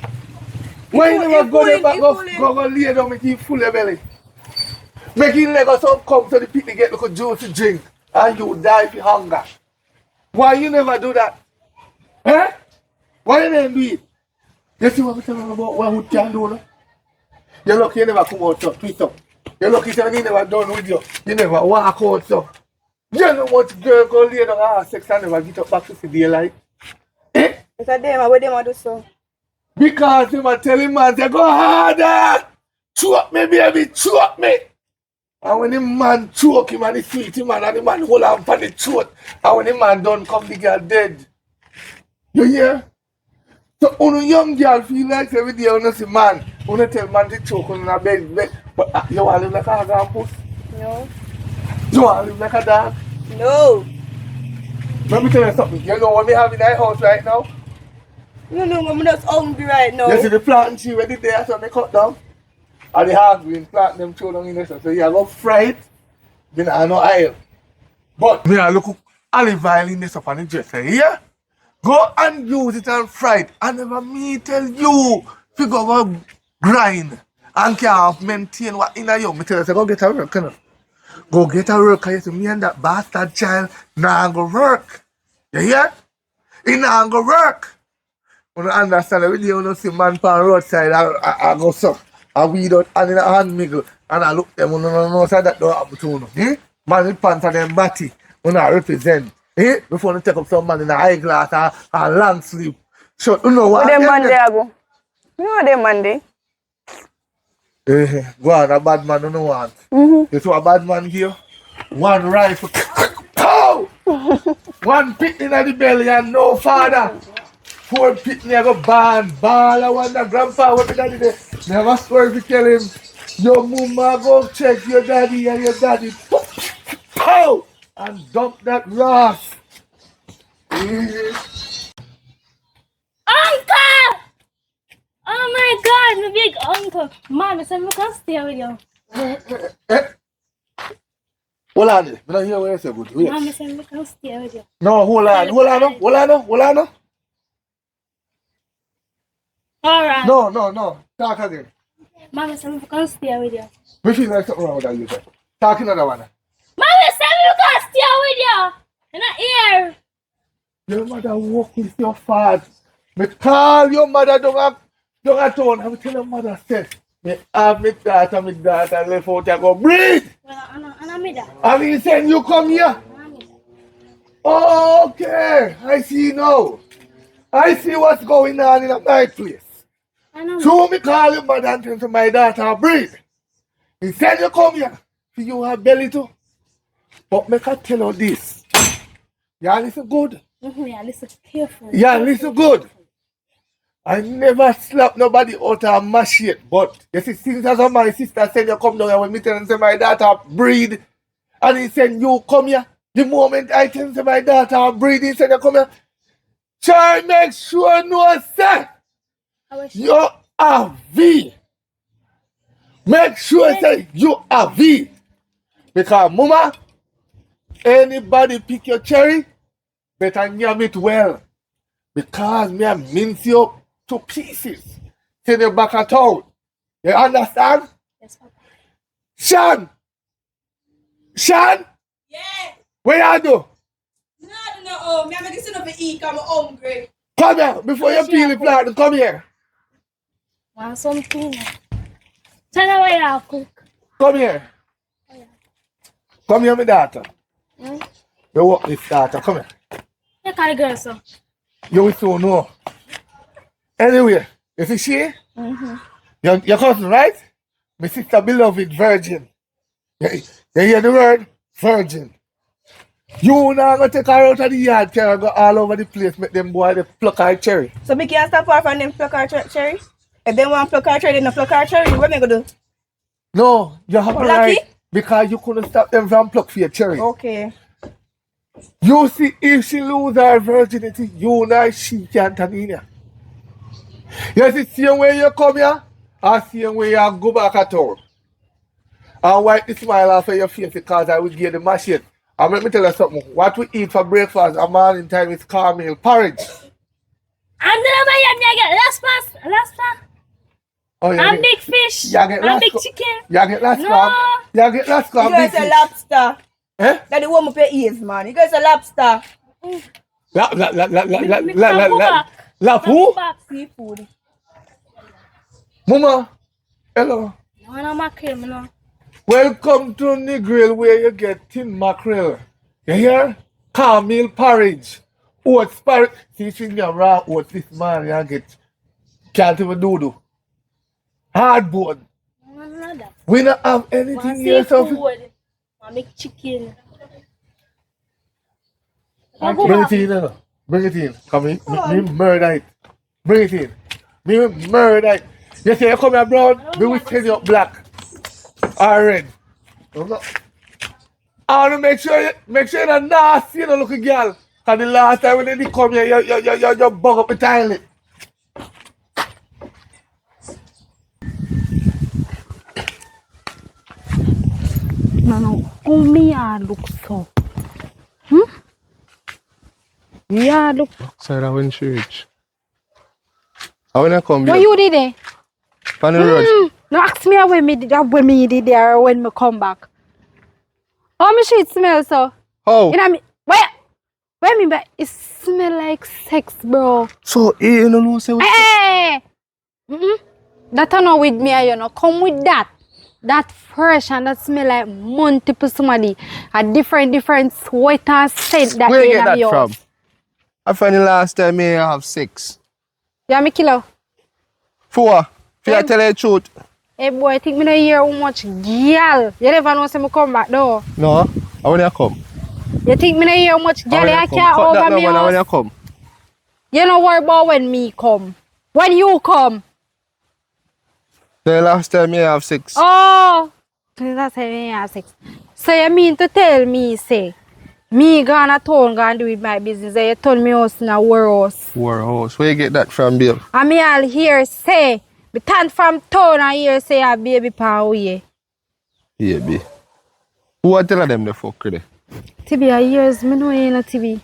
Speaker 1: Why you never go there back go lay down make you full of belly? Make you leg or some come so the people get little juice to drink and you die if you hunger. Why you never do that? Eh? Why you never do it? You see what I'm talking about what we can do now? You're lucky you never come out so twist up. You're lucky so you never done with you. You never walk out so. You know what girl go lay down and have sex and never get up back to see daylight? Eh?
Speaker 2: It's a them, what them do so?
Speaker 1: Because him a tell him man, say go harder! Choke me, baby, choke me! And when the man choke him and the sweet him and the man hold on for the throat, and when the man done come, the girl dead. You hear? So when a young girl feel like every day when you see man, when you tell man to choke on a bed, but you want to live like a hog and puss?
Speaker 2: No.
Speaker 1: You want to live like a dog?
Speaker 2: No.
Speaker 1: Let me tell you something. You know what we have in our house right now?
Speaker 2: No, I'm just hungry right now.
Speaker 1: You see the planting tree where they there, so they cut down? And the hard green plant them throw down in there. So you go fry it, then I no oil. But me I look olive oil in this up on the dresser, yeah? Go and use it and fry it. I never me tell you to go grind and can't maintain what in a you. Me tell you, say, go get a work, you know? Go get a work, because me and that bastard child nah go work. You hear? He nah go work. You understand? Every day you don't see man on the roadside, I go so. I weed out and in a hand miggle and I look them, you know, so that don't happen to you. Eh? Man with pants and them body, you know, represent. Eh? Before you take up some man in a eyeglass and long sleeve. So, you know what?
Speaker 2: What them man there go? You know what them man there?
Speaker 1: Go on, a bad man, you know what? You see a bad man here? One rifle. Pow! One pit in the belly and no father. 4 pit never ban. Ball I wonder grandpa what the daddy there. Never swear to tell him. Your mama go check your daddy and your daddy. Pow! And dump that Ross.
Speaker 4: Uncle! Oh my God, my big uncle. Mama said we can stay with you.
Speaker 1: Hold on. I don't hear what you say, good.
Speaker 4: Mama said we can stay with you.
Speaker 1: No, hold on.
Speaker 4: Alright.
Speaker 1: No. Talk again.
Speaker 4: Mama said we can stay with you.
Speaker 1: We feel like something wrong with that you say. Talk another one.
Speaker 4: Mama said we can stay with you. You're not here.
Speaker 1: Your mother walk with your fat. Me call your mother don't at town. I'm tell your mother say, me have my daughter left out and go breathe. And he said you come here. Okay, I see now. I see what's going on in my place. So me call your mother and tell to my daughter breathe. He said you come here. So you have belly too. But me can tell you this. Yeah, listen good.
Speaker 4: Yeah, listen carefully.
Speaker 1: Yeah, listen good. I never slap nobody out of my shit. But you see, since as my sister said you come down here when me tell him say my daughter breathe. And he said you come here. The moment I tell him say my daughter breathe, he said you come here. Try make sure no say you are V. Make sure say you are V. Because mama, anybody pick your cherry, better yam it well. Because me I mince you up to pieces. Send you back at town. You understand?
Speaker 4: Yes, Papa.
Speaker 1: Sean! Sean!
Speaker 2: Yeah.
Speaker 1: What you do?
Speaker 2: No. Me make this enough to eat. I'm hungry.
Speaker 1: Come here before you peel the plant. Come here.
Speaker 4: Want something? Tell her what you cook.
Speaker 1: Come here. Come here, my daughter. You walk this daughter. Come here.
Speaker 4: You call the girl, so.
Speaker 1: You will soon know. Anyway, you see she? Your cousin, right? My sister beloved virgin. You hear the word? Virgin. You now gonna take her out of the yard, carry her go all over the place, make them boy they pluck her cherry.
Speaker 2: So me can't stop her from them pluck her cherry? If they want pluck her cherry, then no pluck her cherry. What me gonna do?
Speaker 1: No, you have a
Speaker 2: Lucky?
Speaker 1: right because you couldn't stop them from pluck for your cherry.
Speaker 2: Okay.
Speaker 1: You see, if she lose her virginity, you and she can't turn in here. You see, same way you come here, or same way you go back at town. And wipe the smile off of your face because I will give the machine. And let me tell you something. What we eat for breakfast a morning time is cornmeal porridge.
Speaker 4: And then I get last
Speaker 1: Oh, yeah,
Speaker 4: and big fish.
Speaker 1: You get
Speaker 4: and big
Speaker 1: last
Speaker 4: chicken.
Speaker 1: You get last
Speaker 4: No.
Speaker 1: crab. You get last crab.
Speaker 2: You guys a lobster.
Speaker 1: Eh?
Speaker 2: That the one up your ears, man. You guys a lobster.
Speaker 1: Lap who?
Speaker 2: Seafood.
Speaker 1: Mama, hello.
Speaker 4: No mackerel, no.
Speaker 1: Welcome to the grill where you get tin mackerel. You hear? Cornmeal porridge. Oats porridge. See if you can raw oats this man, you get can't even do. Hard bone. We don't have anything here.
Speaker 4: Seafood. I make chicken.
Speaker 1: Bring it in, no. Bring it in. Come in. Me murder it. Bring it in. Me murder it. You say you come here brown, me will tell you black. Or red. I want to make sure you're not nasty, you know, look at girl. Because the last time when they come here, you bug up the toilet.
Speaker 9: No. Oh, me look so. Yeah, look.
Speaker 6: Outside of when she reach. I wanna come
Speaker 9: What
Speaker 6: here.
Speaker 9: you did there?
Speaker 6: On the road.
Speaker 9: No, ask me when me did there or when me come back. How me shit smell so?
Speaker 6: How?
Speaker 9: You know me, wait me, but it smell like sex, bro.
Speaker 6: So, you know, say what?
Speaker 9: Hey! That I know with me, you know. Come with that. That fresh and that smell like multiple somebody. A different sweat and scent that
Speaker 6: Where you
Speaker 9: in
Speaker 6: get
Speaker 9: your
Speaker 6: that
Speaker 9: house.
Speaker 6: from? I find the last time I have 6.
Speaker 9: Yeah, me killer.
Speaker 6: 4. If I tell you the truth.
Speaker 9: Hey boy, I think me don't hear how much girl. You never know say me come back though.
Speaker 6: No, I want to come.
Speaker 9: You think me don't hear how much girl you can't
Speaker 6: Cut that
Speaker 9: over me
Speaker 6: number, I want
Speaker 9: house?
Speaker 6: to come.
Speaker 9: You don't worry about when me come. When you come.
Speaker 6: The last time I have 6.
Speaker 9: Oh! That's how you have sex. So you mean to tell me, say, me gonna town gonna do with my business and you told me house in a warehouse.
Speaker 6: Warehouse. Where you get that from, Bill?
Speaker 9: And me all hear say, me turn from town and hear say a baby pa way.
Speaker 6: Yeah, B. Who are telling them the fuck there?
Speaker 9: TB, a years, me know you know TB.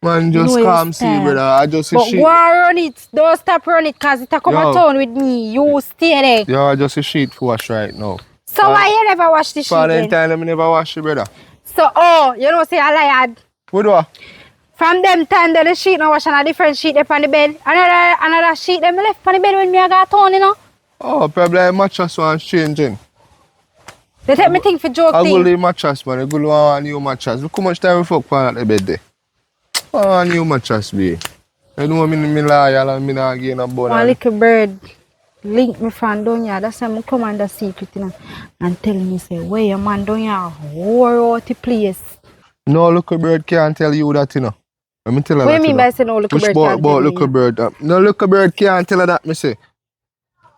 Speaker 6: Man, just
Speaker 9: No,
Speaker 6: calm,
Speaker 9: you
Speaker 6: see,
Speaker 9: stand.
Speaker 6: brother. I just see
Speaker 9: But
Speaker 6: shit.
Speaker 9: go and run it. Don't stop run it because it a come
Speaker 6: Yo.
Speaker 9: a town with me. You stay there.
Speaker 6: Yeah, I just see shit to wash right now.
Speaker 9: So why you never wash the shit then?
Speaker 6: Valentine, I never wash it, brother.
Speaker 9: So, oh, you know say I lied.
Speaker 6: What do I?
Speaker 9: From them time the sheet now wash and a different sheet up on the bed. Another sheet them left on the bed when me I got on, you know.
Speaker 6: Oh, probably mattress one changing.
Speaker 9: They take me thing for joke
Speaker 6: I
Speaker 9: thing.
Speaker 6: go leave mattress, man. I go want a new mattress. Look how much time we fuck on at the bed there. Oh, a new mattress, be. You know me loyal and me not gain a bone.
Speaker 9: One little bird link me from down here. That's why I come under secret, you know, and tell me say, where your man down here whore out the place.
Speaker 6: No little bird can't tell you that, you know. Let me tell her
Speaker 9: What
Speaker 6: that.
Speaker 9: do you mean by saying no little bird can't tell
Speaker 6: little
Speaker 9: you?
Speaker 6: bird. No little bird can't tell her that, me say.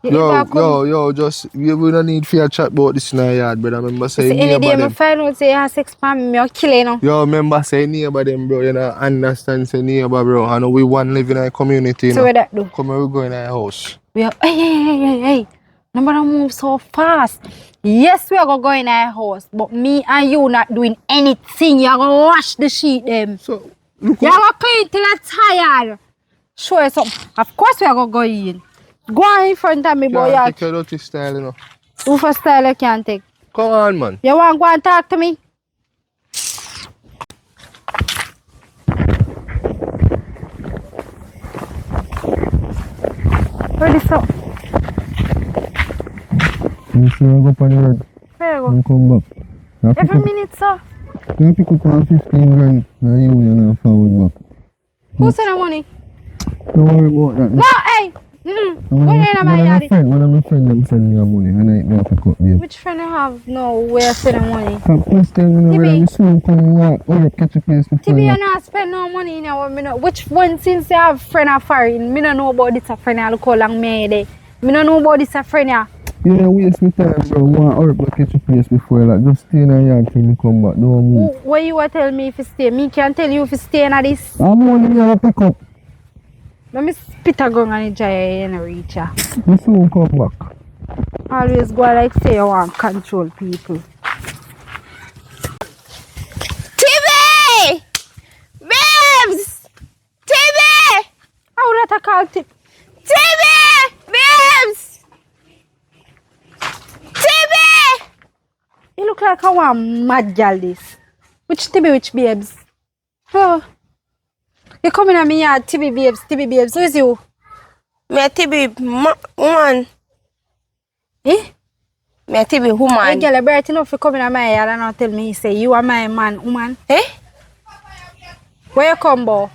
Speaker 6: Just we don't need fear chat about this in our yard, brother. Remember say
Speaker 9: any day
Speaker 6: them.
Speaker 9: I find out say you have sex for me, I'll kill you now.
Speaker 6: Yo, remember say neighbor them, bro. You know, understand say neighbor, bro. I know we want live in a community, you
Speaker 9: So
Speaker 6: know.
Speaker 9: what that do?
Speaker 6: Come here, we go in our house.
Speaker 9: We are, hey. Nobody move so fast. Yes, we are gonna go in our house, but me and you not doing anything. You are gonna wash the sheet them.
Speaker 6: So,
Speaker 9: you are gonna clean till you're tired. Show you something. Of course we are gonna go in. Go on in front of me, boy.
Speaker 6: Can't take your dirty style, you know.
Speaker 9: Who for style you can't take?
Speaker 6: Come on, man.
Speaker 9: You want to go and talk to me? Where is up?
Speaker 6: You sure I go up on the road?
Speaker 9: Where you
Speaker 6: And come back.
Speaker 9: Every minute, sir.
Speaker 6: You pick up on 15 grand. Now you and I forward back.
Speaker 9: Who send the money?
Speaker 6: Don't worry about that.
Speaker 9: No, hey! One of my
Speaker 6: friend them send me money and I have to cut them.
Speaker 9: Which friend you have? No, where send the money?
Speaker 6: Question, you know, whether we soon come or catch a place before.
Speaker 9: Tibi, you not spend no money in our me know. Which one since you have friend of foreign? Me don't know about this a friend. I look how long me there. Me don't know about this a friend.
Speaker 6: You don't waste my time, bro. Want to catch a place before, like, just stay in a yard till you come back. Don't move.
Speaker 9: What you want to tell me if you stay? Me can tell you if you stay in this.
Speaker 6: I'm only going to pick up.
Speaker 9: Let me spit a gun and enjoy and reach ya.
Speaker 6: You soon come back.
Speaker 9: Always go like say you want to control people.
Speaker 2: TV! Babes! TV!
Speaker 9: How that I call tip?
Speaker 2: TV! Babes! TV!
Speaker 9: You look like a one mad girl this. Which TV, which babes? Oh. You come in at me yard, TV babes. Who is you?
Speaker 2: Me a TV woman.
Speaker 9: Eh?
Speaker 2: Me a TV woman.
Speaker 9: Hey girl, I bright enough to come in at my yard and not tell me, say you are my man, woman.
Speaker 2: Eh?
Speaker 9: Where you come, boy?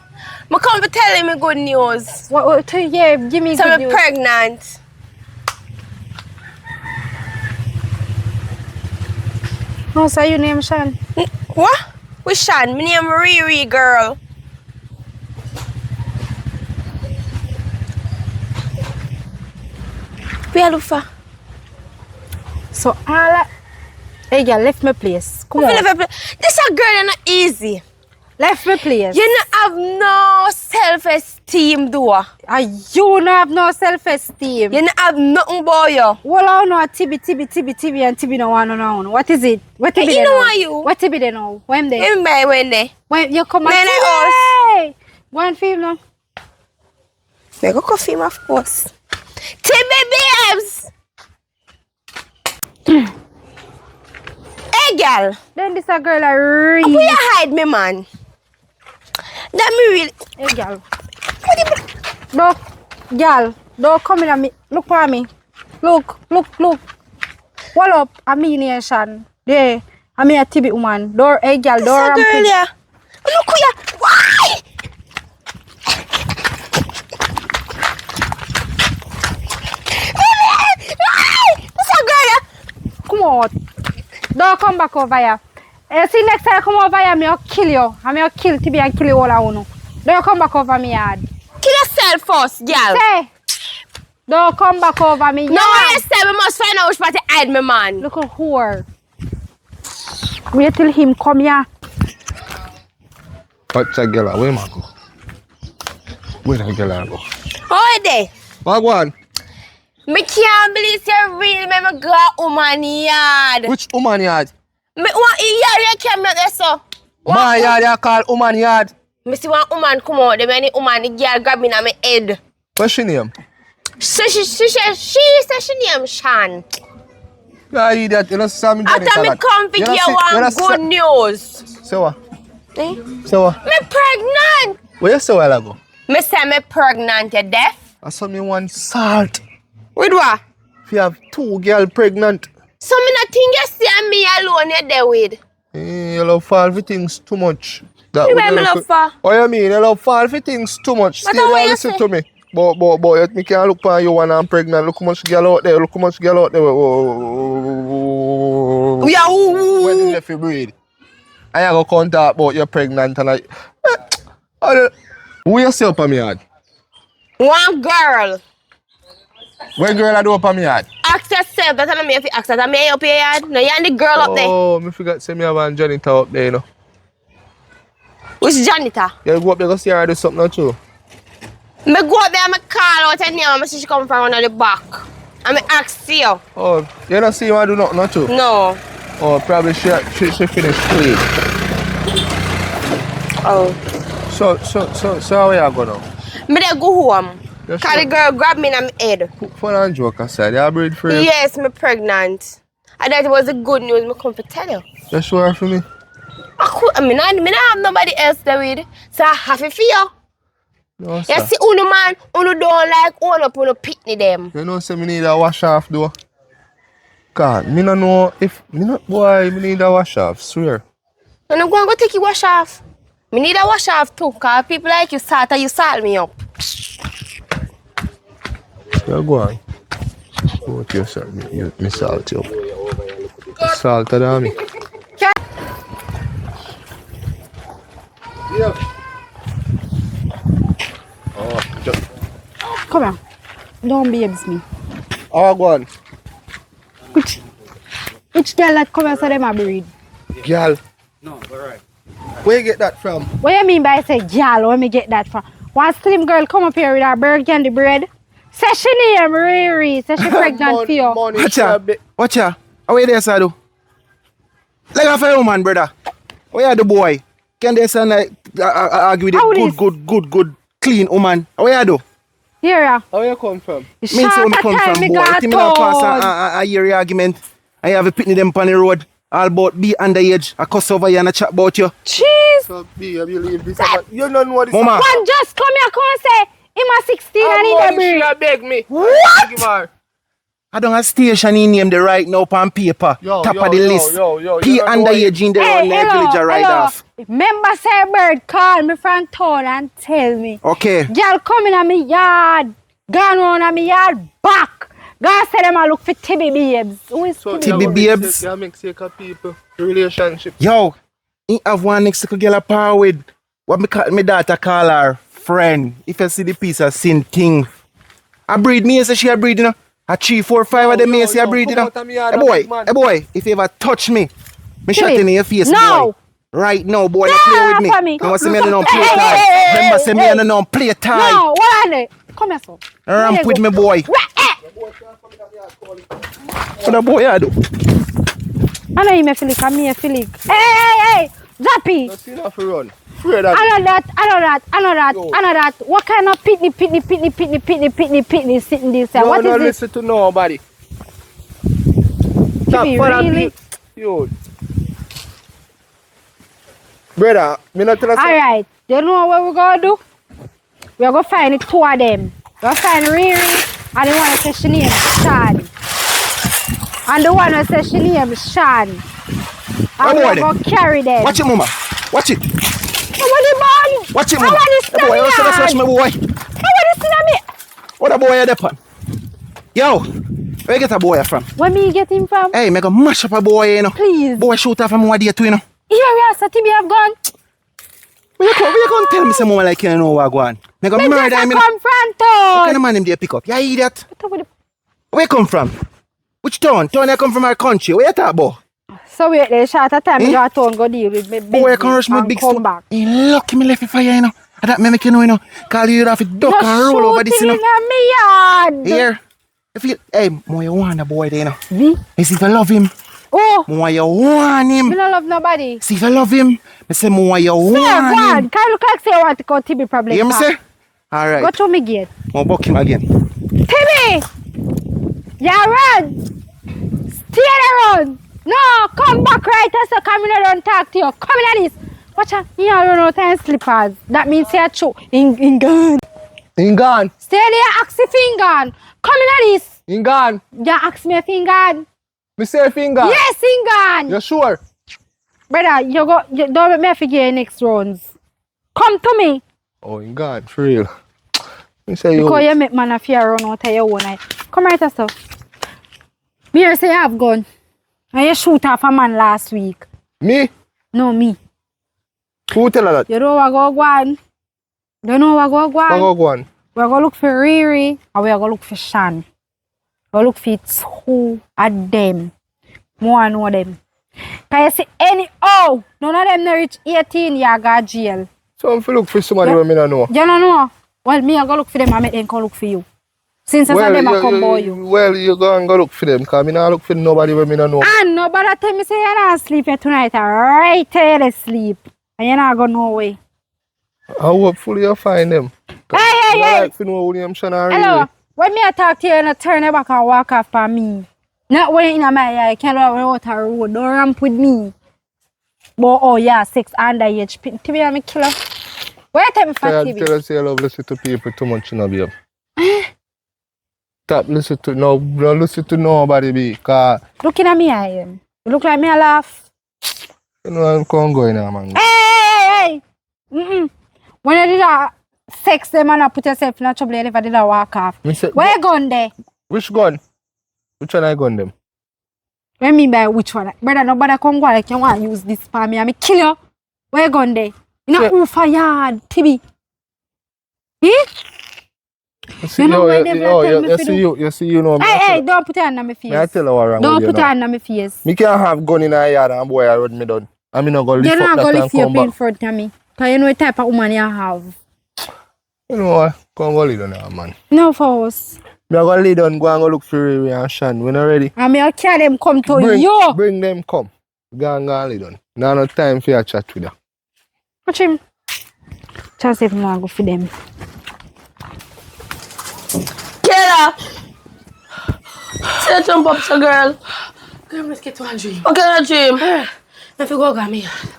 Speaker 2: I come to tell you me good news.
Speaker 9: Yeah, give me
Speaker 2: So
Speaker 9: good
Speaker 2: I'm
Speaker 9: news.
Speaker 2: pregnant.
Speaker 9: Oh, so you name Sean?
Speaker 2: What? Which Sean? My name Riri, girl. Where look for?
Speaker 9: So all that... Hey girl, left my place. Come on.
Speaker 2: This a girl is not easy.
Speaker 9: Left my place.
Speaker 2: You not have no self-esteem, though.
Speaker 9: You don't have no self-esteem.
Speaker 2: You not have nothing about you.
Speaker 9: Well, I know Tibi, and Tibi no one on. What is it? What Tibi
Speaker 2: You know what you?
Speaker 9: What Tibi they know? When they?
Speaker 2: Even by when they?
Speaker 9: When you come
Speaker 2: Man,
Speaker 9: and Go and film now.
Speaker 2: We go film, of course. Tibi babes! Hey, girl.
Speaker 9: Then this a girl a real.
Speaker 2: Where you hide me, man? That me really...
Speaker 9: Hey, girl. No, girl. Don't come in at me. Look for me. Look. What up? I'm in nation. Yeah. I'm a Tibi woman. Door, hey, girl. Door.
Speaker 2: This a girl, yeah. Look who you... Why? This a girl, yeah.
Speaker 9: Come on. Don't come back over here. See, next time you come over here, I'll kill you. I'll kill Tibi and kill you all I want. Don't come back over me yard.
Speaker 2: Kill yourself first, girl.
Speaker 9: Say, don't come back over me yard.
Speaker 2: No, I said we must find out which part to hide me, man.
Speaker 9: Look at whore. Wait till him come here.
Speaker 6: What's that girl? Where am I go? Where that girl go?
Speaker 2: Hold there.
Speaker 6: What one?
Speaker 2: Me can't believe you really make me go woman yard.
Speaker 6: Which woman yard?
Speaker 2: Me want yard you came out there, so.
Speaker 6: My yard you call woman yard.
Speaker 2: Me see one woman come out there, many woman, the girl grabbing at my head.
Speaker 6: What's she name?
Speaker 2: So she said she name Shan.
Speaker 6: Yeah, idiot. You know, Sammy
Speaker 2: After me come to give you one good news.
Speaker 6: So what?
Speaker 8: Eh?
Speaker 6: So,
Speaker 8: Me pregnant!
Speaker 6: what you say a while ago?
Speaker 8: Me say me pregnant, you deaf?
Speaker 6: I saw me want salt.
Speaker 8: With what?
Speaker 6: If you have 2 girls pregnant,
Speaker 8: So me not think you see me alone you there with.
Speaker 6: you love fall for things too much. That
Speaker 8: You
Speaker 6: would
Speaker 8: wear me
Speaker 6: look-
Speaker 8: love for?
Speaker 6: What you mean? You love fall for things too much.
Speaker 8: But
Speaker 6: Still
Speaker 8: what
Speaker 6: you
Speaker 8: you
Speaker 6: listen
Speaker 8: say?
Speaker 6: to me. But me can't look for you when I'm pregnant. Look how much girl out there. Look how much girl out there.
Speaker 8: We are who?
Speaker 6: When you left your breed. I ain't gonna contact about you're pregnant and who you say up on me yard?
Speaker 8: One girl.
Speaker 6: What girl I do up on me yard?
Speaker 8: Ask yourself, that's not me if you ask that. I'm up your yard. No, you and the girl up there.
Speaker 6: Oh, me forgot to say me have a janitor up there, you know.
Speaker 8: Which janitor?
Speaker 6: You go up there, go see her do something or two.
Speaker 8: Me go up there and me call out her name and me see she come from under the back. And me ask you.
Speaker 6: Oh, you don't see her do nothing or two?
Speaker 8: No.
Speaker 6: Oh, probably she finished clean.
Speaker 8: Oh.
Speaker 6: So how you go now?
Speaker 8: Me dey go home.
Speaker 6: You
Speaker 8: Cause
Speaker 6: sure?
Speaker 8: the girl grab me in my head.
Speaker 6: Put fun and joke aside. You breed for you?
Speaker 8: Yes, me pregnant. And that was the good news me come to tell you.
Speaker 6: You sure for me?
Speaker 8: Me not have nobody else there with. So I have it for you.
Speaker 6: No,
Speaker 8: You
Speaker 6: sir.
Speaker 8: see, uno man, uno don't like own up, uno pitney them.
Speaker 6: You know, say me need a wash off though. God, me no know if me not boy, me need a wash off, swear.
Speaker 8: And I'm going to go take your wash off. Me need a wash off too, cause people like you salt me up.
Speaker 6: You go on. Go to yourself, me salt you up. Salted on me. Yeah. Oh, just.
Speaker 9: Come here. Don't babes me.
Speaker 6: Oh, go on.
Speaker 9: Which girl that come here so them a breed?
Speaker 6: Girl. No, alright. Where you get that from?
Speaker 9: What you mean by say girl? Where me get that from? One slim girl come up here with her bird candy bread. Say she name Riri. Say she pregnant for you.
Speaker 5: Watch ya. Watch ya. How you there, Sadu? Like a fair woman, brother. Where you the boy? Can they sound like argue with
Speaker 9: How
Speaker 5: a
Speaker 9: this?
Speaker 5: good, clean woman? How you do?
Speaker 9: Here ya.
Speaker 6: Where you come from?
Speaker 5: Me say where me come from, boy. If me not pass a year argument, I have a picnic them on the road. All about be underage. I cuss over you and I chat about you.
Speaker 9: Jeez.
Speaker 6: So, B, have you leave this? You don't know what this
Speaker 5: Mama.
Speaker 9: One just come here come say him a 16 and he a breed.
Speaker 6: Beg me.
Speaker 9: What?
Speaker 6: Give her.
Speaker 5: I don't have station in name the right now on paper. Top of the list. P underage in the
Speaker 9: Hey,
Speaker 5: village a ride off.
Speaker 9: Remember say bird call me from town and tell me.
Speaker 5: Okay.
Speaker 9: Girl come in at me yard. Gone round at me yard back. God say them a look for Tibby babes. Who is
Speaker 6: So,
Speaker 9: Tibby?
Speaker 5: TB babes.
Speaker 6: You make sick of people. Relationship.
Speaker 5: Yo, he have one next to girl a power with what me daughter call her friend. If you see the piece of sin thing. I breed me say she a breed, you know. A 3, 4, 5 of them me say a breed, you know. Hey boy, if you ever touch me shot in your face,
Speaker 9: No.
Speaker 5: boy. Right now, boy, you
Speaker 9: No,
Speaker 5: play with me.
Speaker 9: for me.
Speaker 5: You want to see me don't play
Speaker 9: Hey,
Speaker 5: tie.
Speaker 9: hey, hey,
Speaker 5: Remember, say me
Speaker 9: hey.
Speaker 5: and don't play tie.
Speaker 9: No, what on it? Come here, so.
Speaker 5: Ramp with me, boy. What the boy I do?
Speaker 9: I know you may feel it, and me feel it. Hey, Zappy.
Speaker 6: You see that for run. Afraid of
Speaker 9: I know that. What kind of pitney sitting this?
Speaker 6: No,
Speaker 9: What
Speaker 6: no
Speaker 9: is this?
Speaker 6: listen to nobody. Stop
Speaker 9: Be
Speaker 6: for
Speaker 9: really?
Speaker 6: Yo. Brother, me not tell us.
Speaker 9: Alright, you know what we're gonna do? We're gonna find the two of them. We're gonna find Riri and the one that says she name Sean. And the one that says she name Sean. And we're gonna carry them.
Speaker 5: Watch it, mama. Watch it.
Speaker 9: What
Speaker 5: Watch it,
Speaker 9: I
Speaker 5: mama.
Speaker 9: want this
Speaker 5: Hey, boy, you should have watched me, boy.
Speaker 9: I want this in me.
Speaker 5: What a boy you there, pan? Yo, where you get a boy from?
Speaker 9: Where me get him from?
Speaker 5: Hey, me go mash up a boy, you know.
Speaker 9: Please.
Speaker 5: Boy shoot off from one day too, you know.
Speaker 9: Here we are, so Timmy have gone.
Speaker 5: Where you come tell me some more like you know what go on? Me go
Speaker 9: Me
Speaker 5: murder
Speaker 9: just
Speaker 5: him,
Speaker 9: a
Speaker 5: you know.
Speaker 9: confront
Speaker 5: What kind of man him there pick up? You idiot. Where you come from? Which town? Town you come from our country. Where you talk about?
Speaker 9: So wait, the short of time, me go town go deal with me
Speaker 5: Boy, you can rush me
Speaker 9: and
Speaker 5: big
Speaker 9: come
Speaker 5: stone.
Speaker 9: back.
Speaker 5: Hey, lucky me left it for you, you know. And that me make you know, you know. Call you off it duck and roll over this, you know.
Speaker 9: in me yard.
Speaker 5: Here. If you, hey, more you want the boy there, you know.
Speaker 9: Me?
Speaker 5: Me see if you love him.
Speaker 9: Oh.
Speaker 5: More you want him.
Speaker 9: Me don't love nobody.
Speaker 5: See if you love him. Me say more you
Speaker 9: Sir,
Speaker 5: want
Speaker 9: go on.
Speaker 5: him.
Speaker 9: Can you look like say you want to go Timmy problem?
Speaker 5: You hear me
Speaker 9: Park?
Speaker 5: say? Alright.
Speaker 9: Go to me gate.
Speaker 5: More buck him again.
Speaker 9: Timmy! Yeah, run! Stay there, run! No, come back right here so come in and talk to you. Come in at this. Watch out. You run out of slippers. That means you're true. In gone.
Speaker 6: In gone.
Speaker 9: Stay there, ask if in gone. Come in at this.
Speaker 6: In gone.
Speaker 9: You ask me if in gone.
Speaker 6: Me say if in gone.
Speaker 9: Yes, in gone.
Speaker 6: You sure?
Speaker 9: Brother, you don't let me forget your next rounds. Come to me.
Speaker 6: Oh, in gone. For real. Me say
Speaker 9: Because you make man a fear run out of your own eye. Come right yourself. Me here say you have gun. And you shoot off a man last week.
Speaker 6: Me?
Speaker 9: No, me.
Speaker 6: Who tell her that?
Speaker 9: You know what go on? You know what go on?
Speaker 6: What go on?
Speaker 9: We're going to look for Riri and we're going to look for Shan. We're going to look for two of them. More know them. Because you see, none of them reach 18, you go to jail.
Speaker 6: So I'm look for somebody who I don't know.
Speaker 9: You don't know? Well, me, I go look for them and make them come look for you. Since I saw them, I come by you.
Speaker 6: Well, you go and go look for them because I don't look for nobody who I don't know.
Speaker 9: And nobody tell me say you're not sleep here tonight. Right till you sleep. And you're not going nowhere.
Speaker 6: I hopefully you'll find them.
Speaker 9: Hey!
Speaker 6: Like to know William Shan and
Speaker 9: Hello.
Speaker 6: Riri.
Speaker 9: When me talk to you, you turn your back and walk off for me. Not when you're in my eye, you can't run out the road. Don't ramp with me. But oh yeah, 6 underage. TV I'm a killer. Where tell me for TV?
Speaker 6: Tell us you love listen to people too much, you know, babe. Stop listen to don't listen to nobody, because
Speaker 9: Looking at me, I am. You look like me, I laugh.
Speaker 6: you know I'm going now, man.
Speaker 9: Hey! When you did that sex them and put yourself in trouble, you never did that walk off. Where you gone there?
Speaker 6: Which gun? Which one I gun them?
Speaker 9: What do you mean by which one? Brother, nobody come go like you want to use this for me. I'm kill you. Where you gone there? You know who for yard, TV. Eh?
Speaker 6: You see,
Speaker 9: You know where they tell me to do?
Speaker 6: you see, you know.
Speaker 9: Hey, don't put your hand on my face.
Speaker 6: I tell you what wrong
Speaker 9: Don't
Speaker 6: with you
Speaker 9: put your
Speaker 6: now.
Speaker 9: hand on my face.
Speaker 6: Me can't have gun in a yard and boy I run me down. I mean, not gonna lift
Speaker 9: You're
Speaker 6: up
Speaker 9: not
Speaker 6: that
Speaker 9: going to
Speaker 6: and
Speaker 9: lift you
Speaker 6: come
Speaker 9: up in
Speaker 6: back.
Speaker 9: front of me. Because you know the type of woman you have.
Speaker 6: You know what? Come go lay down now, man.
Speaker 9: No, for us.
Speaker 6: Me gonna lay down, go and go look for Riri and Shan. We not ready?
Speaker 9: I mean, I'll carry them come to you.
Speaker 6: Bring them come. Go and lay down. Now no time for you to chat with her.
Speaker 9: Watch him. Just if I go for them.
Speaker 7: Kayla! Say jump up, so girl.
Speaker 8: Girl, let's get to a dream.
Speaker 7: Okay, a dream.
Speaker 8: If you go get me yard.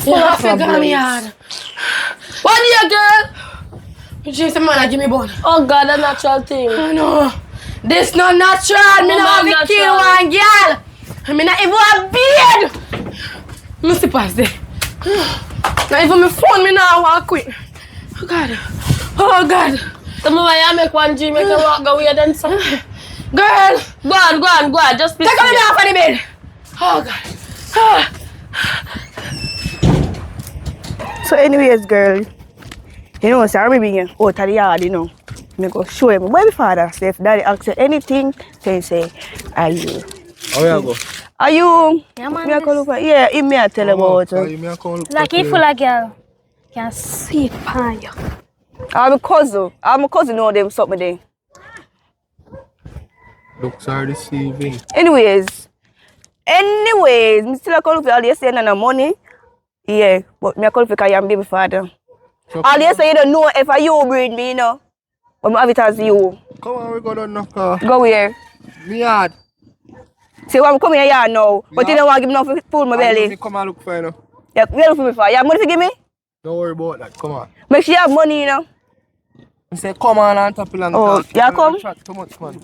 Speaker 8: You have to get me yard.
Speaker 7: What do you, girl?
Speaker 8: You dream some man give me bone.
Speaker 7: Oh God, a natural thing.
Speaker 8: Oh no. This not natural. Me not have to kill one girl. I mean, not even a beard. Me see past there. Not even my phone, me now walk quick. Oh God. Oh God.
Speaker 7: The moment I make one dream, make you walk away then some.
Speaker 8: Girl.
Speaker 7: Go on. Just be
Speaker 8: Take me off of the bed. Oh God.
Speaker 2: So anyways, girl, you know, so I remember being out of the yard, you know. I go show him where my father say if daddy asks you anything, say, are you?
Speaker 6: How you go?
Speaker 2: Are you?
Speaker 4: Yeah, man.
Speaker 2: Me a call look for, yeah, him me a tell about you.
Speaker 4: Like if you like girl, can see it pan you.
Speaker 2: I'm a cousin know them something there.
Speaker 6: Looks are deceiving.
Speaker 2: Anyways, me still a call look for all you say no money. Yeah, but me a call look for your baby father. All you say you don't know if you breed me, you know. But I have it as you.
Speaker 6: Come on, we go down knock.
Speaker 2: Go where?
Speaker 6: Me yard.
Speaker 2: See, I'm coming here now, but you don't want to give me enough food in my belly.
Speaker 6: Me come and look for you now.
Speaker 2: Yeah, you look for me for. You have money to give me?
Speaker 6: Don't worry about that. Come on.
Speaker 2: Make sure you have money, you know.
Speaker 6: I say come on and tap it and
Speaker 2: Oh,
Speaker 6: talk.
Speaker 2: yeah, come.
Speaker 6: Chat too much, man.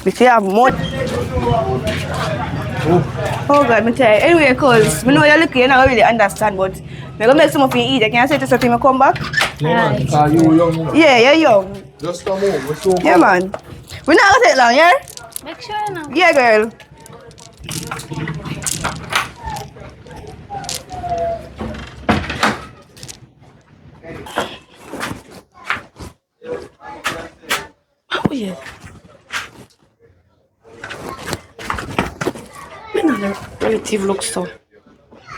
Speaker 2: Make sure you have money. Oh God, me tell you. Anyway, cause me know you're looking, you don't really understand, but I'm gonna make some of you eat. I can say to something, I come back.
Speaker 6: Yeah, man. Because you young, you know.
Speaker 2: Yeah, you're young.
Speaker 6: Just come home. We're so
Speaker 2: Yeah, man. We're not gonna take long, yeah?
Speaker 4: Make sure you know.
Speaker 2: Yeah, girl.
Speaker 8: Oh yeah. Me not the relative look so.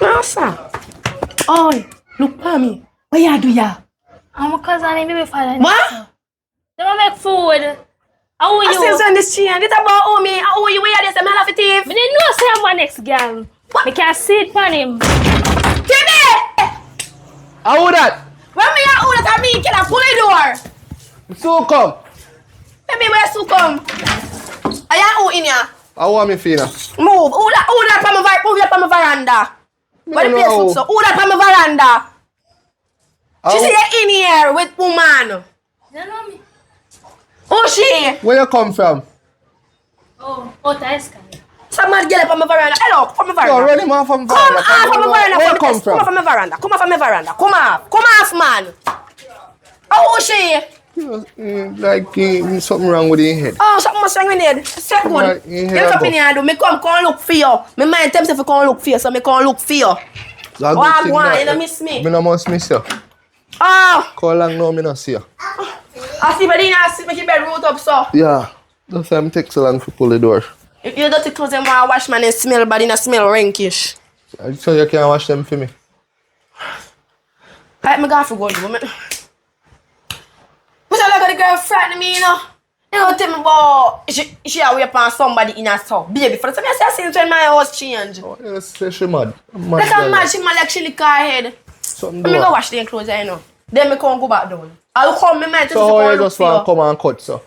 Speaker 8: No, sir. Oh, look for me. What you do ya?
Speaker 4: I'm a cousin and baby father.
Speaker 8: What?
Speaker 4: They want make food. How are
Speaker 8: I
Speaker 4: you?
Speaker 8: still on this chain. It's about oh me. How you wear this? I'm not a thief.
Speaker 4: But they know say I'm my next girl. Me can see it on him.
Speaker 8: Timmy!
Speaker 6: How that?
Speaker 8: When me a order to me, can I pull the door?
Speaker 6: So come.
Speaker 8: Baby, where you come? I am who in here?
Speaker 6: How want me feel now?
Speaker 8: Move. Who that from my veranda? Where the place look so? Who that on my veranda? She say you in here with woman.
Speaker 4: You know me?
Speaker 8: Who she?
Speaker 6: Where you come from?
Speaker 4: Oh, Escalating.
Speaker 8: Some mad girl up on my veranda. Hello, from my veranda.
Speaker 6: Yo, run him off from
Speaker 8: Come
Speaker 6: veranda.
Speaker 8: off from my veranda.
Speaker 6: Where you come
Speaker 8: Come off
Speaker 6: from?
Speaker 8: from my veranda. Come off from my veranda. Come off. Come off, man. Oh, who she?
Speaker 6: Like something wrong with your head.
Speaker 8: Oh, something must wrong with it. Say good.
Speaker 6: Right,
Speaker 8: You look up in here, do. Me come look for you. My mind tells me to come look for you, so me come look for you.
Speaker 6: That's
Speaker 8: What one? You don't miss me.
Speaker 6: Me no must miss you.
Speaker 8: Oh,
Speaker 6: How long now me not see you?
Speaker 8: I see Medina, I see me keep bed root up, so.
Speaker 6: Yeah. That's why I'm take so long to pull the door.
Speaker 8: If you dirty clothes and want to wash, man, they smell bad, they smell rankish.
Speaker 6: So you can wash them for me.
Speaker 8: Alright, me go for good, woman. But I like the girl frighten me, you know. You know, tell me about she away upon somebody in her house. Baby, for the time I say since when my house change.
Speaker 6: Oh, yes, say she mad.
Speaker 8: Like I'm mad, she mad like she lick her head.
Speaker 6: Something
Speaker 8: Let me go wash the clothes, you know. Then me come go back down. I'll come, me mind to
Speaker 6: So how you just want to come and cut, so?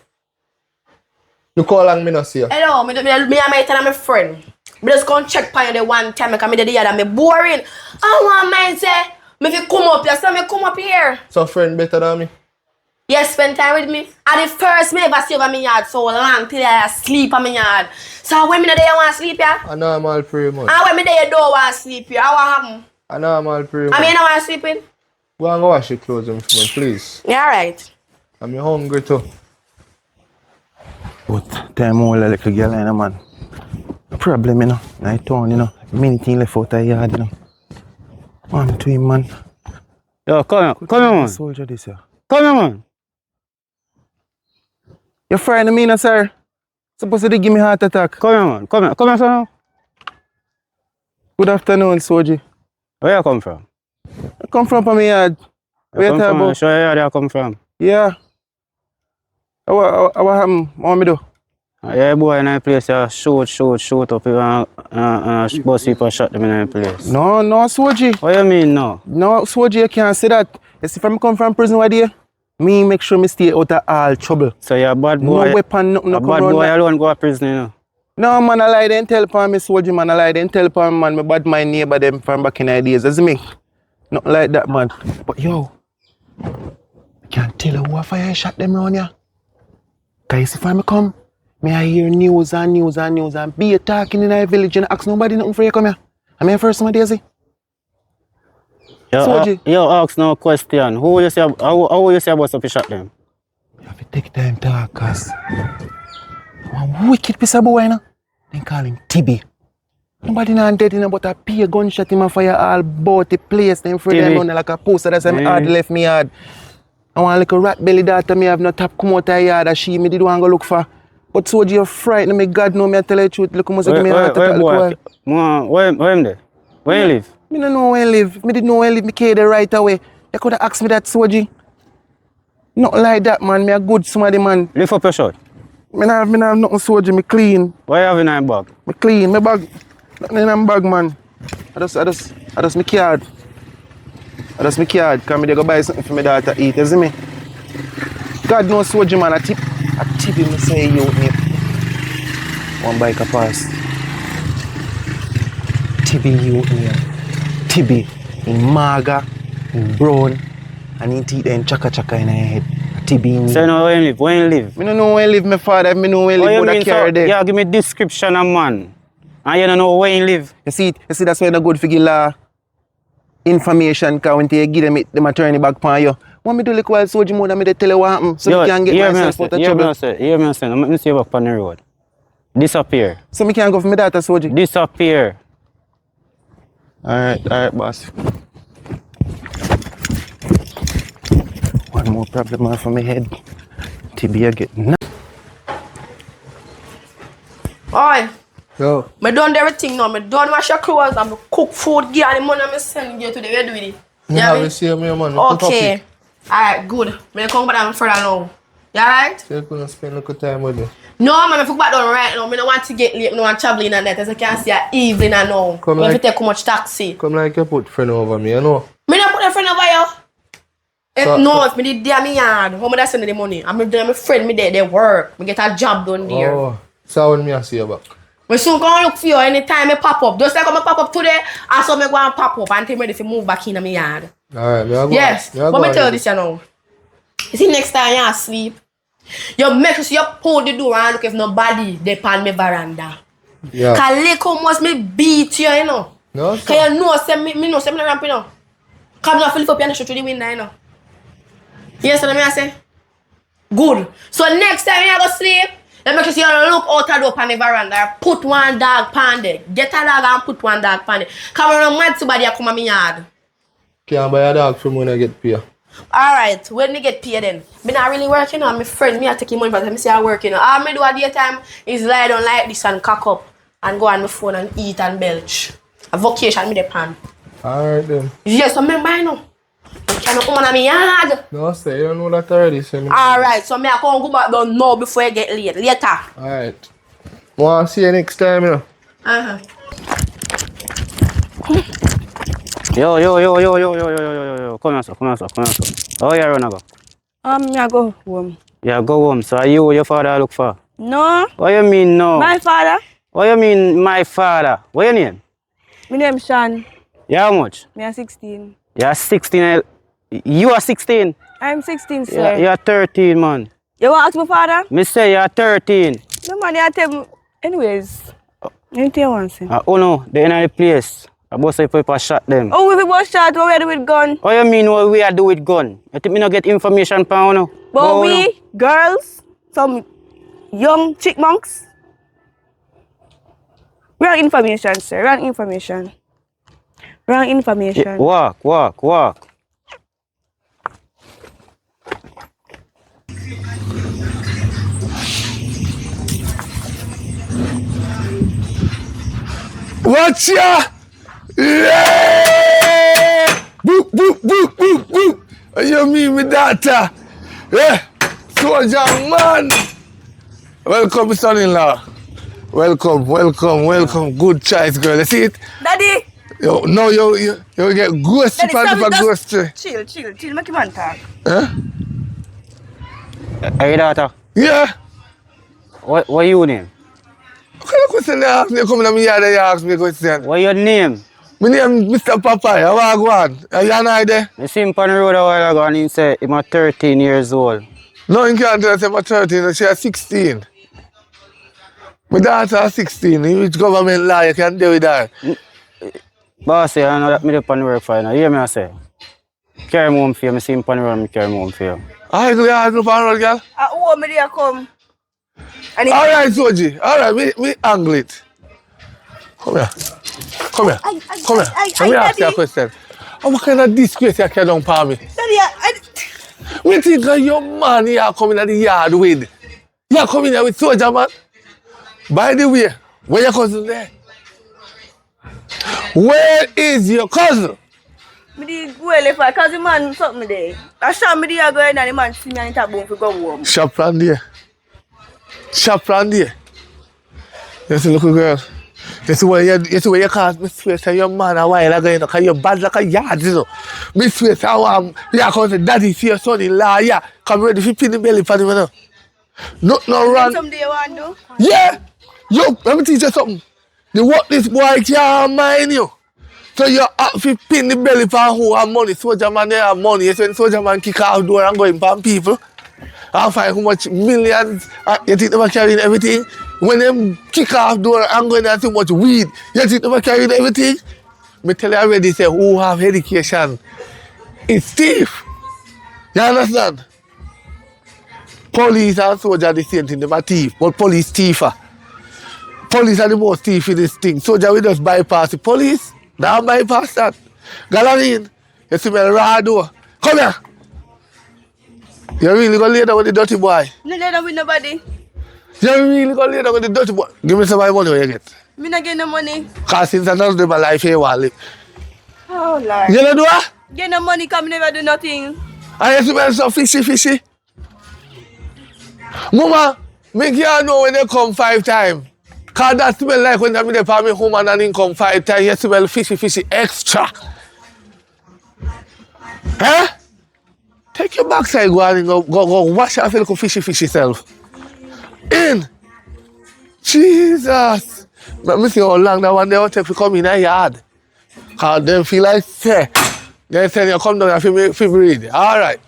Speaker 6: Look how long me not see you.
Speaker 8: Hello, me and my tell my friend. Me just come check on you the one time because me the other me boring. I want mine say, me if you come up here, so me come up here.
Speaker 6: So friend better than me?
Speaker 8: Yes, spend time with me. At the first me ever stay over my yard so long till I sleep on my yard. So when me there want to sleep here?
Speaker 6: I know I'm all pretty much.
Speaker 8: And when me there don't want to sleep here, what happen?
Speaker 6: I know I'm all pretty much.
Speaker 8: I mean, I want to sleep in?
Speaker 6: Go and go wash your clothes for me, please.
Speaker 8: Yeah, alright.
Speaker 6: I'm hungry too.
Speaker 5: But time all a little girl, you know, man. Problem, you know. Night town, you know. Many things left out of yard, you know. Man, to him, man.
Speaker 10: Yo, come here, man.
Speaker 5: Soldier this, yeah.
Speaker 10: Come here, man.
Speaker 5: You're frightened me, no, sir. Supposed to give me heart attack.
Speaker 10: Come here, man. Come here, son.
Speaker 5: Good afternoon, soldier.
Speaker 10: Where you come from?
Speaker 5: I come from my yard. Where you talking about?
Speaker 10: Show you where you come from.
Speaker 5: Yeah. What happened? What want me do?
Speaker 10: Yeah, boy, in that place, shoot up, bus people shot them in that place.
Speaker 5: No, soldier.
Speaker 10: What you mean, no?
Speaker 5: No, soldier, you can't say that. You see, if I come from prison, what day? Me make sure me stay out of all trouble.
Speaker 10: So you're a bad boy?
Speaker 5: No weapon, nothing.
Speaker 10: A bad boy alone go to prison, you know?
Speaker 5: No, man, I lie, then tell upon me, soldier, man, I lie, then tell upon man, me bad my neighbor them from back in the days, that's me. Nothing like that, man. But yo, I can't tell you who a fire shot them around here. Cause if I come, me I hear news and be a talking in the village and ask nobody nothing for you come here. I'm here first, my Daisy.
Speaker 10: You ask no question. How you say about to shot them?
Speaker 5: You have to take time to talk, cause one wicked piece of boy, you know. They call him Tibby. Nobody not dead in but a pay gunshot in my fire all about the place. Then for them on like a poster that's hard left me hard. I want like a rat belly daughter me have no tap come out of yard that she me did want to go look for. But soldier you're frightened me, God know me I tell you the truth. Look how give me heart attack.
Speaker 10: Where him there? Where you live?
Speaker 5: Me don't know where I live. Me didn't know where I live. Me came there right away. You could have asked me that, soldier. Not like that, man. Me a good somebody, man.
Speaker 10: Lift up your shirt.
Speaker 5: Me not have nothing, soldier. Me clean.
Speaker 10: What you have in your bag?
Speaker 5: Me clean. Me bag. Nothing in my bag, man. I just me card. I just me card. Cause me dey go buy something for my daughter eat. You see me? God knows, soldier, man. I tip him. Me say you me. One bike a pass. Tibby you here. Tibby in maga, in brown, and he teeth in chaka in her head. Tibby in.
Speaker 10: So you know where you live? Where you live?
Speaker 5: Me don't know where I live, my father. Me know where I live, but I carry there.
Speaker 10: Yeah, give me description of man. And you don't know where you live.
Speaker 5: You see that's why it's good for give law information, because when you give them a turn it back on you. Want me to look while soldier mode and me tell you what happened, so you can get myself out of trouble.
Speaker 10: Hear me say, let me see you back on the road. Disappear.
Speaker 5: So me can't go for my daughter, soldier?
Speaker 10: Disappear.
Speaker 5: Alright, boss. One more problem off of my head. TB again.
Speaker 8: Oi.
Speaker 6: Yo.
Speaker 8: Me done everything now. Me done wash your clothes and me cook food, give the money me send you today. Where do it?
Speaker 6: Yeah, we see me, man.
Speaker 8: Okay. Alright, good. Me come back down further now. You alright?
Speaker 6: So you couldn't spend a little time with me.
Speaker 8: No, man, I forgot down right now. I don't want to get late. I don't want to travel in and that. As you can see, evening and now.
Speaker 6: Come
Speaker 8: you have
Speaker 6: like-
Speaker 8: to take too much taxi.
Speaker 6: Come like you put friend over me, you know?
Speaker 8: Me not put a friend over you.
Speaker 6: So-
Speaker 8: No, if me did there me yard, how me that send the money? I'm my friend, me there, they work. Me get a job done there.
Speaker 6: Oh, so when me I see you back?
Speaker 8: We soon gonna look for you anytime I pop up. Just like I'm pop up today, I saw me go and pop up until I'm ready to move back in my yard.
Speaker 6: Alright, me a go.
Speaker 8: Yes,
Speaker 6: Me a
Speaker 8: but
Speaker 6: go
Speaker 8: me tell you
Speaker 6: on.
Speaker 8: this, you know. You see, next time you sleep, you make sure you pull the door and look if nobody dey on my veranda.
Speaker 6: Yeah.
Speaker 8: Cause look how much me beat you, you know.
Speaker 6: No,
Speaker 8: Cause
Speaker 6: sir.
Speaker 8: you know, say me know, say me no ramp, you know. Cause me not feel up and shoot through the window, you know. Yes, what I say? Good. So next time you go sleep, you make sure you look out the door on the veranda. Put one dog pan there. Get a dog and put one dog pan there. Cause I don't want somebody to come at me yard.
Speaker 6: Can't buy a dog from when I get paid.
Speaker 8: Alright, when me get paid then, me not really working on my friend, me I take him money but me say I working. All me do at daytime is lie down like this and cock up and go on my phone and eat and belch. A vacation me the pan.
Speaker 6: Alright then.
Speaker 8: Yes, so remember I know. You cannot come on my yard.
Speaker 6: No, sir, you don't know that already, so me.
Speaker 8: Alright, so me I can't go back down now before you get late. Later.
Speaker 6: Alright. Want to see you next time, you know.
Speaker 8: Uh-huh.
Speaker 10: Yo. Come here, sir. How you run go?
Speaker 2: Me I go home.
Speaker 10: Yeah, go home. So are you your father look for?
Speaker 2: No,
Speaker 10: What you mean no?
Speaker 2: my father.
Speaker 10: What you mean my father? What your name?
Speaker 2: My name Sean.
Speaker 10: You how much?
Speaker 2: Me are 16.
Speaker 10: You're 16. You are 16.
Speaker 2: I'm 16, sir.
Speaker 10: Yeah, you're 13, man.
Speaker 2: You want to ask my father?
Speaker 10: Me say you're 13.
Speaker 2: No man, you tell me. Anyways, anything you want to say?
Speaker 10: Oh no, they in the place. I both say people shot them.
Speaker 2: Oh, we was shot. What we do with gun?
Speaker 10: What you mean what we are do with gun? You think me not get information from you?
Speaker 2: But we girls, some young chipmunks. Wrong information, sir. Wrong information.
Speaker 10: Yeah, walk.
Speaker 1: Watch ya! Yeah! Boop. You mean me daughter? Yeah! Soldier man! Welcome, son-in-law. Welcome. Good choice, girl. You see it?
Speaker 2: Daddy!
Speaker 1: You get ghosty for ghosty.
Speaker 2: Chill. Make him man talk.
Speaker 1: Huh?
Speaker 10: Hey daughter,
Speaker 1: Yeah.
Speaker 10: what you name?
Speaker 1: What kind of question you ask me? You come in my yard and you ask me a question.
Speaker 10: What your name?
Speaker 1: My name is Mr. Popeye. How are you going? Are you not there?
Speaker 10: I see him on the road a while ago and he said he's 13 years old.
Speaker 1: No, you can't tell us I'm 13. She is 16. My daughter is 16. In which government law you can deal with that?
Speaker 10: Boss, I know that me up on the work for you. Now, hear me I say. Carry him home for you. I see him on the road and carry him home for you.
Speaker 1: Alright, go ahead, no road, girl.
Speaker 2: Oh, me there come.
Speaker 1: Alright, Soji. Alright, me angle it. Come here. Let me ask you a question. What kind of disgrace you carry down for me?
Speaker 2: Daddy,
Speaker 1: We think of your man you coming at the yard with. You coming here with soldier, man. By the way, where your cousin there? Where is your cousin?
Speaker 2: me did go left because the man something there. I saw me there going and the man see me and tap bone for go home.
Speaker 1: Shop round there. You see, little girl. You see where you call me swear to your man a while ago, you know, because you're bad like a yard, you know. Me swear to you call the daddy for your son-in-law, yeah. Come ready to pin the belly for him, you know. No run.
Speaker 2: Someday you want to do?
Speaker 1: Yeah. Yo, let me teach you something. The what this boy can't mind you. So you have to pin the belly for who have money. Soldier man, they have money. You see when soldier man kick out door and go in for people. I find how much millions you think they were carrying everything. When them kick off door and go in and too much weed, you think they were carrying everything. Me tell you already, say who have education is thief. You understand? Police and soldier the same thing, they are thief, but police thiefer. Police are the most thief in this thing. Soldier we just bypass the police. Now bypass that. Galarine, you see me raw door. Come here. You really gonna lay down with the dirty boy?
Speaker 2: No lay down with nobody.
Speaker 1: You really gonna lay down with the dirty boy? Give me some of my money when you get.
Speaker 2: Me not get no money.
Speaker 1: Cause since I don't do my life here, I live.
Speaker 2: Oh Lord.
Speaker 1: You know do what?
Speaker 2: Get no money come never do nothing.
Speaker 1: And you smell so fishy. Mama, make you know when they come 5 times. Cause that smell like when I'm in the family home and then come 5 times, you smell fishy extra. Huh? Take your backside, go and go wash off your little fishy self. In. Jesus. Let me see how long that one they will take to come in a yard. Cause them feel like say, they say you come down and feel read. All right.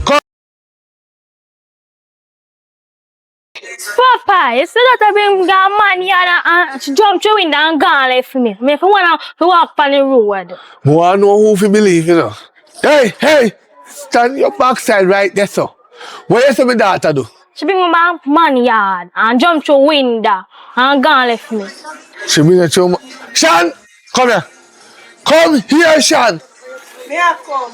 Speaker 1: Come.
Speaker 4: Papa, you said that I bring a man here and jump through window and gone left me. Me if I wanna walk on the road.
Speaker 1: I know who to believe, you know. Hey, stand your backside right there, so. What you say my daughter do?
Speaker 4: She bring me back man yard and jump through window and gone left me.
Speaker 1: She bring it to Sean, come here. Come here, Sean.
Speaker 2: Me I come.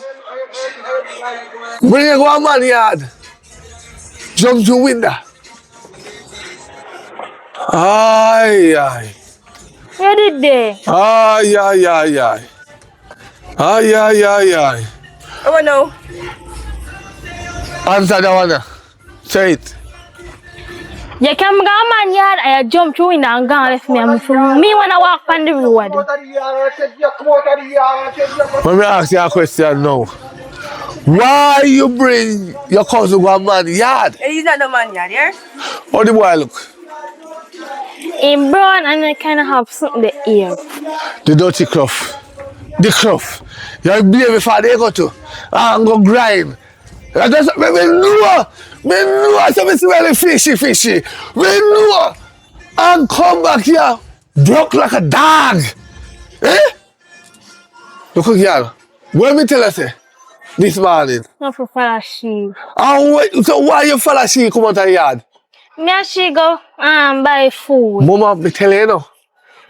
Speaker 1: Bring it to a man yard. Jump through window. Aye.
Speaker 4: Where did they?
Speaker 1: Aye.
Speaker 2: Oh no.
Speaker 1: Answer that one. Say it.
Speaker 4: You can bring a man yard and jump through window and gone left me. And me wanna walk on the road.
Speaker 1: Let me ask you a question now. Why you bring your cousin to a man yard?
Speaker 2: He's not the man yard, yeah?
Speaker 1: How the boy look?
Speaker 4: In brown and I kind of have something in the ear.
Speaker 1: The dirty cloth. The cloth. You baby before they go to. And go grind. I just, me know, so me smell fishy. Me know. And come back here, broke like a dog. Eh? Look here. What me tell you say? This morning.
Speaker 4: Not for follow she.
Speaker 1: And wait, so why you follow she come out of the yard?
Speaker 4: Me and she go buy food.
Speaker 1: Mama, me tell you now.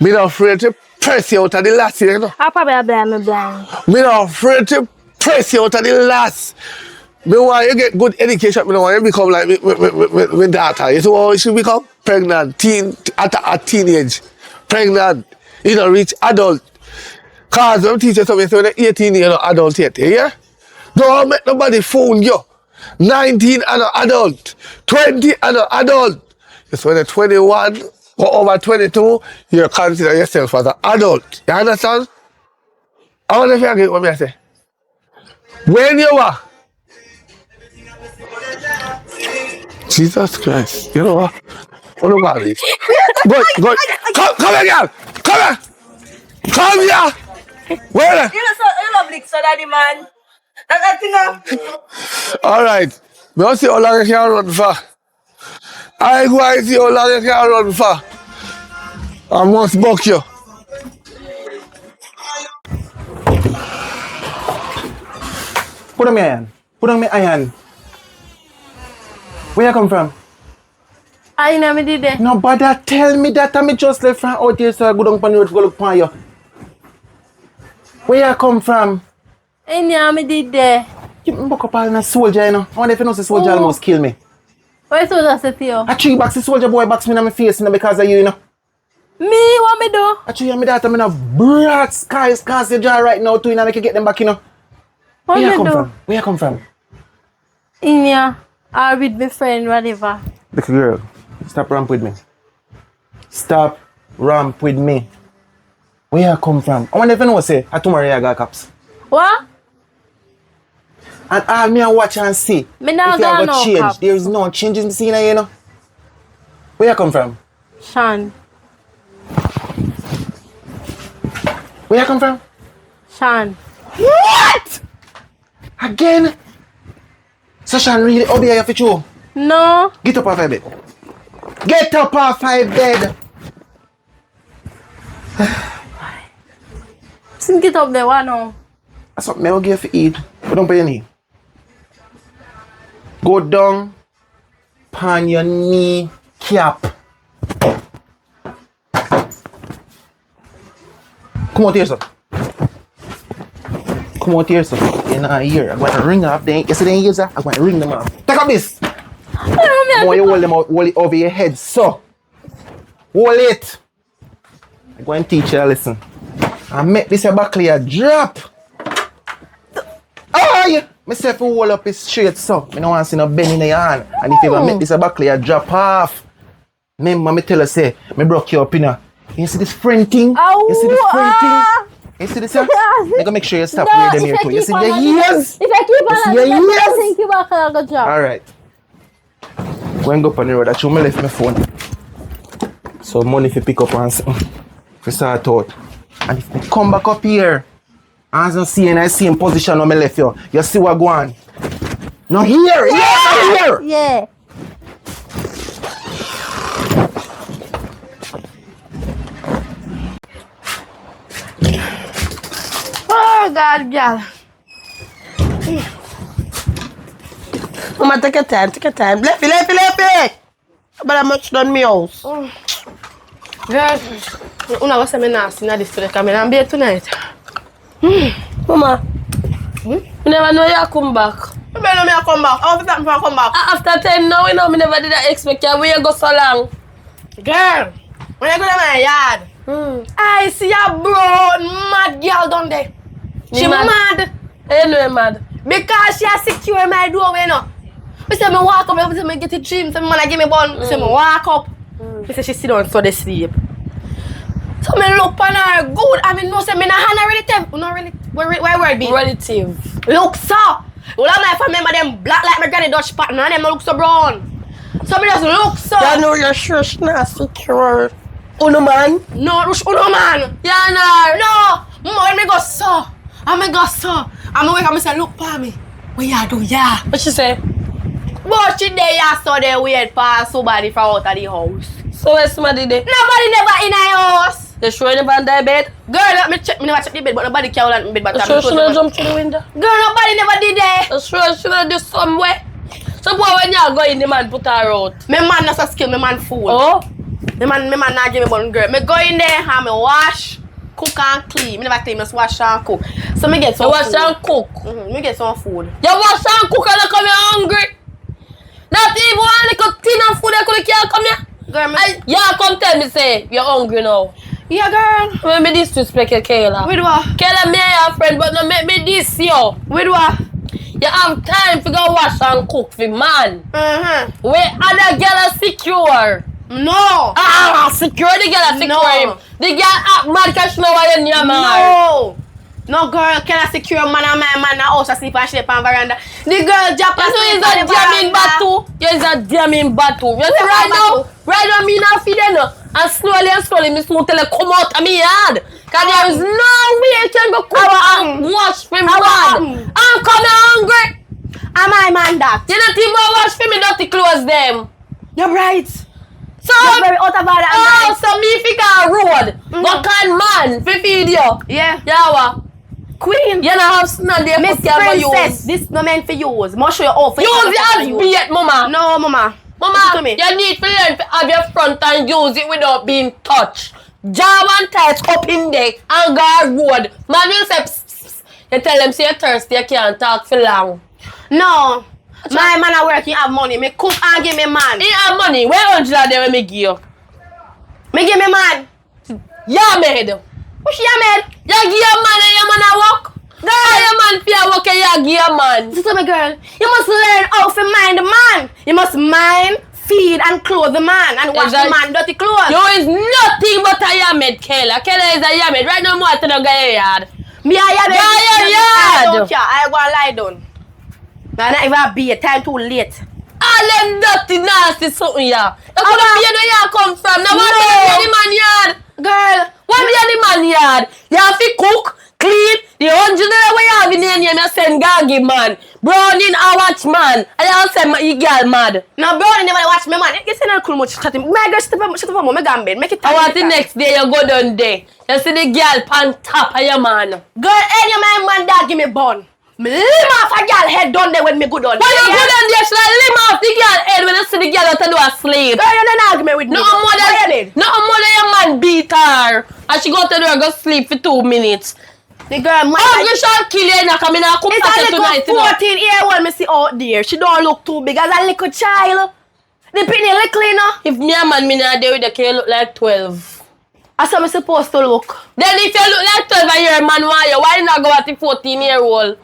Speaker 1: Me not afraid to press you out of the last year, you know.
Speaker 4: I probably blind me blind.
Speaker 1: Me not afraid to press you out of the last. Me want you get good education. Me don't want you become like me daughter. You see what she become? Pregnant, at a teenage. Pregnant, you know, reach adult. Cause when teachers tell me so when you're 18 you're not adult yet, yeah? Don't make nobody fool you. 19 and an adult. 20 and an adult. It's when you're 21 or over 22, you consider yourself as an adult. You understand? I want to forget what I say. When you are Jesus Christ, you know what? What about it? Go. Come here, girl. Come here. Where?
Speaker 2: You love lick so daddy man. That thing
Speaker 1: All right. Me want see how long you can run for. I go and see how long you can run for. I must buck you.
Speaker 5: Put on my iron. Where you come from?
Speaker 3: I know me did that.
Speaker 5: No bother tell me that I just left from out here so I go down on the road to go look for you. Where you come from?
Speaker 3: I know me did that.
Speaker 5: You buck up all in a soldier, you know. I wonder if you know the soldier almost kill me.
Speaker 3: What soldier say to you?
Speaker 5: I 3 box the soldier boy box me in my face because of you, you know.
Speaker 3: Me, what me do?
Speaker 5: I 3 me that I'm in a broad skies cause your jaw right now too, you know, make you get them back, you know.
Speaker 3: What
Speaker 5: Where
Speaker 3: me
Speaker 5: you come
Speaker 3: do?
Speaker 5: from? Where you come from?
Speaker 3: In here, or with my friend, whatever.
Speaker 5: Look, girl, stop ramp with me. Stop ramp with me. Where you come from? I wonder if you know say, tomorrow you got cops.
Speaker 3: What?
Speaker 5: And all me and watch and see.
Speaker 3: Me not
Speaker 5: if you
Speaker 3: got
Speaker 5: go
Speaker 3: no
Speaker 5: change,
Speaker 3: cops.
Speaker 5: there is no changes in the scene, you know. Where you come from?
Speaker 3: Sean.
Speaker 5: Where you come from?
Speaker 3: Sean.
Speaker 5: What? Again? So Sean really obey you for you?
Speaker 3: No.
Speaker 5: Get up off my bed. Get up off my bed.
Speaker 3: Since get up there, what now?
Speaker 5: That's what I will give you to eat. But don't pay your knee. Go down. Pan your knee cap. Come out here, sir. Come out here, sir. You're not here. I'm going to ring off them. Yesterday, you sir. I'm going to ring them off. Take up this. More you hold them out, hold it over your head, so. Hold it. I'm going to teach you a lesson. And make this a buckle a drop. Oh, yeah. Myself will hold up it straight, so. I don't want to see no bend in your hand. And if you ever make this a buckle a drop off. Remember, me tell you, say, me broke you up, you know. You see this friend thing?
Speaker 3: Oh,
Speaker 5: you see this friend thing? You see this here? I'm going to make sure you stop
Speaker 3: No,
Speaker 5: wearing them here too. You see your ears?
Speaker 3: If I keep on
Speaker 5: You see your
Speaker 3: I
Speaker 5: ears?
Speaker 3: think you back on a good job.
Speaker 5: All right. When I go up on the road, I show me left my phone. So money if you pick up and something. If you sort out. And if I come back up here, as I see in the same position on my left you see what go on. No here! Yeah! Here!
Speaker 3: Yeah.
Speaker 8: Oh, God, girl.
Speaker 7: Mama, take your time, take your time. Left it. But I'm much done me house.
Speaker 8: Girl, you know what's nasty in this today? Come in and bed tonight.
Speaker 7: Mama, you never know you come back.
Speaker 8: You better know me come back. How often time I come back?
Speaker 7: After 10 now, you know, me never did expect you. Where you go so long?
Speaker 8: Girl, when you go to my yard, I see a brown mad girl down there. She mad.
Speaker 7: You know you mad.
Speaker 8: Because she has secure my doorway, you know. I say me walk up, I say me get a dream, say me man give me bun, I say me walk up. I say she sit down so they sleep. So me look on her good, I mean no say me not hand her relative. Not really, where word be?
Speaker 7: Relative.
Speaker 8: Look so. Well I'm like remember them black like my granny Dutch pattern and them look so brown. So me just look so.
Speaker 7: You know you're sure she not secure. Uno man?
Speaker 8: No, uno man.
Speaker 7: Yeah, no.
Speaker 8: No. When me go so. And me go so. And me wake up and say look for me. What you do, yeah?
Speaker 7: What she say?
Speaker 8: But she there, yeah, so they wait for somebody from out of the house.
Speaker 7: So where's somebody there?
Speaker 8: Nobody never in our house.
Speaker 7: You sure you never on that bed?
Speaker 8: Girl, let me check. Me never check the bed, but nobody came out in the bed. But
Speaker 7: You sure she not jump through the window?
Speaker 8: Girl, nobody never did that.
Speaker 7: You sure she not do somewhere? So boy, when you go in, the man put her out.
Speaker 8: My man not so skill, my man fool.
Speaker 7: Oh?
Speaker 8: My man not give me one girl. Me go in there and me wash, cook and clean. Me never clean, just wash and cook. So me get some
Speaker 7: food. You wash and cook?
Speaker 8: Me get some food.
Speaker 7: You wash and cook and you come here hungry? Not even one little tin of food you can't come here?
Speaker 8: Girl,
Speaker 7: you come tell me say you're hungry now.
Speaker 8: Yeah, girl.
Speaker 7: Let me disrespect you, Kayla.
Speaker 8: With what?
Speaker 7: Kayla, me your friend, but no make me diss you.
Speaker 8: With what?
Speaker 7: You have time to go wash and cook for man. Where other girl are secure.
Speaker 8: No.
Speaker 7: Secure the girl are secure
Speaker 8: No.
Speaker 7: him. The girl act mad because she know what you need, man.
Speaker 8: No girl can secure man and my man house and sleep and sleep on veranda. The girl jump and sleep on the veranda.
Speaker 7: You is a damning battle. You see right now me not feed them. And slowly me smooth till come out of me yard. Cause there is no way you can go cook and wash for me man. I'm coming hungry.
Speaker 8: Am I man that?
Speaker 7: You not even wash for me dirty clothes them.
Speaker 8: You're right.
Speaker 7: So
Speaker 8: you're very out of order.
Speaker 7: So me figure a road. What kind man for feed you?
Speaker 8: Yeah.
Speaker 7: Yeah what?
Speaker 8: Queen.
Speaker 7: You don't have snot there
Speaker 8: Miss Princess, this no meant for use. Must show you off.
Speaker 7: Use it as beat, mama.
Speaker 8: No, mama.
Speaker 7: Mama, you need to learn to have your front and use it without being touched. Jam and tight up in there and guard road. Man will say pss, pss. You tell them say you're thirsty, you can't talk for long.
Speaker 8: No. My man are working, have money. Me cook and give me man.
Speaker 7: He have money. Where 100 there when me give you?
Speaker 8: Me give me man.
Speaker 7: Yeah, maid.
Speaker 8: What's your man?
Speaker 7: You give your man and your man a work? Girl, your man for work and you give your man.
Speaker 8: Listen to me, girl. You must learn how to mind the man. You must mind, feed, and clothe the man. And wash the man dirty clothes.
Speaker 7: You is nothing but a yammed, Kayla. Kayla is a yammed. Right now, more to the guy yard.
Speaker 8: Me a yammed.
Speaker 7: I
Speaker 8: don't care. I go and lie down. Now, not even be a time too late.
Speaker 7: All them dirty, nasty something, yeah. That's where the yard come from. Now, what the man yard?
Speaker 8: Girl,
Speaker 7: what the man yard? You have to cook, clean. The 100 way you have in the name, you send Gagi man. Browning, I watch man. And you send my girl mad.
Speaker 8: No, Browning never watch me man. You say no cool much chatting. My girl, shut up, my gambit. Make it time.
Speaker 7: I want the next day you go down there. You see the girl pan top of your man.
Speaker 8: Girl, any man that give me bun. Me limb off a girl head down there when me good on.
Speaker 7: When you good on there, she like limb off the girl head when you see the girl that do a sleep.
Speaker 8: Girl, you don't argue with me.
Speaker 7: No more your man beat her. And she go to the go sleep for 2 minutes.
Speaker 8: The girl might
Speaker 7: you shall kill you and come in and cook
Speaker 8: tonight. It's a little 14-year-old me see out there. She don't look too big as a little child. The penny little, you know.
Speaker 7: If me and man me not there with the kid, look like 12.
Speaker 8: That's how I'm supposed to look.
Speaker 7: Then if you look like 12 and you're a man, why you not go at the 14-year-old?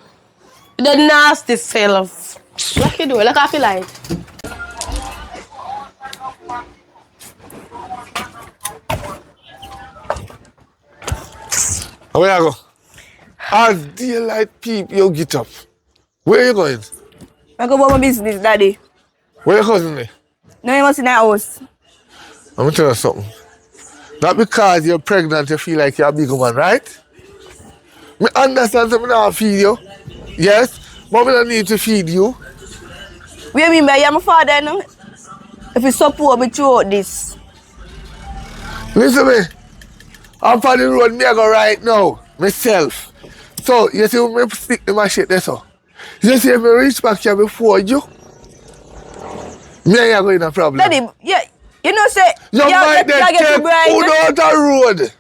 Speaker 7: The nasty self.
Speaker 8: Look you do, look how I feel like.
Speaker 1: Where you go? As daylight peep, you get up. Where you going?
Speaker 2: I go about my business, daddy.
Speaker 1: Where your cousin there?
Speaker 2: No, you must in the house.
Speaker 1: Let me tell you something. Not because you're pregnant, you feel like you're a big woman, right? Me understand that I not feed you. Yes, but I don't need to feed you.
Speaker 2: What do you mean by you're my father, no? If you support me throughout this.
Speaker 1: Listen to me. I'm on the road, me I go right now. Myself. So, you see when me stick to my shit there, so. You see if I reach back here before you, me and you go in a problem.
Speaker 2: Daddy, yeah, you know say,
Speaker 1: You might then take
Speaker 2: too bright.
Speaker 1: food out the road.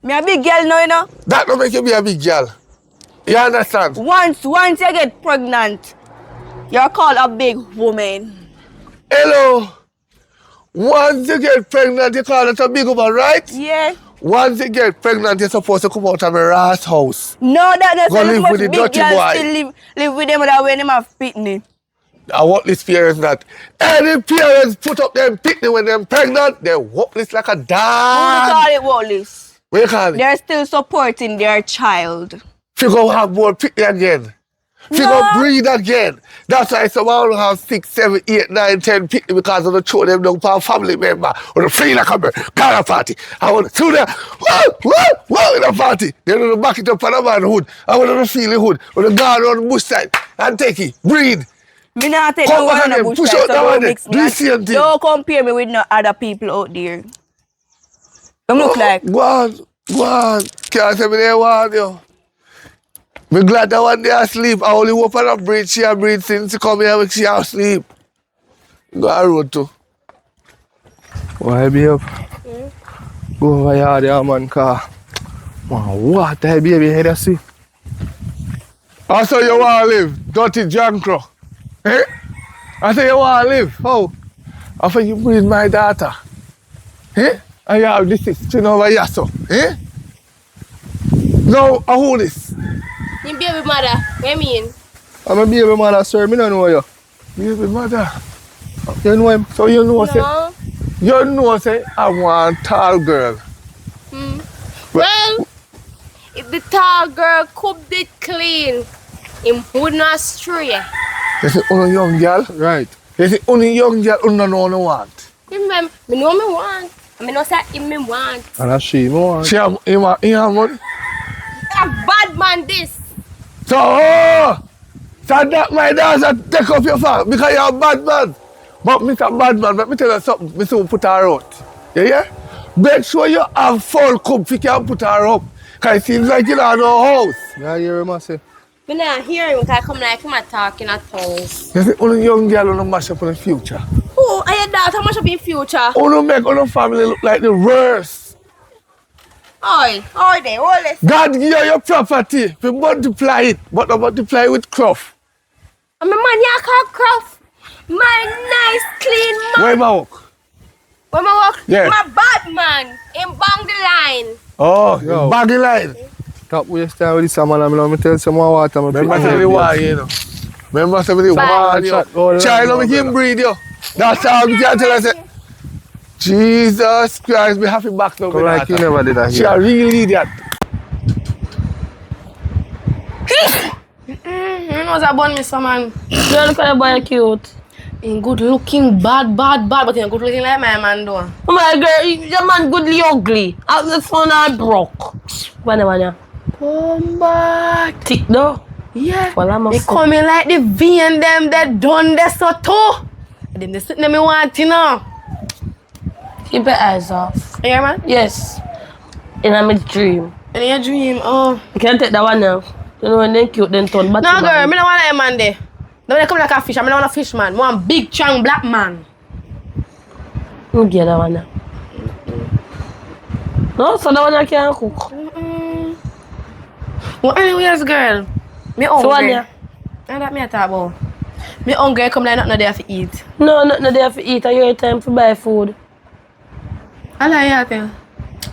Speaker 2: Me a big girl now, you know.
Speaker 1: That don't make you be a big girl. You understand?
Speaker 2: Once you get pregnant, you're called a big woman.
Speaker 1: Hello. Once you get pregnant, you call it a big woman, right?
Speaker 2: Yeah.
Speaker 1: Once you get pregnant, you're supposed to come out of a ass house.
Speaker 2: No, that's
Speaker 1: Go live
Speaker 2: much
Speaker 1: with the
Speaker 2: big
Speaker 1: dirty
Speaker 2: girls
Speaker 1: boy.
Speaker 2: still live with them that way them have pitney.
Speaker 1: I want this parents that any parents put up them pitney when they're pregnant, they're worthless like a
Speaker 2: Who do
Speaker 1: dog.
Speaker 2: call it worthless?
Speaker 1: What you call it?
Speaker 2: They're still supporting their child.
Speaker 1: If you go have more pitney again. If you go breed again. That's why someone have 6, 7, 8, 9, 10 pitney because of the throw them down for a family member or the free like a car party. I want to throw them, whoa, in a party. They don't back it up on a man hood. I want to feel the hood. Or the guard on the bush side and take it, breed.
Speaker 2: Me not take
Speaker 1: Come
Speaker 2: no
Speaker 1: back
Speaker 2: one on
Speaker 1: again,
Speaker 2: the bush
Speaker 1: push
Speaker 2: side,
Speaker 1: out
Speaker 2: so
Speaker 1: that one
Speaker 2: don't
Speaker 1: there.
Speaker 2: mix me.
Speaker 1: Do the same thing.
Speaker 2: Don't compare me with no other people out there. Them look like.
Speaker 1: Go on. Can't say me they want you. Me glad that one day asleep. I only hope I don't breathe. She a breathe since she come here make she asleep. Go on road too.
Speaker 6: Why babe? Go over here, there, man, car. Man, what the hell, baby, head I see?
Speaker 1: Also you want to live, dirty jankro. Eh? I say you want to live. How? After you breed my daughter. Eh? And you have this thing over here, so. Eh? Now, who this?
Speaker 4: You baby mother, what you mean?
Speaker 6: I'm a baby mother, sir. Me don't know you.
Speaker 1: Baby mother.
Speaker 6: You know him?
Speaker 1: So you know, say,
Speaker 4: No.
Speaker 1: you know, say, I want a tall girl.
Speaker 4: Well, if the tall girl cooked it clean, him would not stray.
Speaker 1: You say, only young girl?
Speaker 6: Right.
Speaker 1: You say, only young girl, only know what want.
Speaker 4: Me know me want. I know say him me want.
Speaker 6: And I she more.
Speaker 1: She have, he have money?
Speaker 4: A bad man this.
Speaker 1: So that my daughter take up your fact because you're a bad man. But Mr. Badman, let me tell you something, Mr. Put her out. You hear? Make sure you have full cup if you can put her up. Because it seems like you don't have no house.
Speaker 6: Yeah, you hear him, I say.
Speaker 4: Me not hear him because I come like him a talking at tongues.
Speaker 1: You see, only young girl on mash up in the future.
Speaker 4: Who? I your daughter much up in future?
Speaker 1: Only make on family look like the worst.
Speaker 4: Oi, they all this.
Speaker 1: God give you your property, you multiply it, but not multiply with cruff.
Speaker 4: I'm a man you call Croft. My nice clean man.
Speaker 1: Where my work?
Speaker 4: When I walk,
Speaker 1: Yeah.
Speaker 4: my bad man, him bang the line.
Speaker 1: Oh,
Speaker 6: Yo.
Speaker 1: baggy line.
Speaker 6: Stop wasting time with this man. I'm tell you some more water.
Speaker 1: Remember somebody why, you know. Remember somebody why, you know. Child, let me him breed you. That's how we can tell us. Jesus Christ, we have him back now.
Speaker 6: Come like you never did that
Speaker 1: She
Speaker 6: here.
Speaker 1: a real idiot.
Speaker 8: You know that bun me some man.
Speaker 7: You look at the boy cute.
Speaker 8: In good looking, bad, but in good looking like my man do.
Speaker 7: Oh my girl, your man goodly ugly. As the son I broke. Whenever.
Speaker 8: Come back.
Speaker 7: Tick though.
Speaker 8: Yeah.
Speaker 7: Well, I'm a
Speaker 8: They coming like the V and them that done this so too. Them they sitting me want you know.
Speaker 7: Keep your eyes off.
Speaker 8: You hear man?
Speaker 7: Yes. In a dream.
Speaker 8: In your dream, oh.
Speaker 7: You can't take that one now. You know when they cute, then turn back.
Speaker 8: No girl, me don't want a man there. No, they come like a fish. I don't want a fish man. I want a big, strong black man.
Speaker 7: You get that one now. No, so that one I can't cook.
Speaker 8: Well, anyways, girl. Me
Speaker 7: So one
Speaker 8: hungry.
Speaker 7: yeah.
Speaker 8: And that me a talk about. Me hungry, come like nothing there to eat.
Speaker 7: No, nothing there for eat. I your time for buy food.
Speaker 8: I like you tell.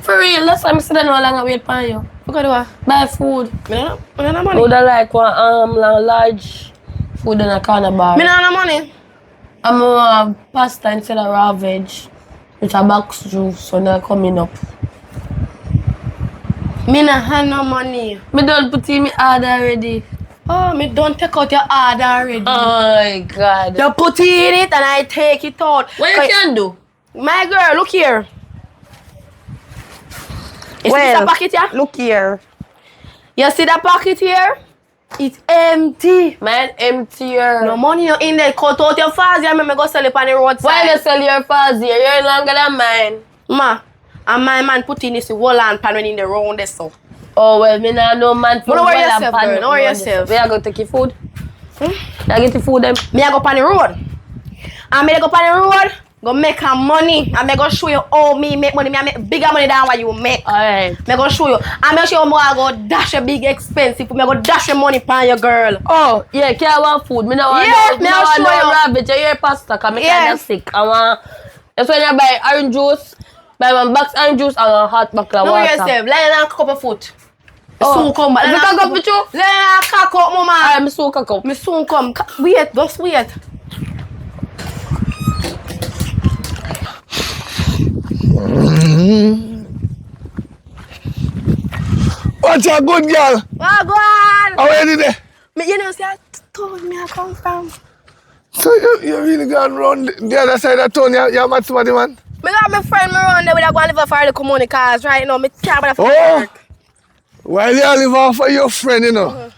Speaker 7: For real, last time I said no longer wait for you.
Speaker 8: What can do what?
Speaker 7: Buy food.
Speaker 8: Me no
Speaker 7: I
Speaker 8: money.
Speaker 7: would like one large food in a corner bar.
Speaker 8: Me no money.
Speaker 7: I'm a pasta instead of raw veg with a box juice, so they're coming up.
Speaker 8: Me no have no money.
Speaker 7: Me don't put in me order already.
Speaker 8: Oh, me don't take out your order already.
Speaker 7: Oh my God.
Speaker 8: You put it in it and I take it out.
Speaker 7: What you can do?
Speaker 8: My girl, look here. You see this pocket here?
Speaker 2: Look here.
Speaker 8: You see that pocket here? It's empty.
Speaker 7: Man, emptier.
Speaker 8: No money in there. Cut out your fast. You remember go sell it on the roadside.
Speaker 7: Why you sell your fast here? You're longer than mine.
Speaker 8: Ma, and my man put in this wall and pan when in the round there so.
Speaker 7: Oh, well, me nah no man for
Speaker 8: Don't worry yourself, girl. Don't worry yourself.
Speaker 7: Where I go take your food? I get the food them.
Speaker 8: Me I go pan the road. And me go pan the road, go make her money. And me go show you how me make money. Me I make bigger money than what you make.
Speaker 7: Alright.
Speaker 8: Me go show you. And me show you how I go dash a big expensive. Me go dash your money pan your girl.
Speaker 7: Oh, yeah, can't want food. Me no want
Speaker 8: Yes, me I'll show
Speaker 7: no
Speaker 8: you.
Speaker 7: rabbit. You hear pasta, cause me kinda
Speaker 8: Yes.
Speaker 7: sick. I want, that's when I buy orange juice, buy one box orange juice and a hot bottle of
Speaker 8: Don't
Speaker 7: water.
Speaker 8: worry yourself. Lie down cup of foot.
Speaker 7: Oh.
Speaker 8: Soon come back.
Speaker 7: If you can go with you?
Speaker 8: Lie down cock up, mama.
Speaker 7: I'm so cock.
Speaker 8: Me soon come. Wait, just wait.
Speaker 1: What's a good girl?
Speaker 8: Oh, go on.
Speaker 1: How are you there?
Speaker 8: Me, you know, see, I told me I come from.
Speaker 1: So you really gone round the other side of town? You're mad somebody, man?
Speaker 8: Me got my friend me around there with a go and live for the community cause right now me can't bother for
Speaker 1: Oh!
Speaker 8: work.
Speaker 1: While you live off for your friend, you know.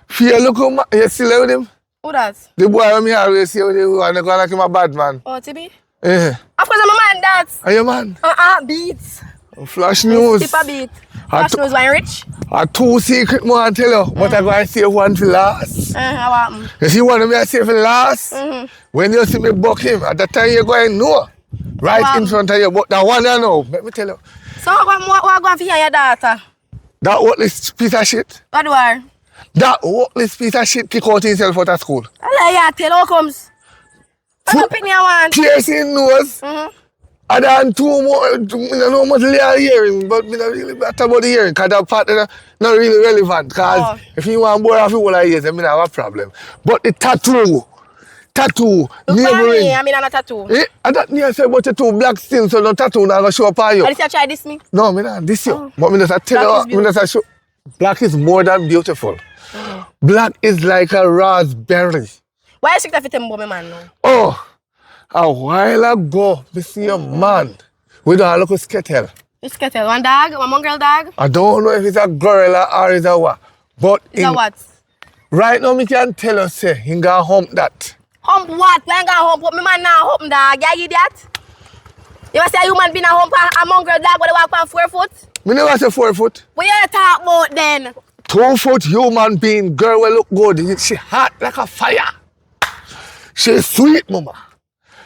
Speaker 1: Fear look how you still with him?
Speaker 8: Who that?
Speaker 1: The boy when me always see when they want to go like him a bad man.
Speaker 8: Oh, TB?
Speaker 1: Eh.
Speaker 8: Of course, I'm a man that.
Speaker 1: Are you man?
Speaker 8: Beats.
Speaker 1: Flash news.
Speaker 8: Tip a beat. Flash news when rich.
Speaker 1: A two secret more I tell you, but I go and save one for last.
Speaker 8: How happen?
Speaker 1: You see one of me I save for last? When you see me buck him, at that time you go and know. Right in front of you, but that one I know, let me tell you.
Speaker 8: So what going to hear your daughter?
Speaker 1: That worthless piece of shit.
Speaker 8: What do I?
Speaker 1: That worthless piece of shit kick out himself out of school.
Speaker 8: I like tell how comes. What opinion you want?
Speaker 1: Piercing nose. I done two more, I don't know much later hearing, but I don't really matter about the hearing, because that part is not really relevant, because if you want more of it, all I hear, I don't have a problem. But the tattoo,
Speaker 8: Look for
Speaker 1: neighboring.
Speaker 8: me, I mean I'm a tattoo.
Speaker 1: I don't need to say about the two black still, so no tattoo not going to show up on you.
Speaker 8: And if you try this me?
Speaker 1: No, I not this you. But I just tell you, I just show, black is more than beautiful. Black is like a raspberry.
Speaker 8: Why you sick to fit him, me man? No?
Speaker 1: Oh, a while ago, I see a man with a little skettle.
Speaker 8: You skettle. One dog? One mongrel dog?
Speaker 1: I don't know if it's a gorilla or it's a what. But
Speaker 8: It's a what?
Speaker 1: right now, I can tell you, say, he gonna hump that.
Speaker 8: Hump what? When I hump up, my man now hump dog. You idiot? You must say a human being a hump a mongrel dog when they walk on 4 foot?
Speaker 1: Me never say 4 foot.
Speaker 8: What you talk about then?
Speaker 1: 2 foot human being, girl will look good. She hot like a fire. She sweet, mama.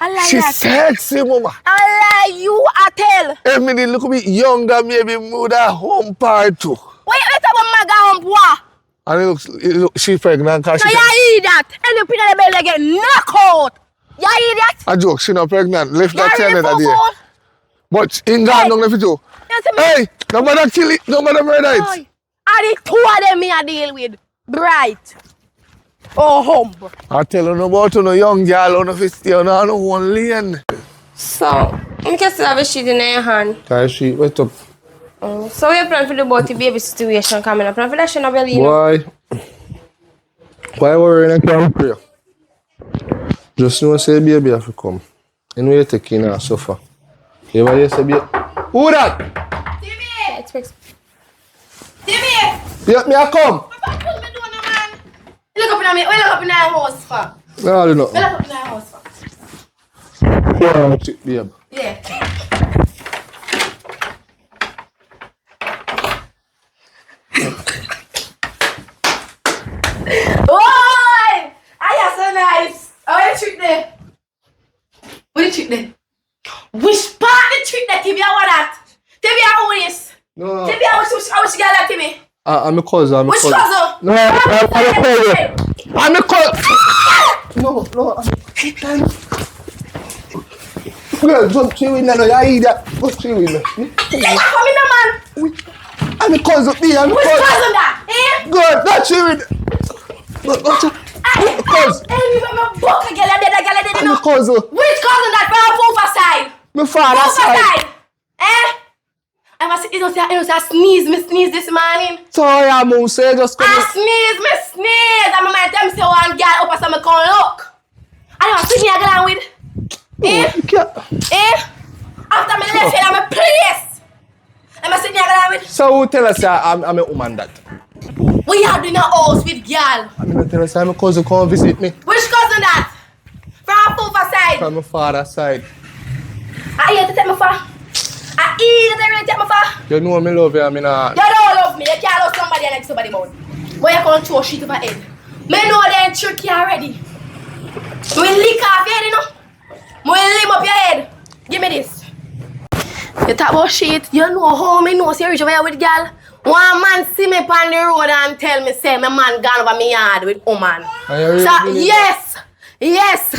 Speaker 8: I like
Speaker 1: She
Speaker 8: that.
Speaker 1: sexy, mama.
Speaker 8: I like you, I tell.
Speaker 1: If me did look a bit younger, maybe me would have hump her too.
Speaker 8: What you talk about my guy hump what?
Speaker 1: And it look, she pregnant because
Speaker 8: No,
Speaker 1: she...
Speaker 8: you idiot. And you put on the belly get knocked out. You idiot.
Speaker 1: A joke, she not pregnant. Left that
Speaker 8: You
Speaker 1: tell
Speaker 8: ready
Speaker 1: her
Speaker 8: for
Speaker 1: there.
Speaker 8: food?
Speaker 1: But in God, no if you do.
Speaker 8: You see me?
Speaker 1: Hey, nobody kill it, nobody murder it.
Speaker 8: Boy, I the two of them me I deal with. Bright. Oh, hump.
Speaker 1: I tell you about no young girl on the stay on no one lane.
Speaker 7: So, you can still have a sheet in your hand.
Speaker 6: Can she wait up?
Speaker 7: So we plan for the about the baby situation coming up. Plan for that shit, belly, you know.
Speaker 6: Why worry and can't pray? Just know say baby have to come. You know you taking her suffer. You ever hear say baby? Who that?
Speaker 8: Timmy! Timmy!
Speaker 6: Yeah, me a come.
Speaker 8: Look up in me. Look up in the house for.
Speaker 6: No, I do not.
Speaker 8: Look up in the house for.
Speaker 6: Yeah, babe.
Speaker 8: Yeah. Oi! I am so nice. How the trick there? What the trick there? Which part the trick there, Timmy? I want that. Timmy, how is?
Speaker 6: No.
Speaker 8: Timmy, how much you got that, Timmy?
Speaker 6: I'm a cousin.
Speaker 8: Which cousin?
Speaker 6: No, I'm a cousin. I'm a cousin. No. Girl, don't chew in there. No, you idiot. Don't chew in there.
Speaker 8: You're not coming, no, man.
Speaker 6: I'm a cousin. I'm a
Speaker 8: Which
Speaker 6: cousin.
Speaker 8: cousin that? Eh?
Speaker 6: Girl, don't chew in there. Cousin.
Speaker 8: Hey, you got my book again.
Speaker 6: I'm a cousin.
Speaker 8: Which cousin that from Poofa side?
Speaker 6: My father's
Speaker 8: Poofa
Speaker 6: side.
Speaker 8: side. Eh? I must I sneeze, me sneeze this morning.
Speaker 6: So yeah, mom say just come.
Speaker 8: I sneeze. And my man tell me say one girl up as me come look. I don't see me a girl with. After me left here, I'm a place. I'm a sitting here a girl with.
Speaker 6: So who tell us I'm a woman that?
Speaker 8: We are doing a house with girl.
Speaker 6: I'm gonna tell us my cousin come visit me.
Speaker 8: Which cousin that? From Poopa side.
Speaker 6: From my father's side.
Speaker 8: I here to take me for. I eat that really take me for.
Speaker 6: You know me love you, I mean
Speaker 8: You don't love me. You can't love somebody and like somebody more. Why you can't throw shit over head? Me know they ain't tricky already. We lick off your head, you know. We limb up your head. Give me this. You talk about shit. You know how me know see you reach over here with girl. One man see me on the road and tell me say my man gone over me yard with woman.
Speaker 6: Really
Speaker 8: So yes.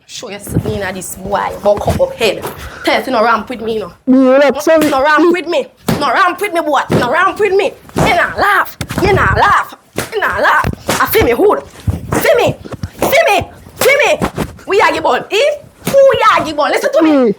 Speaker 8: Show you something in this boy. Buck up head. Tell you to no ramp with me, no. No ramp with me. No ramp with me, boy. No ramp with me. You not laugh. I feel me hood. Feel me. We are give on. Who are give on? Listen to me.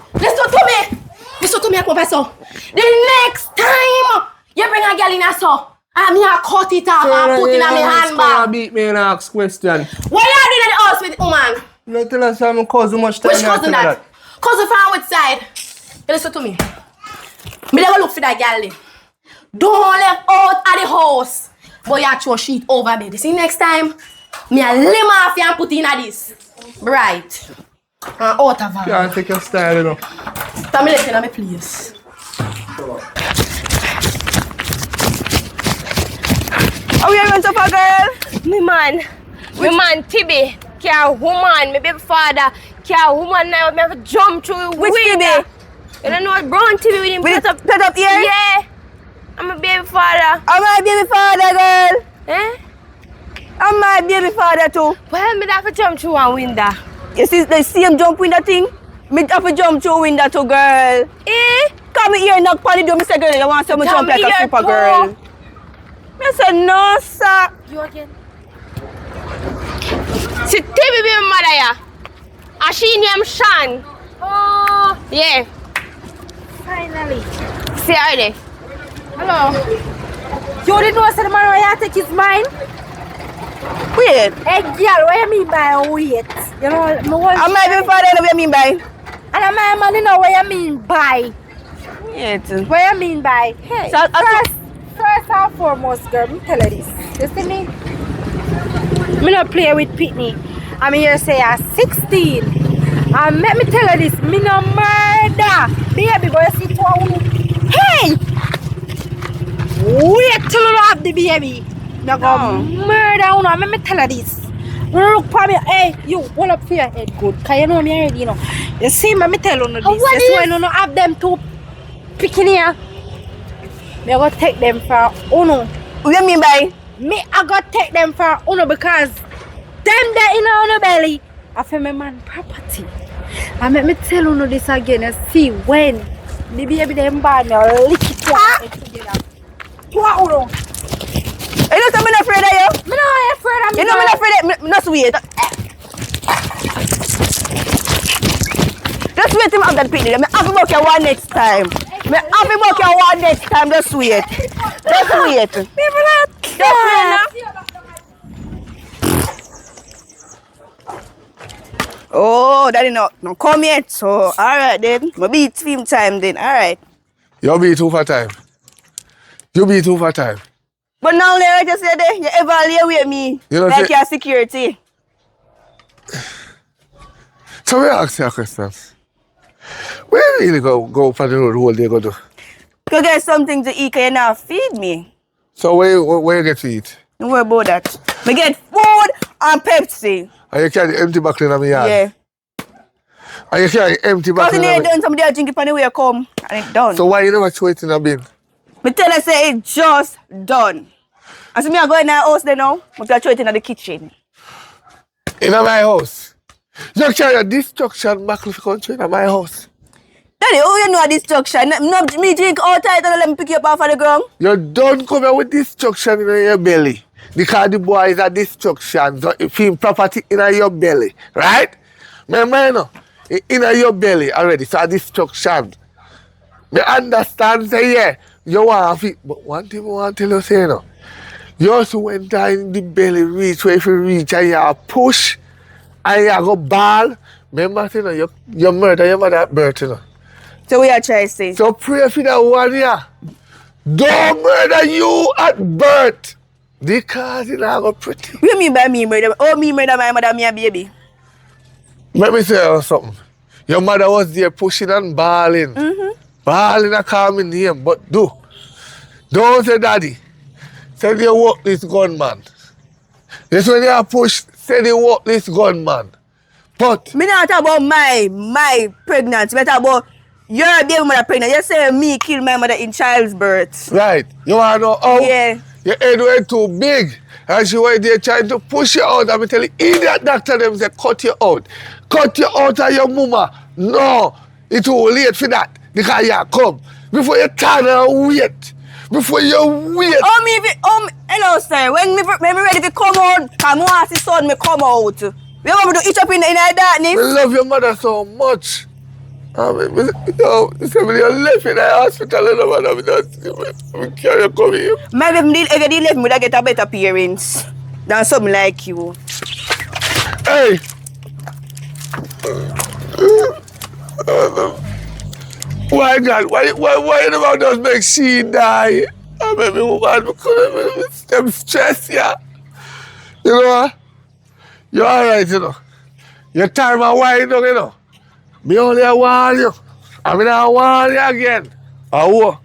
Speaker 8: Listen to me, Professor. The next time you bring a girl in a so, I'm here cut it off and put it in my handbag.
Speaker 6: Beat me and ask question.
Speaker 8: What are you doing at the house with woman?
Speaker 6: You tell us I'm cousin much time.
Speaker 8: Which cousin that? Cousin from which side? Listen to me. Me never look for that girl. Don't left out of the house. But you throw shit over me. See next time, me a limb off you and put in a this. Right. And out of her.
Speaker 6: Can't take your style, you know.
Speaker 8: Tell me listen at me, please.
Speaker 2: How are you going to for girl?
Speaker 4: Me man Tibi. Care woman, my baby father. Care woman now, me have to jump through
Speaker 2: Which Tibi?
Speaker 4: You don't know what brown Tibi with him
Speaker 2: Pet up here?
Speaker 4: Yeah. I'm a baby father.
Speaker 2: I'm my baby father, girl.
Speaker 4: Eh?
Speaker 2: I'm my baby father too.
Speaker 4: Well, me have to jump through one window.
Speaker 2: You see the same jump window thing? Me have to jump through window too, girl.
Speaker 4: Eh?
Speaker 2: Come here, knock on the door, me say, girl, you want some jump like a super girl. Me say, no, sir.
Speaker 4: You again? See, Tibi be my mother, yeah. And she named Shan. Oh. Yeah.
Speaker 9: Finally.
Speaker 4: See her there.
Speaker 9: Hello. You didn't know the man where you take his mind?
Speaker 2: Wait.
Speaker 9: Hey, girl, what you mean by wait? You know,
Speaker 2: I'm my baby father, what you mean by?
Speaker 9: And I'm my man, you know what you mean by?
Speaker 2: Yes.
Speaker 9: What you mean by? Hey,
Speaker 2: So,
Speaker 9: first and foremost, girl, me tell you this. You see me? Me not play with Pitney. I mean, you say you're 16. And let me tell you this, me no murder. Baby, boy, you see hey! Wait till you have the baby. You go murder you. Let me tell you this. Look for me. Hey, you hold up for your head good. Because you know me already, you know. You see, let me tell you this. That's why you don't have them two picking here. Me go take them for Uno.
Speaker 2: What you mean by?
Speaker 9: Me, I go take them for Uno because them that in our belly are for my man property. And let me tell you this again. You see, when the baby them born, you lick it together. What Uno?
Speaker 2: You know I'm not afraid of you?
Speaker 9: Me not afraid of me.
Speaker 2: You know I'm not afraid of me. Just wait. Just wait till I'm that Pitney. I'm happy about you one next time. I'm happy about you one next time. Just wait. Just wait.
Speaker 9: People are
Speaker 2: Just wait now. Oh, that is not come yet. So, alright then. Maybe it's film time then. Alright.
Speaker 1: You beat over time. You beat over time.
Speaker 2: But now, like I just said, you evaluate me
Speaker 1: You know,
Speaker 2: like
Speaker 1: say-
Speaker 2: your security.
Speaker 1: So we ask you a question. Where you really go for the road whole day go do?
Speaker 2: You get something to eat, because you not feed me.
Speaker 1: So where you get to eat?
Speaker 2: Don't worry about that. I get food and Pepsi.
Speaker 1: And you carry empty bottle in my yard?
Speaker 2: Yeah.
Speaker 1: And you carry empty
Speaker 2: Because
Speaker 1: bottle
Speaker 2: when
Speaker 1: in
Speaker 2: you're
Speaker 1: my
Speaker 2: done, somebody will drink it on the way you come. And it's done.
Speaker 1: So why you never throw it in a bin?
Speaker 2: But tell us say it's just done. And so me I go in the house there now, I'm going to throw it in the kitchen.
Speaker 1: In my house? You carry a destruction bottle for country in my house?
Speaker 2: Daddy, how you know destruction? No, me drink all tight and let me pick you up off of the ground.
Speaker 1: You don't come here with destruction in your belly. Because the boy is a destruction. So if you property in your belly, right? Remember, you know, in your belly already, so a destruction. Me understand, say, yeah, you want to fit. But one thing I want to tell you, say, you know, you also went down in the belly reach where if you reach and you push and you go ball. Remember, you know, you murder your mother at birth, you know.
Speaker 2: So we are trying to say.
Speaker 1: So pray for that one here. Don't murder you at birth. Because it's not go pretty.
Speaker 2: What do you mean by me murder? Oh, me murder my mother, me a baby.
Speaker 1: Let me tell you something. Your mother was there pushing and bawling. Bawling and calling me name. But don't say daddy. Say they walk this gunman. This when you push, say they walk this gunman. But
Speaker 2: Me not talk about my pregnancy. Me talk about your baby mother pregnant. You say me kill my mother in child's birth.
Speaker 1: right, you wanna know how?
Speaker 2: Yeah.
Speaker 1: Your head went too big. And she was there trying to push you out. I'm telling you, idiot doctor them say cut you out. Cut you out of your mama. No, it's too late for that. Because you come. Before you turn and wait. Before you wait.
Speaker 2: Hello sir. When me ready to come out, come on, see son me come out. You want me to eat up in the darkness?
Speaker 1: I love your mother so much. You say me you left in the hospital and nobody don't carry you come here.
Speaker 2: Maybe if you left me, would I get a better parents than something like you.
Speaker 1: Hey! Why God? Why you never just make she die? I mean, me woman because them stress ya. You know? You're alright, you know. Your time a while, you know. Me only warn you. I mean, I warn you again. I will.